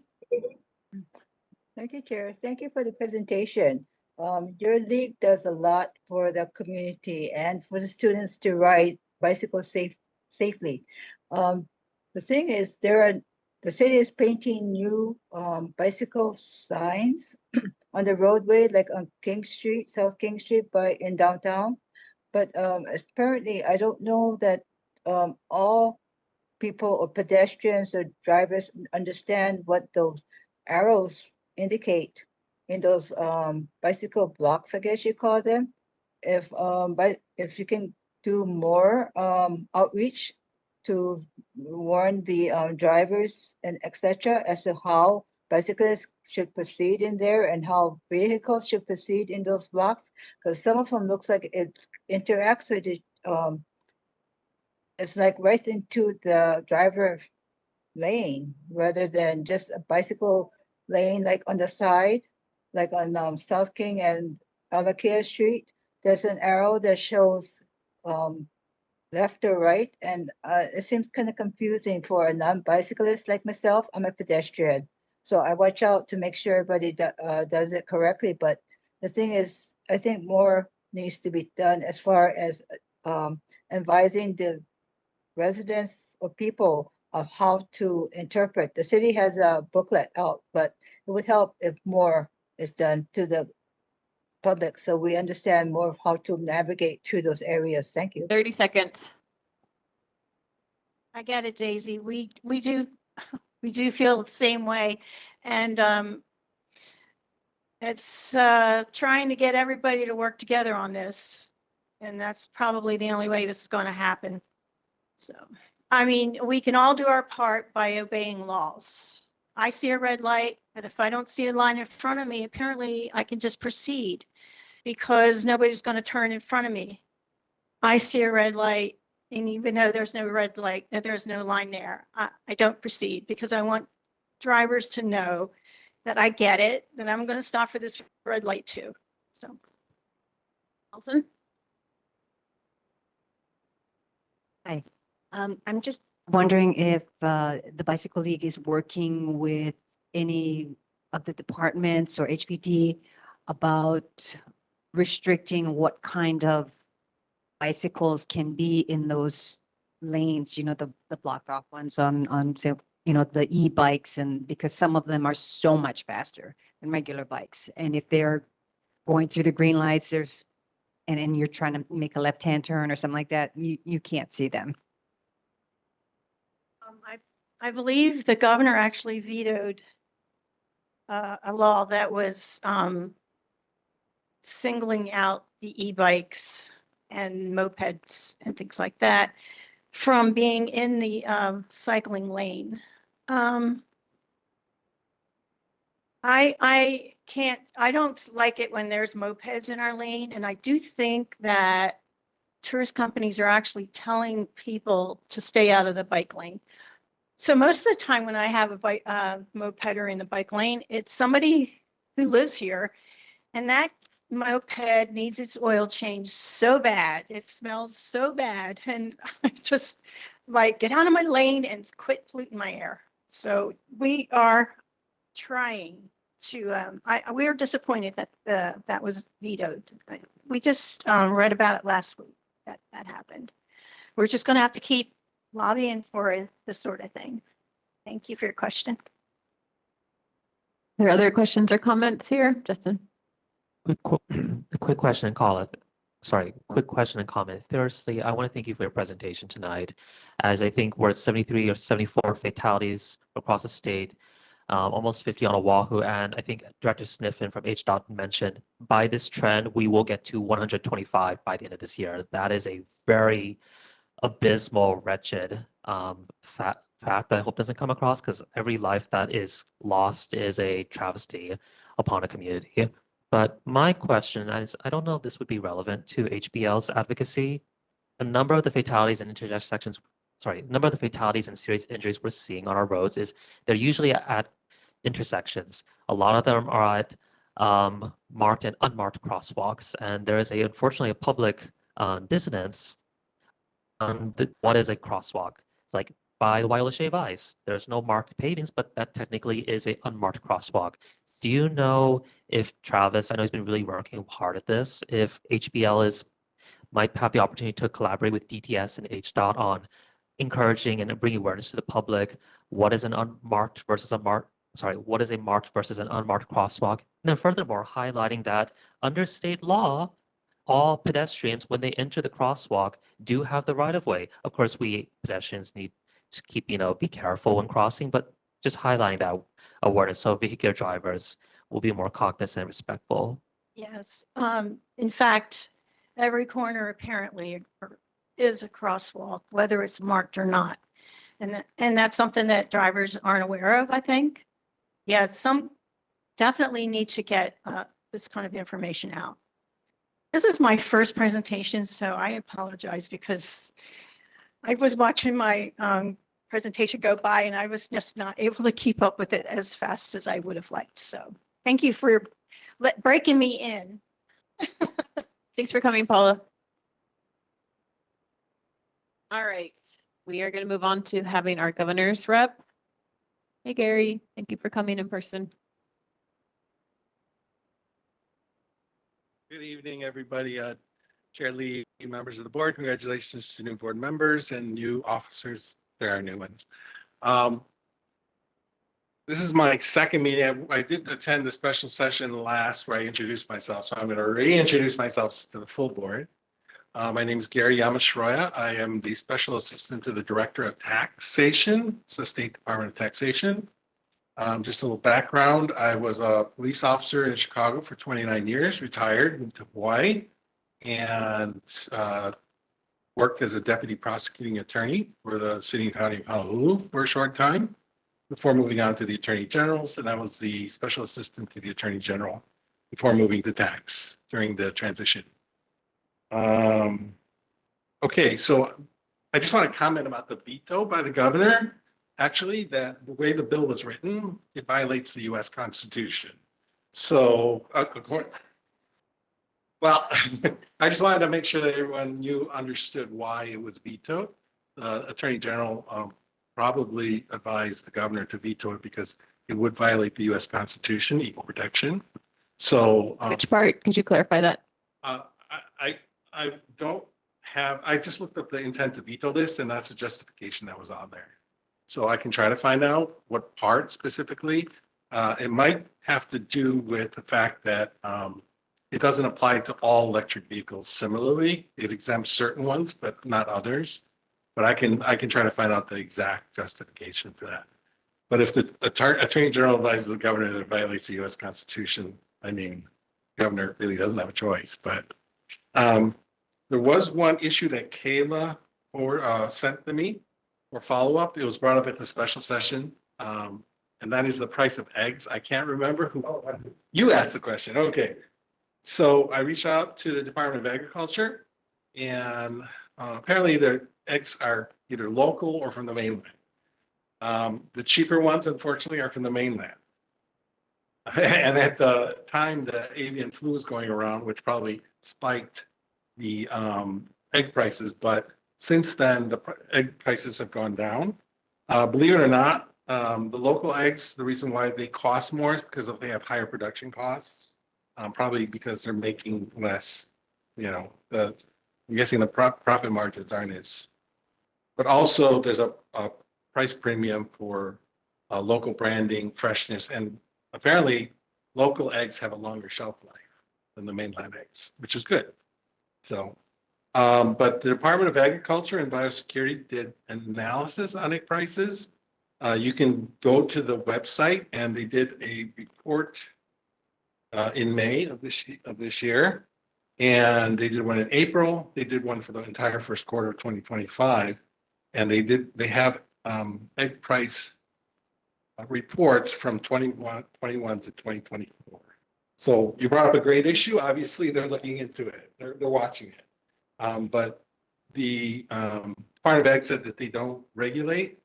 Thank you, Chair. Thank you for the presentation. Your league does a lot for the community and for the students to ride bicycles safely. The thing is, the city is painting new bicycle signs on the roadway, like on King Street, South King Street, in downtown. But apparently, I don't know that all people or pedestrians or drivers understand what those arrows indicate in those bicycle blocks, I guess you call them. If you can do more outreach to warn the drivers and etc. as to how bicyclists should proceed in there and how vehicles should proceed in those blocks, because some of them looks like it interacts with it. It's like right into the driver lane rather than just a bicycle lane, like on the side, like on South King and Alakia Street. There's an arrow that shows left or right, and it seems kind of confusing for a non-bicyclist like myself. I'm a pedestrian, so I watch out to make sure everybody does it correctly. But the thing is, I think more needs to be done as far as advising the residents or people of how to interpret. The city has a booklet out, but it would help if more is done to the public so we understand more of how to navigate through those areas. Thank you. 30 seconds. I get it, Daisy. We do feel the same way. And it's trying to get everybody to work together on this. And that's probably the only way this is going to happen. So, I mean, we can all do our part by obeying laws. I see a red light, but if I don't see a line in front of me, apparently I can just proceed because nobody's going to turn in front of me. I see a red light, and even though there's no red light, there's no line there, I don't proceed because I want drivers to know that I get it, that I'm going to stop for this red light too. So, Alton? Hi. I'm just wondering if the Bicycle League is working with any of the departments or HPD about restricting what kind of bicycles can be in those lanes, you know, the blocked off ones on say, you know, the e-bikes, and because some of them are so much faster than regular bikes. And if they're going through the green lights, and you're trying to make a left-hand turn or something like that, you can't see them. I believe the governor actually vetoed a law that was singling out the e-bikes and mopeds and things like that. from being in the cycling lane. I don't like it when there's mopeds in our lane, and I do think that tourist companies are actually telling people to stay out of the bike lane. So most of the time when I have a bike, mopeder in the bike lane, it's somebody who lives here, and that moped needs its oil change so bad. It smells so bad, and I just like, get out of my lane and quit polluting my air. So we are trying to, we are disappointed that that was vetoed. We just read about it last week, that happened. We're just going to have to keep lobbying for this sort of thing. Thank you for your question. Are there other questions or comments here, Justin? A quick question and call it. Sorry, quick question and comment. Firstly, I want to thank you for your presentation tonight, as I think we're at 73 or 74 fatalities across the state, almost 50 on Oahu, and I think Director Sniffen from HDOT mentioned by this trend, we will get to 125 by the end of this year. That is a very abysmal, wretched fact that I hope doesn't come across, because every life that is lost is a travesty upon a community. But my question is, I don't know if this would be relevant to HBL's advocacy. A number of the fatalities and intersections, number of the fatalities and serious injuries we're seeing on our roads is they're usually at intersections. A lot of them are at marked and unmarked crosswalks, and there is unfortunately a public dissonance on what is a crosswalk. Like by the Waiʻile Shave Ice, there's no marked pavings, but that technically is an unmarked crosswalk. Do you know if Travis, I know he's been really working hard at this, if HBL might have the opportunity to collaborate with DTS and HDOT on encouraging and bringing awareness to the public, what is an unmarked versus a marked, what is a marked versus an unmarked crosswalk? And then furthermore, highlighting that under state law, all pedestrians, when they enter the crosswalk, do have the right of way. Of course, we pedestrians need to keep, be careful when crossing, but just highlighting that awareness so vehicular drivers will be more cognizant and respectful. Yes. In fact, every corner apparently is a crosswalk, whether it's marked or not. And that's something that drivers aren't aware of, I think. Yeah, some definitely need to get this kind of information out. This is my first presentation, so I apologize because I was watching my presentation go by and I was just not able to keep up with it as fast as I would have liked. So thank you for breaking me in. Thanks for coming, Paula. All right, we are going to move on to having our governor's rep. Hey, Gary, thank you for coming in person. Good evening, everybody. Chair Lee, members of the board, congratulations to new board members and new officers. There are new ones. This is my second meeting. I did attend the special session last where I introduced myself, so I'm going to reintroduce myself to the full board. My name is Gary Yamashroya. I am the Special Assistant to the Director of Taxation. It's the State Department of Taxation. Just a little background. I was a police officer in Chicago for 29 years, retired, moved to Hawaii, and worked as a deputy prosecuting attorney for the city and county of Honolulu for a short time before moving on to the Attorney General's. And I was the special assistant to the Attorney General before moving to tax during the transition. Okay, so I just want to comment about the veto by the governor. Actually, that the way the bill was written, it violates the U.S. Constitution. So, well, I just wanted to make sure that everyone understood why it was vetoed. The Attorney General probably advised the governor to veto it because it would violate the U.S. Constitution, equal protection. So, which part? Could you clarify that? I don't have. I just looked up the intent to veto list, and that's a justification that was on there. So I can try to find out what part specifically. It might have to do with the fact that it doesn't apply to all electric vehicles similarly. It exempts certain ones, but not others. But I can try to find out the exact justification for that. But if the Attorney General advises the governor that it violates the U.S. Constitution, I mean, the governor really doesn't have a choice. But there was one issue that Kayla sent to me for follow-up. It was brought up at the special session. And that is the price of eggs. I can't remember who, you asked the question. Okay. So I reached out to the Department of Agriculture, and apparently the eggs are either local or from the mainland. The cheaper ones, unfortunately, are from the mainland. And at the time, the avian flu was going around, which probably spiked the egg prices. But since then, the egg prices have gone down. Believe it or not, the local eggs, the reason why they cost more is because they have higher production costs. Probably because they're making less, I'm guessing the profit margins aren't as, but also there's a price premium for local branding, freshness, and apparently local eggs have a longer shelf life than the mainland eggs, which is good. So, but the Department of Agriculture and Biosecurity did an analysis on egg prices. You can go to the website, and they did a report in May of this year, and they did one in April. They did one for the entire first quarter of 2025, and they have egg price reports from 2021 to 2024. So you brought up a great issue. Obviously, they're looking into it. They're watching it. But the Department of Ag said that they don't regulate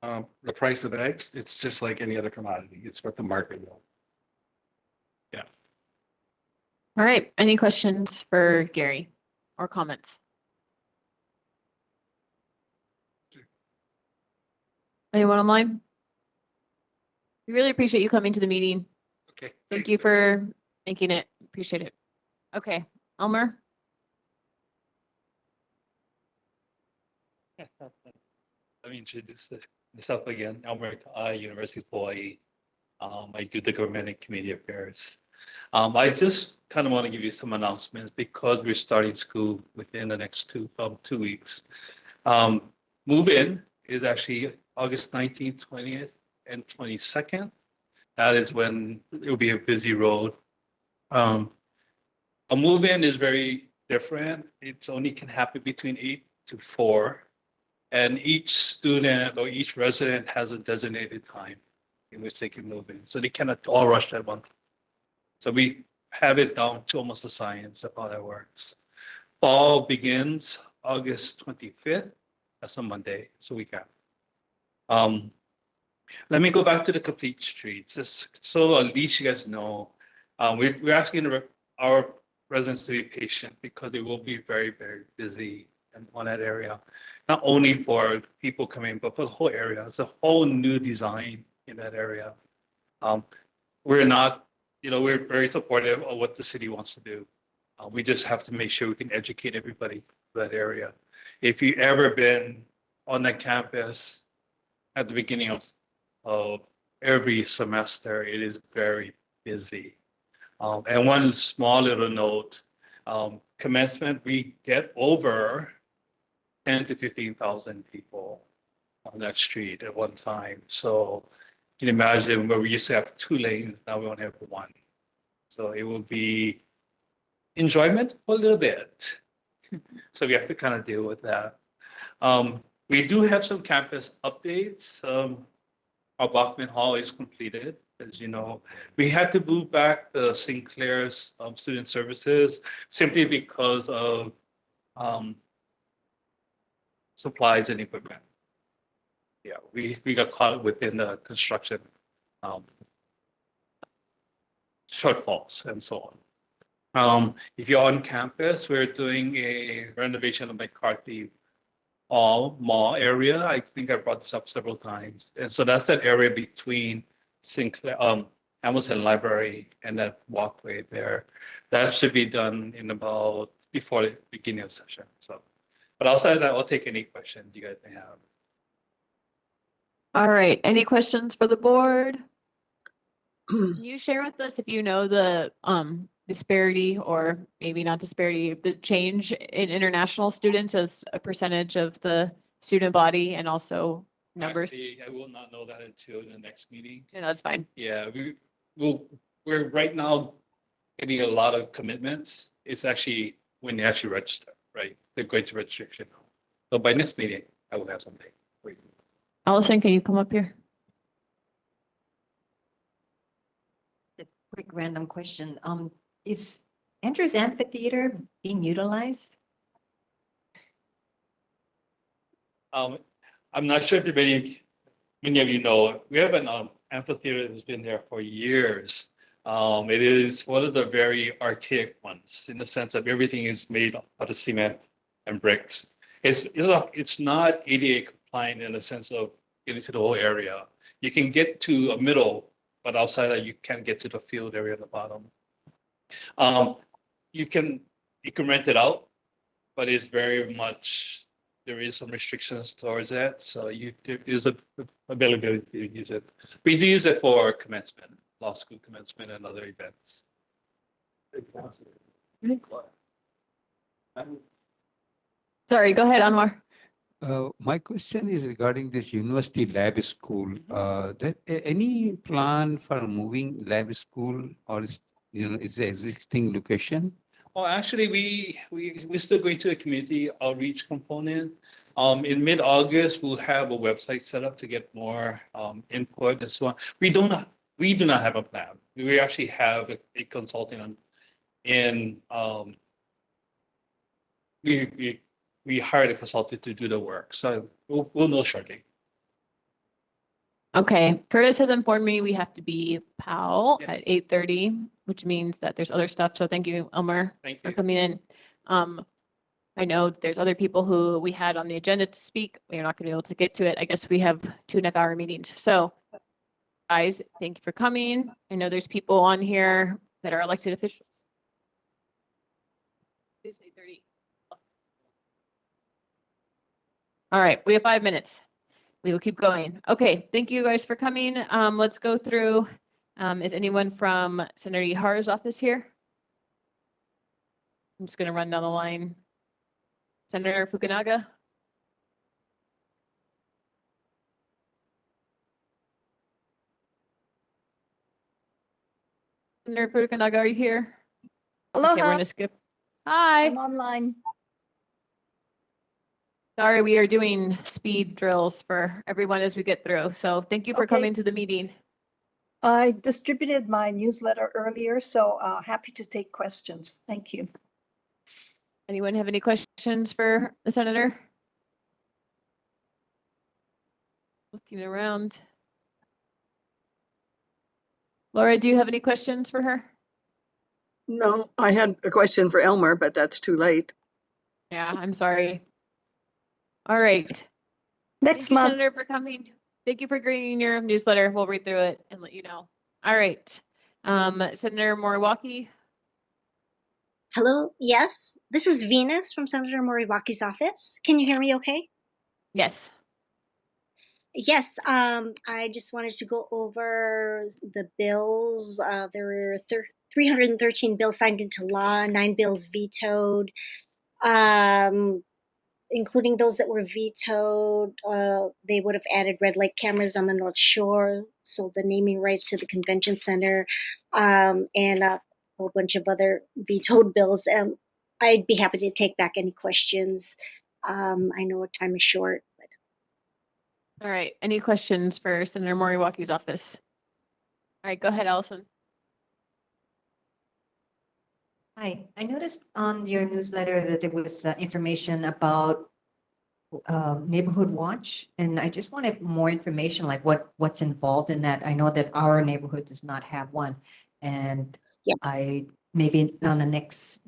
the price of eggs. It's just like any other commodity. It's what the market will. Yeah. All right. Any questions for Gary or comments? Anyone online? We really appreciate you coming to the meeting. Okay. Thank you for making it. Appreciate it. Okay. Elmer? Let me introduce myself again. Elmer, University of Hawaii. I do the government and community affairs. I just kind of want to give you some announcements because we're starting school within the next two weeks. Move-in is actually August 19th, 20th, and 22nd. That is when it will be a busy road. A move-in is very different. It only can happen between 8 to 4. And each student or each resident has a designated time in which they can move in. So they cannot all rush at one time. So we have it down to almost a science of how that works. Fall begins August 25th. That's a Monday, so we can. Let me go back to the complete streets, just so at least you guys know. We're asking our residents to be patient because it will be very, very busy on that area. Not only for people coming, but for the whole area. It's a whole new design in that area. We're not, we're very supportive of what the city wants to do. We just have to make sure we can educate everybody for that area. If you've ever been on that campus at the beginning of every semester, it is very busy. And one small little note, commencement, we get over 10 to 15,000 people on that street at one time. So you can imagine where we used to have 2 lanes, now we only have 1. So it will be enjoyment for a little bit. So we have to kind of deal with that. We do have some campus updates. Our Bachman Hall is completed, as you know. We had to move back the Sinclair's student services simply because of supplies and equipment. Yeah, we got caught within the construction shortfalls and so on. If you're on campus, we're doing a renovation of McCarthy Mall area. I think I brought this up several times. And so that's that area between Sinclair, Hamilton Library and that walkway there. That should be done in about before the beginning of session. So, but outside of that, I'll take any questions you guys may have. All right. Any questions for the board? Can you share with us if you know the disparity, or maybe not disparity, the change in international students as a percentage of the student body and also numbers? Actually, I will not know that until the next meeting. Yeah, that's fine. Yeah, we're right now getting a lot of commitments. It's actually when they actually register, right? They're going to registration. So by next meeting, I will have something. for you. Allison, can you come up here? A quick random question. Is Andrews Amphitheater being utilized? I'm not sure if many of you know, we have an amphitheater that's been there for years. It is one of the very archaic ones in the sense that everything is made out of cement and bricks. It's not ADA compliant in the sense of getting to the whole area. You can get to a middle, but outside that you can't get to the field area at the bottom. You can rent it out, but it's very much, there is some restrictions towards that. So there is a availability to use it. We do use it for commencement, law school commencement and other events. Sorry, go ahead, Anwar. My question is regarding this university lab school. Any plan for moving lab school, or is the existing location? Oh, actually, we're still going to a community outreach component. In mid-August, we'll have a website set up to get more input and so on. We do not have a plan. We actually have a consultant we hired a consultant to do the work. So we'll know shortly. Okay, Curtis has informed me we have to be POW Yes. at 8:30, which means that there's other stuff. So thank you, Elmer, Thank for you. coming in. I know there's other people who we had on the agenda to speak. We're not going to be able to get to it. I guess we have 2.5-hour meetings. So guys, thank you for coming. I know there's people on here that are elected officials. It's 8:30. All right, we have 5 minutes. We will keep going. Okay, thank you guys for coming. Let's go through. Is anyone from Senator Ihar's office here? I'm just going to run down the line. Senator Fukunaga? Senator Fukunaga, are you here? Okay, we're Aloha. going to skip. Hi. I'm online. Sorry, we are doing speed drills for everyone as we get through. So thank you for Okay. coming to the meeting. I distributed my newsletter earlier, so happy to take questions. Thank you. Anyone have any questions for the senator? Looking around. Laura, do you have any questions for her? No, I had a question for Elmer, but that's too late. Yeah, I'm sorry. All right. Next Thank you, month. Senator, for coming. Thank you for reading your newsletter. We'll read through it and let you know. All right. Senator Moriwaki. Hello, yes, this is Venus from Senator Moriwaki's office. Can you hear me okay? Yes. Yes, I just wanted to go over the bills. There were 313 bills signed into law, 9 bills vetoed. Including those that were vetoed, they would have added red light cameras on the North Shore, sold the naming rights to the convention center, and a whole bunch of other vetoed bills. I'd be happy to take back any questions. I know time is short. All right. Any questions for Senator Moriwaki's office? All right, go ahead, Allison. Hi, I noticed on your newsletter that there was information about Neighborhood Watch, and I just wanted more information, like what's involved in that. I know that our neighborhood does not have one, and Yes. I maybe on the next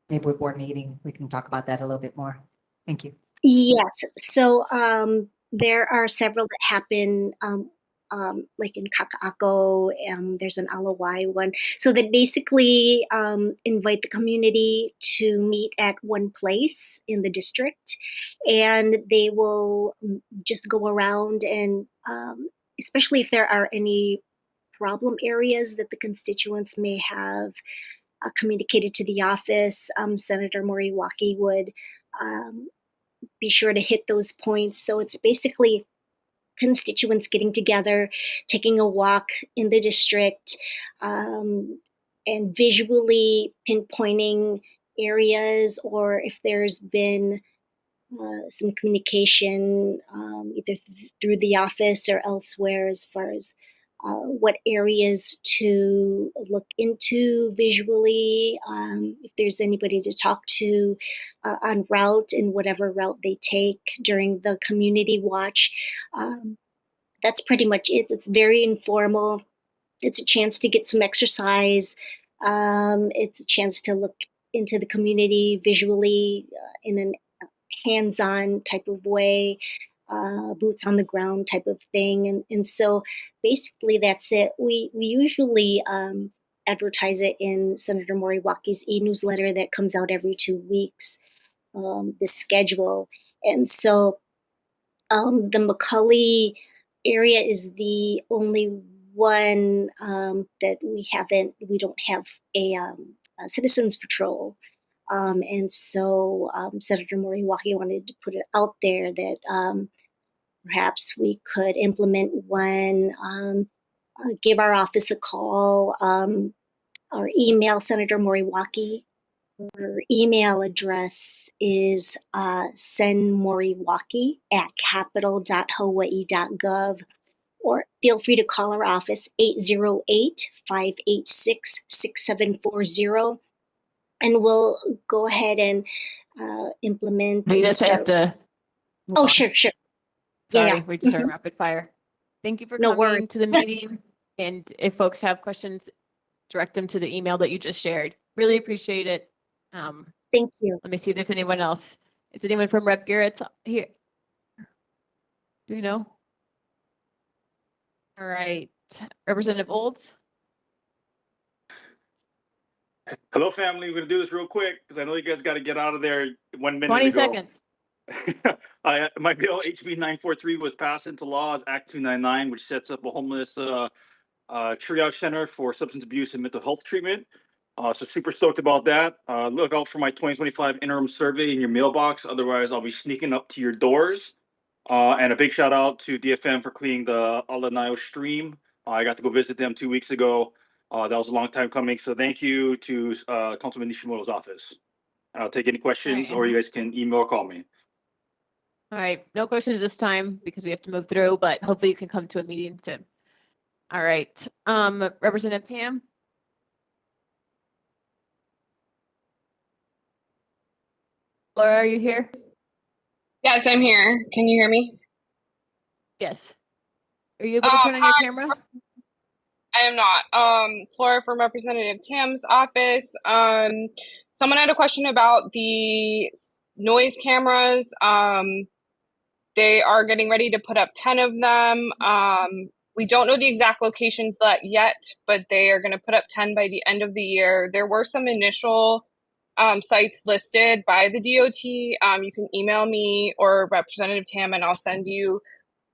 neighborhood board meeting we can talk about that a little bit more. Thank you. Yes. So there are several that happen, like in Kaka'ako. There's an Alawai one. So they basically invite the community to meet at one place in the district, and they will just go around and, especially if there are any problem areas that the constituents may have communicated to the office, Senator Moriwaki would be sure to hit those points. So it's basically constituents getting together, taking a walk in the district, and visually pinpointing areas, or if there's been some communication either through the office or elsewhere as far as what areas to look into visually, if there's anybody to talk to en route in whatever route they take during the community watch. That's pretty much it. It's very informal. It's a chance to get some exercise. It's a chance to look into the community visually in an hands-on type of way, boots on the ground type of thing. And so basically that's it. We usually advertise it in Senator Moriwaki's e-newsletter that comes out every 2 weeks, the schedule. And so the McCully area is the only one that we don't have a citizens patrol. And so Senator Moriwaki wanted to put it out there that perhaps we could implement one, give our office a call, or email Senator Moriwaki. Her email address is senmoriwaki@capital.hawaii.gov, or feel free to call our office 808-586-6740. And we'll go ahead and implement. We just have to. Oh, sure. Sorry, Yeah. we just started rapid fire. Thank you for No coming worries. to the meeting. And if folks have questions, direct them to the email that you just shared. Really appreciate it. Thank you. Let me see if there's anyone else. Is anyone from Rep Garrett's here? Do you know? All right, Representative Olds. Hello, family. We're gonna do this real quick because I know you guys got to get out of there 1 minute 20 ago. seconds. My bill HB 943 was passed into law as Act 299, which sets up a homeless triage center for substance abuse and mental health treatment. So super stoked about that. Look out for my 2025 interim survey in your mailbox. Otherwise, I'll be sneaking up to your doors. And a big shout out to DFM for cleaning the Alanayo stream. I got to go visit them 2 weeks ago. That was a long time coming. So thank you to Councilman Nishimoto's office. I'll take any questions, or you guys can email or call me. All right, no questions this time because we have to move through, but hopefully you can come to a meeting soon. All right, Representative Tam. Laura, are you here? Yes, I'm here. Can you hear me? Yes. Are you able to turn on your camera? I am not. Flora from Representative Tam's office. Someone had a question about the noise cameras. They are getting ready to put up 10 of them. We don't know the exact locations yet, but they are going to put up 10 by the end of the year. There were some initial sites listed by the DOT. You can email me or Representative Tam, and I'll send you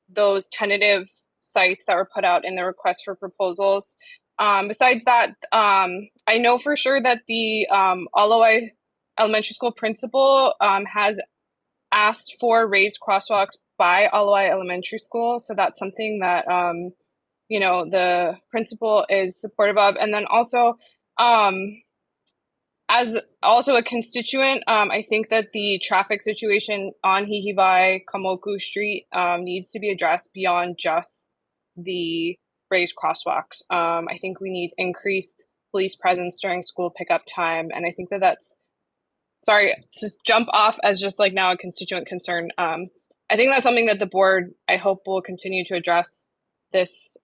those tentative sites that were put out in the request for proposals. Besides that, I know for sure that the Alawai Elementary School principal has asked for raised crosswalks by Alawai Elementary School. So that's something that, the principal is supportive of. And then also, as also a constituent, I think that the traffic situation on Hihiwai Kamoku Street needs to be addressed beyond just the raised crosswalks. I think we need increased police presence during school pickup time. And I think that's, sorry, to jump off as just like now a constituent concern. I think that's something that the board, I hope, will continue to address this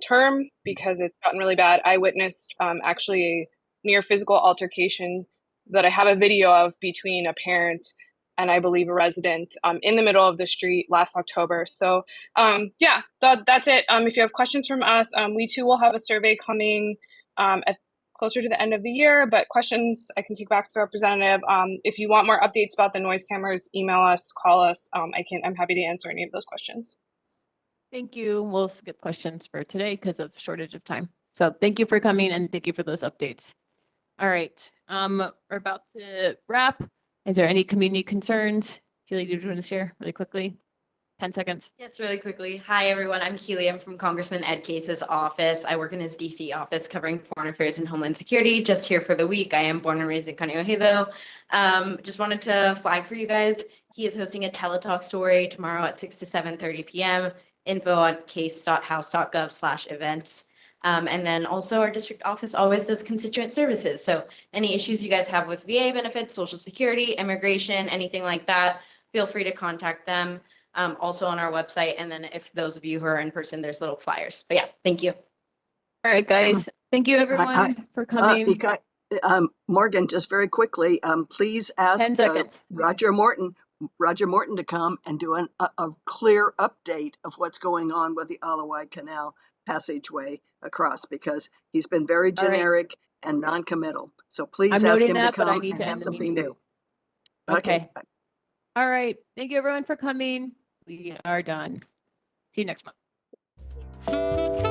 term because it's gotten really bad. I witnessed actually a near physical altercation that I have a video of between a parent and I believe a resident in the middle of the street last October. So yeah, that's it. If you have questions from us, we too will have a survey coming at closer to the end of the year, but questions I can take back to the representative. If you want more updates about the noise cameras, email us, call us. I'm happy to answer any of those questions. Thank you. We'll skip questions for today because of shortage of time. So thank you for coming and thank you for those updates. All right, we're about to wrap. Is there any community concerns? Keely, do you want to share really quickly? 10 seconds. Yes, really quickly. Hi, everyone. I'm Keely. I'm from Congressman Ed Case's office. I work in his DC office covering foreign affairs and homeland security. Just here for the week. I am born and raised in Kaneohe, though. Just wanted to flag for you guys. He is hosting a teletalk story tomorrow at 6 to 7:30 p.m. Info on case.house.gov/events. And then also our district office always does constituent services. So any issues you guys have with VA benefits, Social Security, immigration, anything like that, feel free to contact them. Also on our website. And then if those of you who are in person, there's little flyers. But yeah, thank you. All right, guys. Thank you everyone for coming. Morgan, just very quickly, please ask 10 seconds. Roger Morton to come and do a clear update of what's going on with the Alawai Canal passageway across, because he's been very All right. generic and non-committal. So please I'm ask noting him to that, but I come need and to have end the something meeting. new. Okay. All right. Thank you everyone for coming. We are done. See you next month.